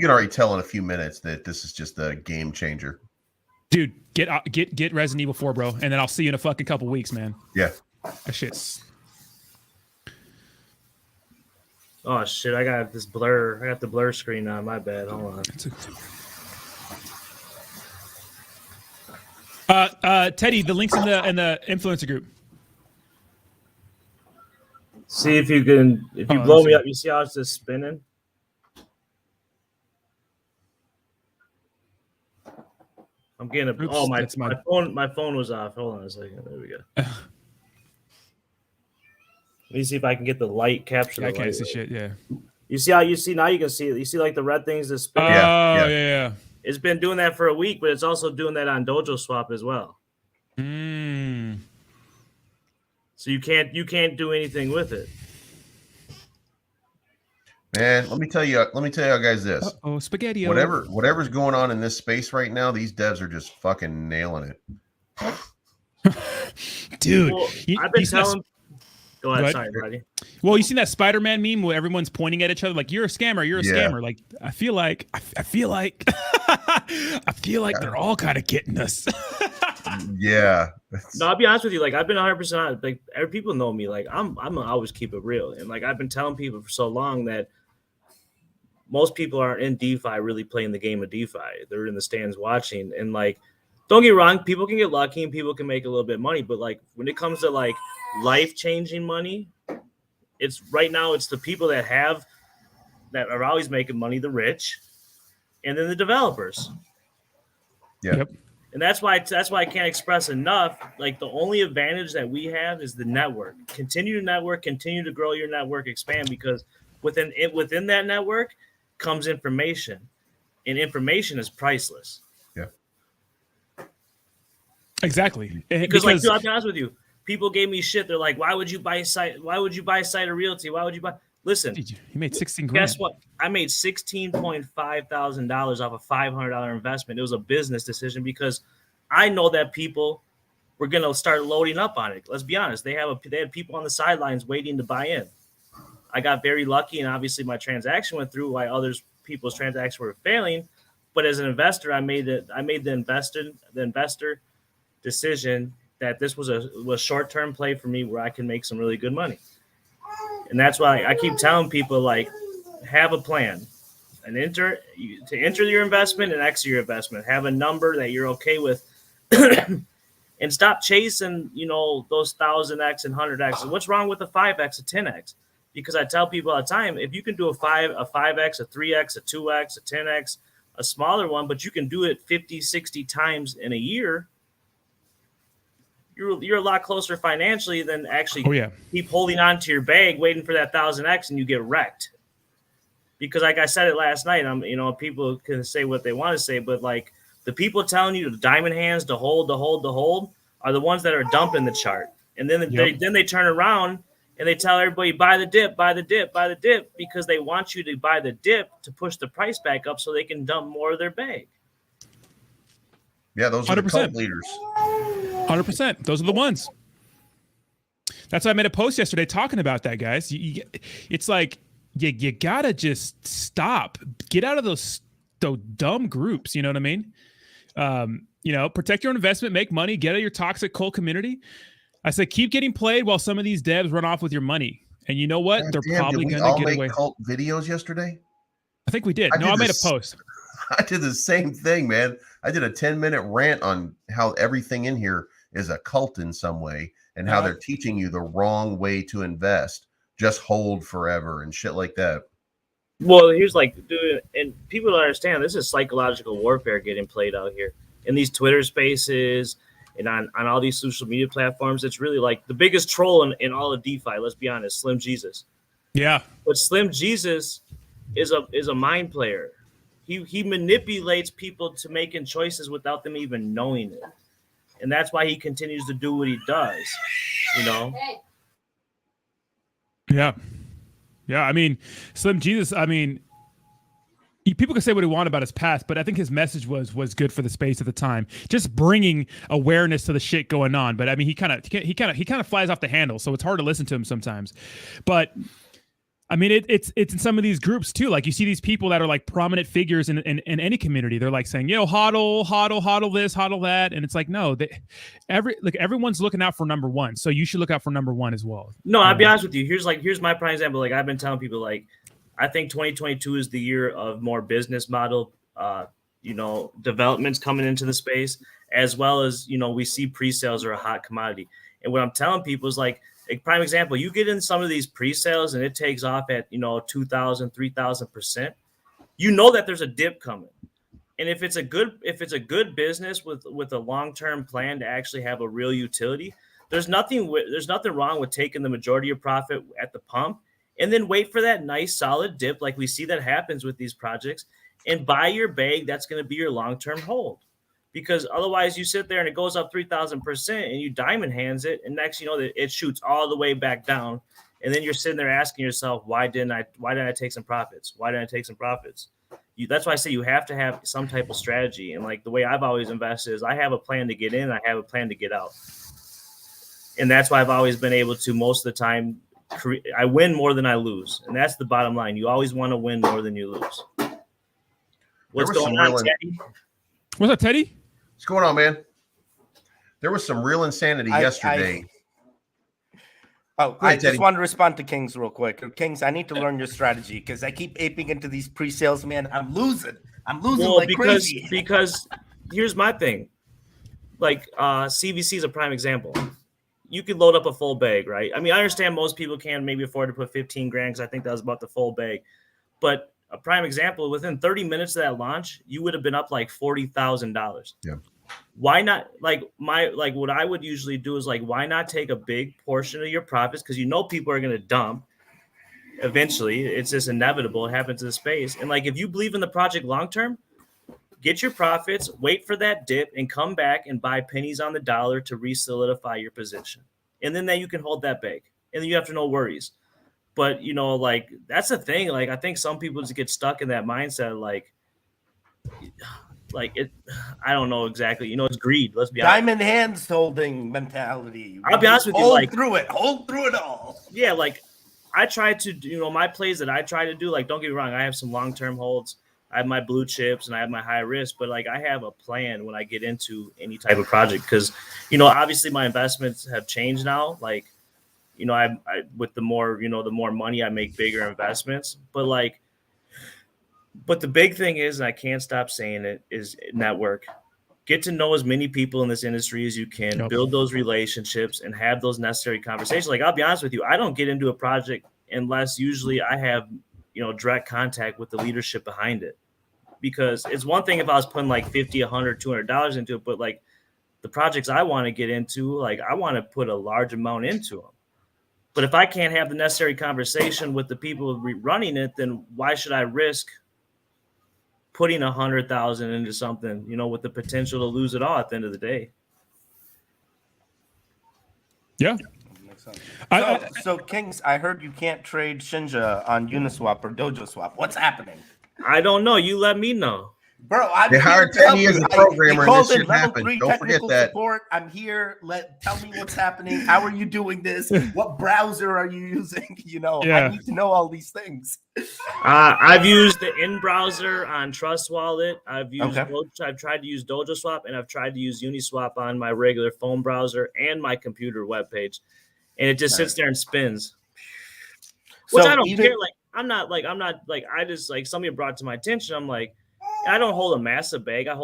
already tell in a few minutes that this is just a game changer. Dude, get Resident Evil 4, bro, and then I'll see you in a fucking couple weeks, man. Yeah. That shit's... Oh shit! I got this blur. I got the blur screen on. My bad. Hold on. Teddy, the link's in the influencer group. See if you can. If you blow me up, you see how it's just spinning. I'm getting a. Oops, my phone was off. Hold on a second. There we go. Let me see if I can get the light capture. I can't see shit. Yeah. You see how you see now? You can see it. You see like the red things that spin. Yeah. It's been doing that for a week, but it's also doing that on Dojo Swap as well. So you can't do anything with it. Man, let me tell you guys this. Spaghetti. Whatever's going on in this space right now, these devs are just fucking nailing it. Dude, well, I've been telling. Go ahead. Sorry, buddy. Well, you seen that Spider-Man meme where everyone's pointing at each other like, "You're a scammer. You're a scammer." Like, I feel like they're all kind of getting us. Yeah. No, I'll be honest with you. Like, I've been 100% honest. Like, people know me. Like, I'm gonna always keep it real. And like, I've been telling people for so long that most people aren't in DeFi really playing the game of DeFi. They're in the stands watching. And like, don't get wrong, people can get lucky and people can make a little bit of money. But like, when it comes to like life-changing money, it's right now it's the people that are always making money, the rich, and then the developers. Yeah. Yep. And that's why I can't express enough. Like, the only advantage that we have is the network. Continue to network, continue to grow your network, expand, because within that network comes information, and information is priceless. Yeah. Exactly. Because like, dude, I'll be honest with you. People gave me shit. They're like, why would you buy Site? Why would you buy Site or Realty? Why would you buy? Listen, you made $16,000. Guess what? I made $16.5 thousand off a $500 investment. It was a business decision because I know that people were gonna start loading up on it. Let's be honest. They had people on the sidelines waiting to buy in. I got very lucky, and obviously my transaction went through while people's transactions were failing. But as an investor, I made the investor decision that this was a short-term play for me where I can make some really good money. And that's why I keep telling people, like, have a plan and enter your investment and exit your investment. Have a number that you're okay with. And and stop chasing, those 1000x and 100x. What's wrong with a 5x, a 10x? Because I tell people all the time, if you can do a 5x, a 3x, a 2x, a 10x, a smaller one, but you can do it 50, 60 times in a year, you're a lot closer financially than actually keep holding on to your bag, waiting for that 1000x, and you get wrecked. Because like I said it last night, people can say what they want to say, but like the people telling you the diamond hands to hold are the ones that are dumping the chart. And then they turn around and they tell everybody, buy the dip, buy the dip, buy the dip, because they want you to buy the dip to push the price back up so they can dump more of their bag. Yeah, those are the cult leaders. 100%. Those are the ones. That's why I made a post yesterday talking about that, guys. It's like you gotta just stop. Get out of those dumb groups. You know what I mean? Protect your own investment, make money, get out of your toxic cult community. I said, keep getting played while some of these devs run off with your money. And you know what? God, they're probably going to get away. Cult videos yesterday. I think we did. I made a post. I did the same thing, man. I did a 10-minute rant on how everything in here is a cult in some way and how they're teaching you the wrong way to invest. Just hold forever and shit like that. Well, here's dude, and people don't understand, this is psychological warfare getting played out here in these Twitter spaces and on all these social media platforms. It's really like the biggest troll in all of DeFi, let's be honest, Slim Jesus. Yeah. But Slim Jesus is a mind player. He manipulates people to making choices without them even knowing it. And that's why he continues to do what he does, Yeah. Yeah. I mean, Slim Jesus, people can say what he want about his past, but I think his message was good for the space at the time, just bringing awareness to the shit going on. But I mean, he kind of flies off the handle, so it's hard to listen to him sometimes. But I mean, it's in some of these groups too. Like you see these people that are like prominent figures in any community. They're like saying, hodl this, hodl that, and it's like, no, everyone's looking out for number one, so you should look out for number one as well. No, I'll be honest with you. Here's my prime example. Like I've been telling people, like I think 2022 is the year of more business model, developments coming into the space, as well as we see pre-sales are a hot commodity. And what I'm telling people is like. A prime example, you get in some of these pre-sales and it takes off at 2,000, 3,000%. You know that there's a dip coming, and if it's a good business with a long-term plan to actually have a real utility, there's nothing wrong with taking the majority of profit at the pump and then wait for that nice solid dip, like we see that happens with these projects, and buy your bag. That's going to be your long-term hold. Because otherwise you sit there and it goes up 3,000% and you diamond hands it, and next you know that it shoots all the way back down, and then you're sitting there asking yourself, why didn't I take some profits? Why didn't I take some profits? That's why I say you have to have some type of strategy. And like the way I've always invested is I have a plan to get in, I have a plan to get out, and that's why I've always been able to most of the time I win more than I lose, and that's the bottom line. You always want to win more than you lose. What's going on, Teddy? What's up, Teddy? What's going on, man? There was some real insanity yesterday. I just want to respond to Kings real quick. Kings, I need to learn your strategy because I keep aping into these pre-sales, man. I'm losing crazy. Because here's my thing. Like CVC is a prime example. You could load up a full bag, right? I mean, I understand most people can maybe afford to put 15 grand because I think that was about the full bag. But a prime example, within 30 minutes of that launch, you would have been up like $40,000. Yeah. Why not? What I would usually do is why not take a big portion of your profits? Because people are going to dump eventually. It's just inevitable. It happens in the space. And if you believe in the project long-term, get your profits, wait for that dip, and come back and buy pennies on the dollar to re-solidify your position. And then you can hold that bag. And then you have no worries. But, that's the thing. I think some people just get stuck in that mindset. I don't know exactly. It's greed. Let's be honest. Diamond hands holding mentality. I'll be honest with you. Hold through it all. Yeah. I try to, my plays that I try to do, don't get me wrong. I have some long-term holds. I have my blue chips and I have my high risk, but I have a plan when I get into any type of project. Cause obviously my investments have changed now. I with the more, the more money I make, bigger investments, but the big thing is, and I can't stop saying it, is network. get to know as many people in this industry as you can, build those relationships, and have those necessary conversations. Like, I'll be honest with you, I don't get into a project unless usually I have, direct contact with the leadership behind it. Because it's one thing if I was putting like $50, $100, $200 into it, but like the projects I want to get into, like I want to put a large amount into them. But if I can't have the necessary conversation with the people running it, then why should I risk putting 100,000 into something, with the potential to lose it all at the end of the day? Yeah. Makes sense. So Kings, I heard you can't trade Shinja on Uniswap or Dojo Swap. What's happening? I don't know. You let me know. Bro, they hired 10 years of programmer and this shit happened. Don't forget that. Support. I'm here. Tell me what's happening. How are you doing this? What browser are you using? I need to know all these things. I've used the in-browser on Trust Wallet. I've tried to use Dojo Swap, and I've tried to use Uniswap on my regular phone browser and my computer webpage. And it just sits there and spins. Which I don't care. I just somebody brought it to my attention. I'm like, I don't hold a massive bag. I'm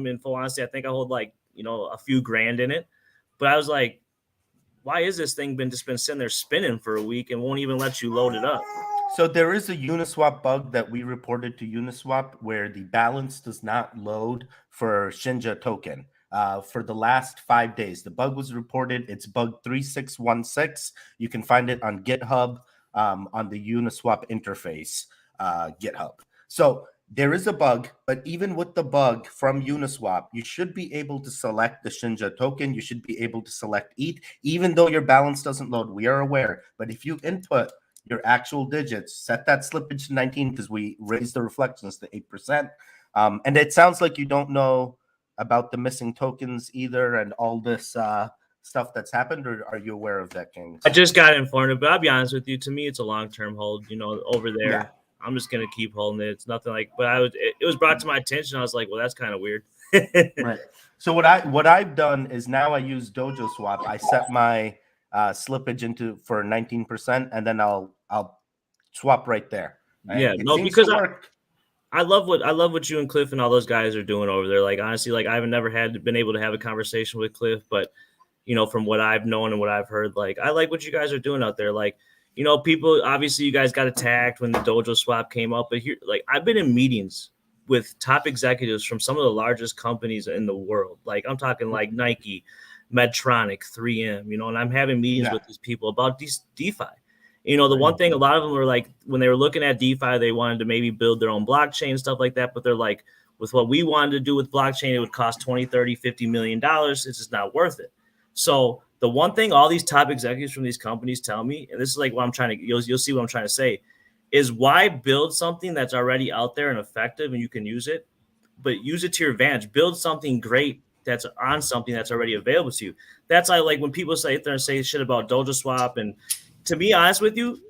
in full honesty, I think I hold a few grand in it. But I was like, why is this thing been sitting there spinning for a week and won't even let you load it up? So there is a Uniswap bug that we reported to Uniswap where the balance does not load for Shinja token. For the last 5 days, the bug was reported. It's bug 3616. You can find it on GitHub, on the Uniswap interface, GitHub. So there is a bug, but even with the bug from Uniswap, you should be able to select the Shinja token. You should be able to select ETH, even though your balance doesn't load. We are aware. But if you input your actual digits, set that slippage to 19 because we raised the reflections to 8%. And it sounds like you don't know about the missing tokens either and all this stuff that's happened, or are you aware of that, King? I just got informed, but I'll be honest with you. To me, it's a long-term hold, over there. Yeah. I'm just going to keep holding it. It's nothing but it was brought to my attention. I was like, well, that's kind of weird. Right. So what I've done is now I use Dojo Swap. I set my slippage for 19%, and then I'll swap right there. Right? Yeah, because I love what you and Cliff and all those guys are doing over there. Like, honestly, I haven't never been able to have a conversation with Cliff, but from what I've known and what I've heard, I like what you guys are doing out there. People, obviously you guys got attacked when the Dojo Swap came up, but here, I've been in meetings with top executives from some of the largest companies in the world. I'm talking Nike, Medtronic, 3M, and I'm having meetings with these people about these DeFi. The one thing, a lot of them were when they were looking at DeFi, they wanted to maybe build their own blockchain and stuff like that. But they're like, with what we wanted to do with blockchain, it would cost 20, 30, $50 million. It's just not worth it. So the one thing all these top executives from these companies tell me, and this is what I'm trying to, you'll see what I'm trying to say, is why build something that's already out there and effective and you can use it, but use it to your advantage. Build something great that's on something that's already available to you. That's when people sit there and say shit about Dojo Swap. And to be honest with you,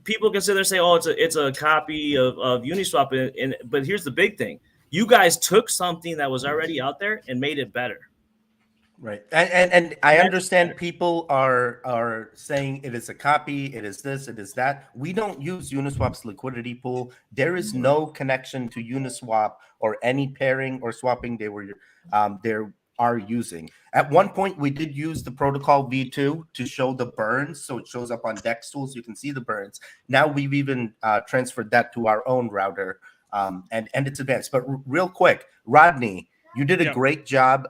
people can sit there and say, oh, it's a copy of Uniswap. But here's the big thing. You guys took something that was already out there and made it better. Right. And I understand people are saying it is a copy, it is this, it is that. We don't use Uniswap's liquidity pool. There is no connection to Uniswap or any pairing or swapping they are using. At one point, we did use the protocol V2 to show the burns. So it shows up on DEX tools. You can see the burns. Now we've even transferred that to our own router and it's advanced. But real quick, Rodney, you did a great job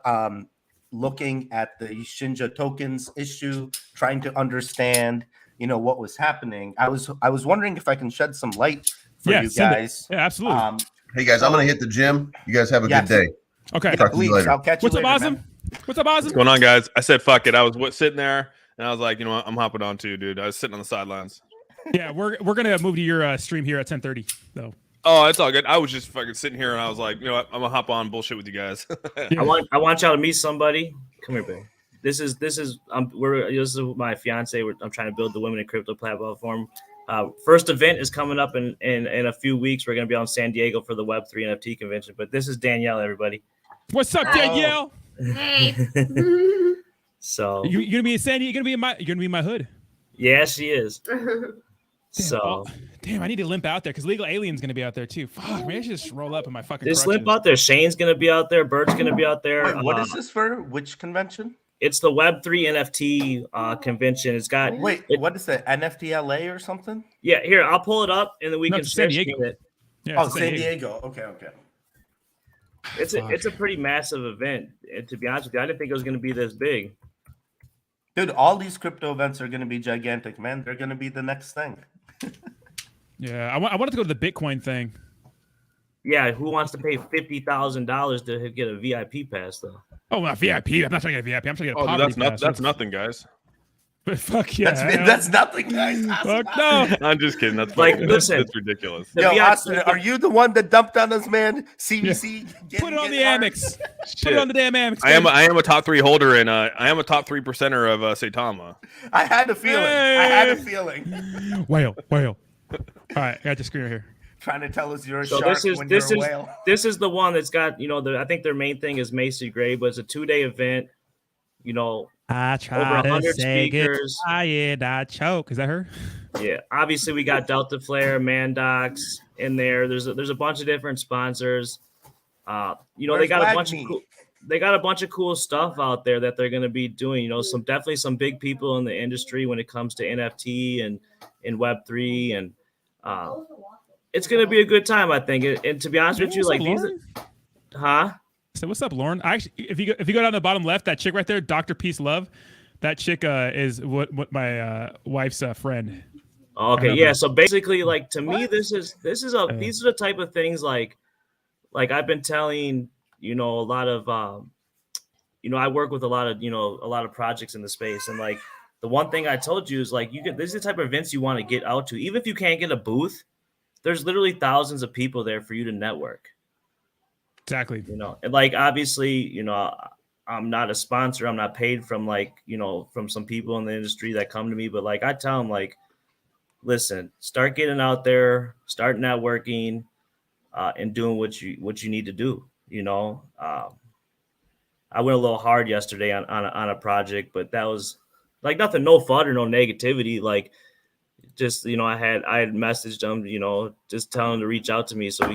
looking at the Shinja tokens issue, trying to understand, what was happening. I was wondering if I can shed some light for you guys. Yeah, absolutely. Hey guys, I'm going to hit the gym. You guys have a good day. Okay. Talk to you later. I'll catch you later, man. What's up, Ozzy? What's going on, guys? I said, fuck it. I was sitting there and I was like, I'm hopping on too, dude. I was sitting on the sidelines. Yeah, we're going to move to your stream here at 10:30 though. Oh, it's all good. I was just fucking sitting here and I was like, you know what? I'm gonna hop on bullshit with you guys. I want y'all to meet somebody. Come here, babe. This is my fiance. I'm trying to build the Women in Crypto platform. First event is coming up in a few weeks. We're gonna be on San Diego for the Web3 NFT convention. But this is Danielle, everybody. What's up, Danielle? Hey. So you're gonna be in San Diego. You're gonna be in my hood. Yeah, she is. Damn, I need to limp out there because Legal Alien's going to be out there too. Fuck, maybe I should just roll up in my fucking Just crutches. limp out there. Shane's going to be out there. Bert's going to be out there. Wait, what is this for? Which convention? It's the Web3 NFT convention. It's got. Wait, what is it? NFT LA or something? Yeah, here, I'll pull it up and then we can San Diego. it. Yeah, Oh, San Diego. Okay. It's a pretty massive event. And to be honest with you, I didn't think it was going to be this big. Dude, all these crypto events are going to be gigantic, man. They're going to be the next thing. Yeah, I wanted to go to the Bitcoin thing. Yeah, who wants to pay $50,000 to get a VIP pass though? Oh, not VIP. I'm not trying to get a VIP. I'm trying to get a Oh, poverty dude, pass. that's nothing, guys. But fuck yeah. That's nothing, guys. Fuck no. I'm just kidding. That's Like, fucking, listen. that's ridiculous. The Yo, VIP Austin, are you the one that dumped on us, man? CVC? Put it on the Amex. Put it on the damn Amex. I am a top 3 holder and I am a top 3 percenter of Saitama. I had a feeling. Whale. All right, I got the screen right here. Trying to tell us you're a So shark when you're a whale. this is the one that's got, I think their main thing is Macy Gray, but it's a 2-day event. I over 100 speakers. I choke. Is that her? Yeah, obviously we got Delta Flare, Mandox in there. There's a bunch of different sponsors. They got a bunch of cool stuff out there that they're going to be doing. Definitely some big people in the industry when it comes to NFT and Web3, and it's going to be a good time, I think. And to be honest with you, like So what's up, Lauren? Actually, if you go down the bottom left, that chick right there, Dr. Peace Love, that chick is what my wife's friend. Okay, yeah. So basically, like, to me, these are the type of things like I've been telling a lot of I work with a lot of projects in the space, and like the one thing I told you is like this is the type of events you want to get out to, even if you can't get a booth. There's literally thousands of people there for you to network. Exactly. And like, obviously, I'm not a sponsor. I'm not paid from from some people in the industry that come to me. But like, I tell them, like, listen, start getting out there, start networking, and doing what you need to do. I went a little hard yesterday on a project, but that was like nothing, no fun or no negativity. Like, just I had messaged them, just telling them to reach out to me so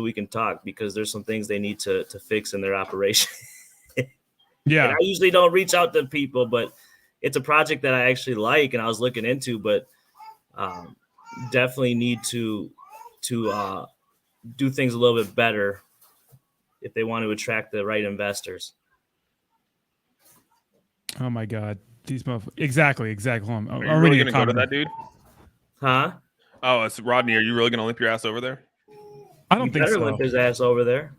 we can talk, because there's some things they need to fix in their operation. Yeah, and I usually don't reach out to people, but it's a project that I actually like and I was looking into, but definitely need to do things a little bit better if they want to attract the right investors. Oh my God, these motherfuckers! Exactly. I'm Are you really gonna go to that, dude? Huh? Oh, it's Rodney. Are you really gonna limp your ass over there? I don't think so. Limp his ass over there.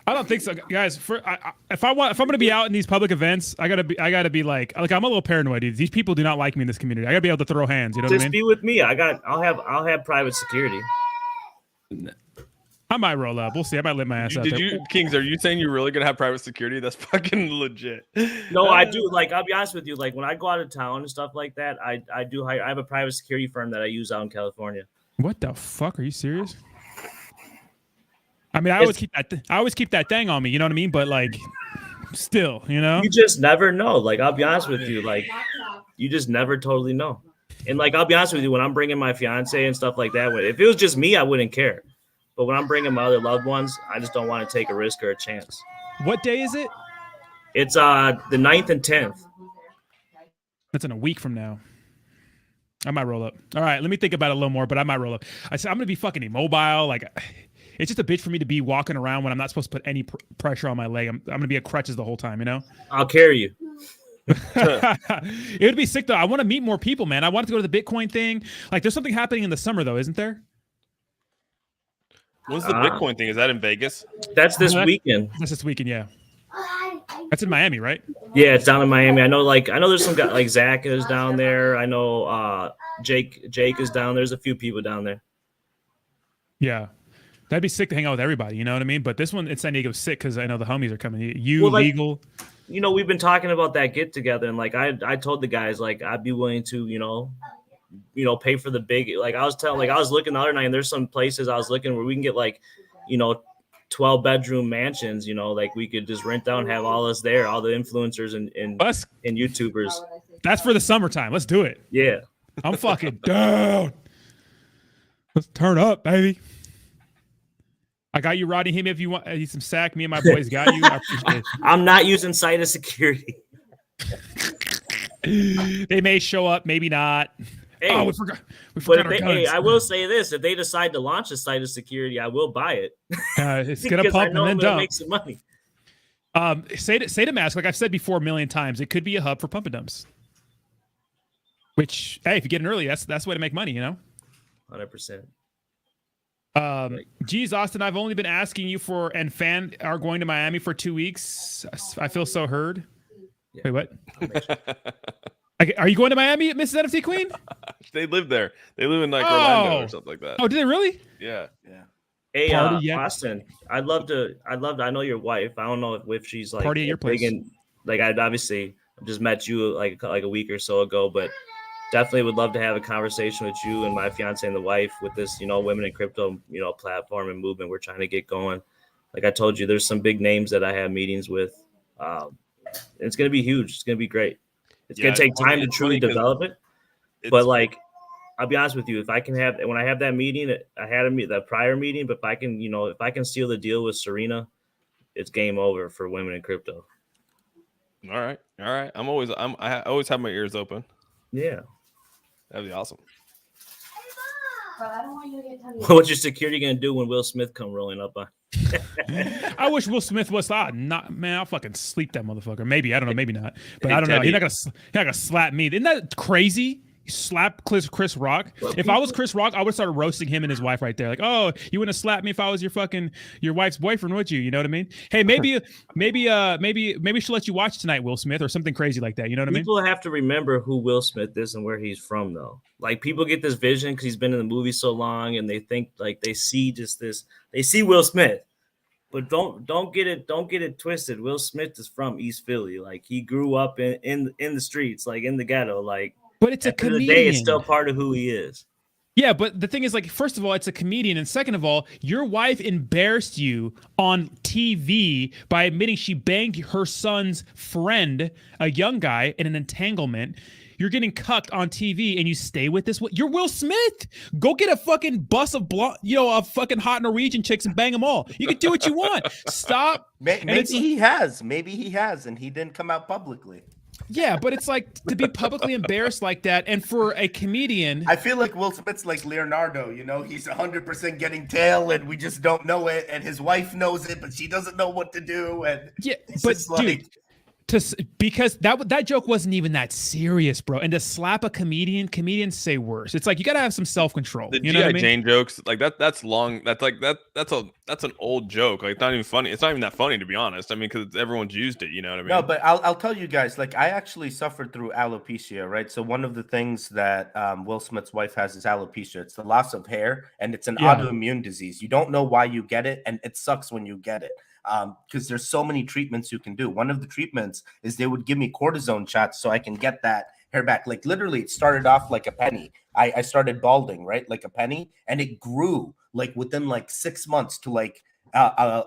I don't think so, guys. If I'm gonna be out in these public events, I gotta be like I'm a little paranoid, dude. These people do not like me in this community. I gotta be able to throw hands. You know what I mean? Just be with me. I'll have private security. I might roll up. We'll see. I might let my ass out there. Kings, are you saying you're really gonna have private security? That's fucking legit. No, I do. Like, I'll be honest with you. Like, when I go out of town and stuff like that, I have a private security firm that I use out in California. What the fuck? Are you serious? I mean, I always keep that thing on me. You know what I mean? But like, still, you just never know. Like, I'll be honest with you. Like, you just never totally know. And like, I'll be honest with you. When I'm bringing my fiance and stuff like that, if it was just me, I wouldn't care. But when I'm bringing my other loved ones, I just don't want to take a risk or a chance. What day is it? It's the 9th and 10th. That's in a week from now. I might roll up. All right, let me think about it a little more, but I might roll up. I said I'm gonna be fucking immobile. Like, it's just a bitch for me to be walking around when I'm not supposed to put any pressure on my leg. I'm gonna be at crutches the whole time. I'll carry you. It would be sick though. I want to meet more people, man. I want to go to the Bitcoin thing. Like, there's something happening in the summer though, isn't there? When's the Bitcoin thing? Is that in Vegas? That's this weekend. That's this weekend, yeah. That's in Miami, right? Yeah, it's down in Miami. I know there's some guy like Zach is down there. I know Jake is down there. There's a few people down there. Yeah. That'd be sick to hang out with everybody, you know what I mean? But this one in San Diego's sick because I know the homies are coming. Legal. We've been talking about that get together, and like I told the guys, like, I'd be willing to, pay for the big, like I was looking the other night, and there's some places I was looking where we can get 12 bedroom mansions, like we could just rent out and have all us there, all the influencers and YouTubers. That's for the summertime. Let's do it. Yeah. I'm fucking down. Let's turn up, baby. I got you, Rodney. Hit me if you want. Need some sack. Me and my boys got you. I appreciate it. I'm not using site of security. They may show up, maybe not. Hey, oh, we forgot our guns. Hey, I will say this: if they decide to launch a site of security, I will buy it. It's gonna pump and then dump. Make some money. Say to Mask, like I've said before a million times, it could be a hub for pump and dumps. Which, hey, if you get in early, that's the way to make money, you know. 100%. Geez, Austin, I've only been asking you for, and fan are going to Miami for 2 weeks. I feel so heard. Yeah. Wait, what? Are you going to Miami, Mrs. NFT Queen? They live there. They live in like Orlando or something like that. Oh, did they really? Yeah. Hey, Austin, I'd love to. I know your wife. I don't know if she's like party at your place. Like I obviously just met you like a week or so ago, but definitely would love to have a conversation with you and my fiance and the wife with this, women in crypto, platform and movement we're trying to get going. Like I told you, there's some big names that I have meetings with. It's going to be huge. It's going to be great. It's going to take time to truly develop it. But like, I'll be honest with you, if I can have, when I have that meeting, I had that prior meeting, but if I can, if I can seal the deal with Serena, it's game over for women in crypto. All right. I always have my ears open. Yeah. That'd be awesome. Bro, I don't want you to get tummy. What's your security gonna do when Will Smith come rolling up on? I wish Will Smith was I'll fucking sleep that motherfucker. Maybe, I don't know, maybe not. But I don't know. He's not gonna slap me. Isn't that crazy? Slap Chris Rock. If I was Chris Rock, I would start roasting him and his wife right there. Like, oh, you wouldn't have slapped me if I was your wife's boyfriend, would you? You know what I mean? Hey, maybe she'll let you watch tonight, Will Smith, or something crazy like that. You know what I mean? People have to remember who Will Smith is and where he's from, though. Like people get this vision because he's been in the movie so long, and they think like they see just this. They see Will Smith, but don't get it twisted. Will Smith is from East Philly. Like he grew up in the streets, like in the ghetto, like. But it's a comedian. The day, it's still part of who he is. Yeah, but the thing is, like, first of all, it's a comedian, and second of all, your wife embarrassed you on TV by admitting she banged her son's friend, a young guy, in an entanglement. You're getting cucked on TV, and you stay with this. You're Will Smith. Go get a fucking bus of a fucking hot Norwegian chicks and bang them all. You can do what you want. Stop. Maybe he has, and he didn't come out publicly. Yeah, but it's like to be publicly embarrassed like that, and for a comedian, I feel like Will Smith's like Leonardo. He's 100% getting tail, and we just don't know it. And his wife knows it, but she doesn't know what to do. And yeah, but dude, because that joke wasn't even that serious, bro. And to slap a comedians say worse. It's like you gotta have some self-control. The you know what I mean? Jane jokes like that's long. That's like that's an old joke. Like it's not even funny. It's not even that funny, to be honest. I mean, because everyone's used it. You know what I mean? No, but I'll tell you guys. Like I actually suffered through alopecia, right? So one of the things that Will Smith's wife has is alopecia. It's the loss of hair, and it's an autoimmune disease. You don't know why you get it, and it sucks when you get it. Because there's so many treatments you can do. One of the treatments is they would give me cortisone shots so I can get that hair back. Like literally, it started off like a penny. I started balding, right, like a penny, and it grew like within like 6 months to like a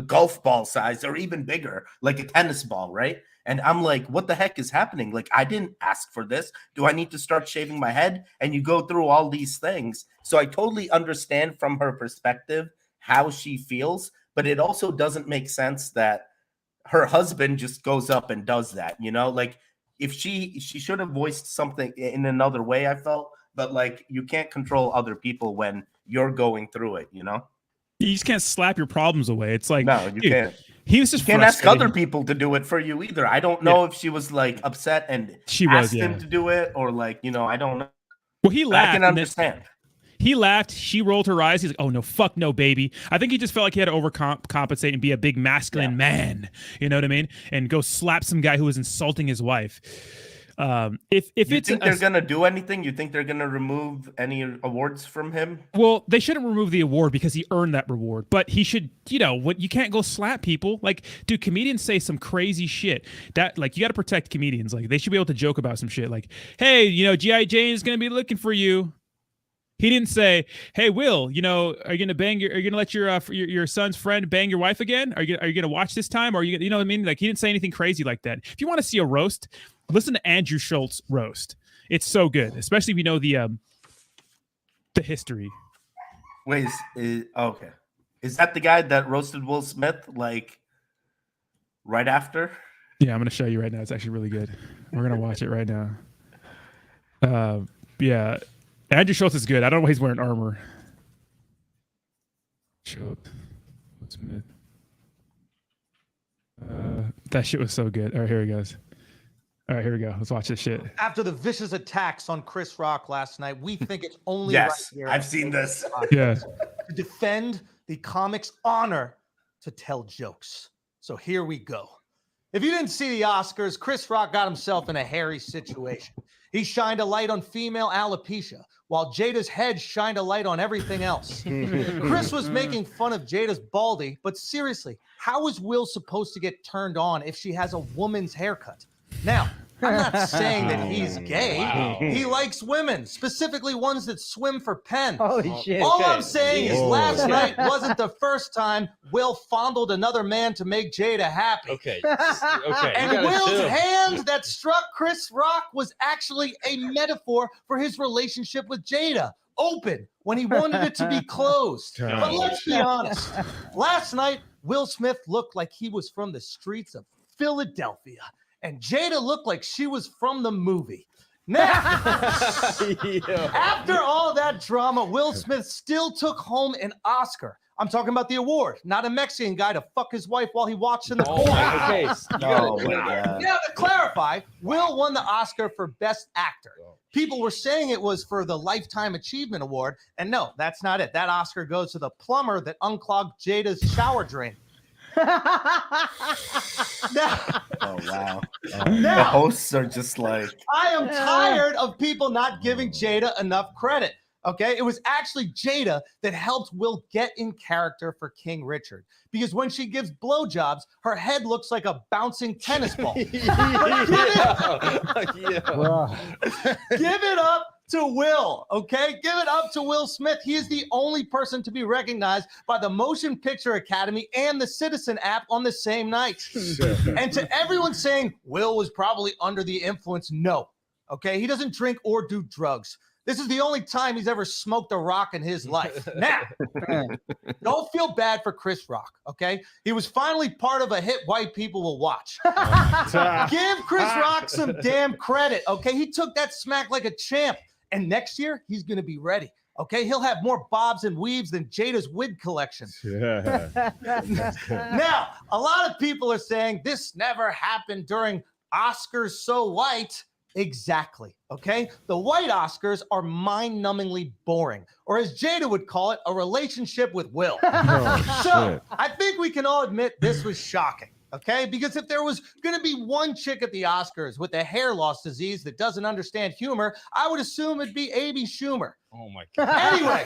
golf ball size or even bigger, like a tennis ball, right? And I'm like, what the heck is happening? Like, I didn't ask for this. Do I need to start shaving my head? And you go through all these things. So I totally understand from her perspective how she feels. But it also doesn't make sense that her husband just goes up and does that, like if she should have voiced something in another way, I felt, but like you can't control other people when you're going through it, You just can't slap your problems away. It's like, no, you can't. He was just can't ask other people to do it for you either. I don't know if she was like upset and asked him to do it or like, I don't know. Well, he laughed. I can understand. He laughed. She rolled her eyes. He's like, "Oh no, fuck no, baby." I think he just felt like he had to overcompensate and be a big masculine man. You know what I mean? And go slap some guy who was insulting his wife. If you think they're gonna do anything, you think they're gonna remove any awards from him? Well, they shouldn't remove the award because he earned that reward. But he should, you can't go slap people. Like, dude, comedians say some crazy shit. That you got to protect comedians. Like, they should be able to joke about some shit. Like, hey, G.I. Jane is gonna be looking for you. He didn't say, "Hey, Will, are you gonna are you gonna let your son's friend bang your wife again? Are you gonna watch this time? Or you know what I mean?" Like he didn't say anything crazy like that. If you want to see a roast, listen to Andrew Schultz roast. It's so good, especially if you know the history Wait, okay. Is that the guy that roasted Will Smith like right after? Yeah, I'm gonna show you right now. It's actually really good. We're gonna watch it right now. Yeah, Andrew Schultz is good. I don't know why he's wearing armor. Schultz. Smith. That shit was so good. All right, here he goes. All right, here we go. Let's watch this shit. After the vicious attacks on Chris Rock last night, we think it's only Yes, right here. I've seen this. Yeah. To defend the comic's honor to tell jokes. So here we go. If you didn't see the Oscars, Chris Rock got himself in a hairy situation. He shined a light on female alopecia, while Jada's head shined a light on everything else. Chris was making fun of Jada's baldy, but seriously, how is Will supposed to get turned on if she has a woman's haircut? Now, I'm not saying that he's gay. Wow. He likes women, specifically ones that swim for Penn. Holy shit. All I'm saying is last night wasn't the first time Will fondled another man to make Jada happy. Okay. Okay. And Will's hand that struck Chris Rock was actually a metaphor for his relationship with Jada. Open when he wanted it to be closed. But let's be honest. Last night, Will Smith looked like he was from the streets of Philadelphia. And Jada looked like she was from the movie. Now, after all that drama, Will Smith still took home an Oscar. I'm talking about the award, not a Mexican guy to fuck his wife while he watched in the corner. Okay. Now, to clarify, Will won the Oscar for Best Actor. People were saying it was for the Lifetime Achievement Award, and no, that's not it. That Oscar goes to the plumber that unclogged Jada's shower drain. Wow. The hosts are just like, I am tired of people not giving Jada enough credit. Okay, it was actually Jada that helped Will get in character for King Richard, because when she gives blowjobs, her head looks like a bouncing tennis ball. Give it up to Will, okay? Give it up to Will Smith. He is the only person to be recognized by the Motion Picture Academy and the Citizen app on the same night. And to everyone saying Will was probably under the influence, no, okay? He doesn't drink or do drugs. This is the only time he's ever smoked a rock in his life. Now, don't feel bad for Chris Rock, okay? He was finally part of a hit white people will watch. Give Chris Rock some damn credit, okay? He took that smack like a champ. And next year, he's going to be ready, okay? He'll have more bobs and weaves than Jada's wig collection. Now, a lot of people are saying this never happened during Oscars So White. Exactly. Okay. The white Oscars are mind-numbingly boring, or as Jada would call it, a relationship with Will. So I think we can all admit this was shocking. Okay. Because if there was going to be one chick at the Oscars with a hair loss disease that doesn't understand humor, I would assume it'd be Amy Schumer. Oh my God. Anyway,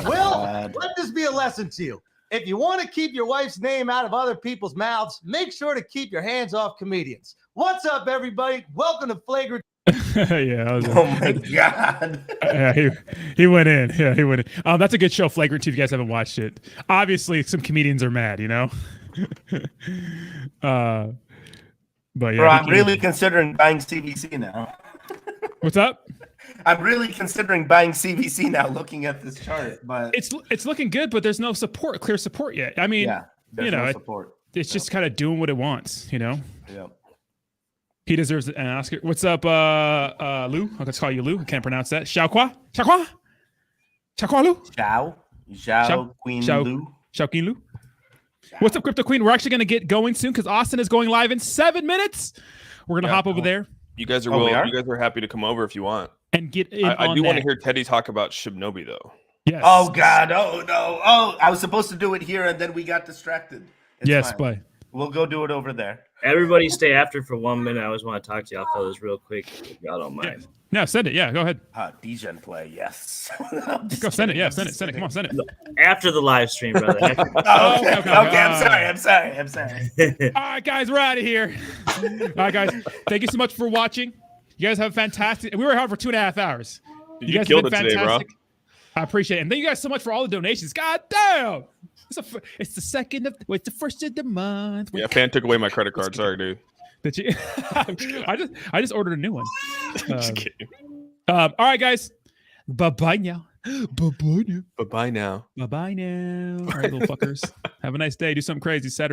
Will, let this be a lesson to you. If you want to keep your wife's name out of other people's mouths, make sure to keep your hands off comedians. What's up, everybody? Welcome to Flagrant. Yeah. Oh my God. Yeah, he went in. Yeah, he went in. That's a good show, Flagrant 2, if you guys haven't watched it. Obviously, some comedians are mad, you know? But yeah. Bro, I'm really considering buying CVC now. What's up? I'm really considering buying CVC now, looking at this chart, but it's looking good, but there's no clear support yet. I mean, you know, support. It's just kind of doing what it wants, you know? Yeah. He deserves an Oscar. What's up, Lou? I'll just call you Lou. I can't pronounce that. Xiaoqua? Lu? Xiao Queen Lu. Xiao Queen Lu. What's up, Crypto Queen? We're actually going to get going soon because Austin is going live in 7 minutes. We're going to hop over there. You guys are you guys are happy to come over if you want. And get in I do want to hear Teddy talk about Shibnobi, though. Yes. Oh, God. Oh, no. Oh, I was supposed to do it here, and then we got distracted. It's fine. Play. We'll go do it over there. Everybody stay after for 1 minute. I always want to talk to y'all fellas real quick, if y'all don't mind. Yeah, send it. Yeah, go ahead. Degen play, yes. Go send it. Yeah, send it. Come on, send it. After the live stream, brother. Okay. I'm sorry. All right, guys, we're out of here. All right, guys, thank you so much for watching. You guys have fantastic. We were out for 2.5 hours. You guys killed it today, bro. I appreciate it. And thank you guys so much for all the donations. God damn. It's the first of the month. Yeah, fan took away my credit card. Sorry, dude. Did you? I just ordered a new one. All right, guys. Bye-bye now. Bye-bye now. Bye-bye now. Bye-bye now. All right, little fuckers. Have a nice day. Do something crazy Saturday.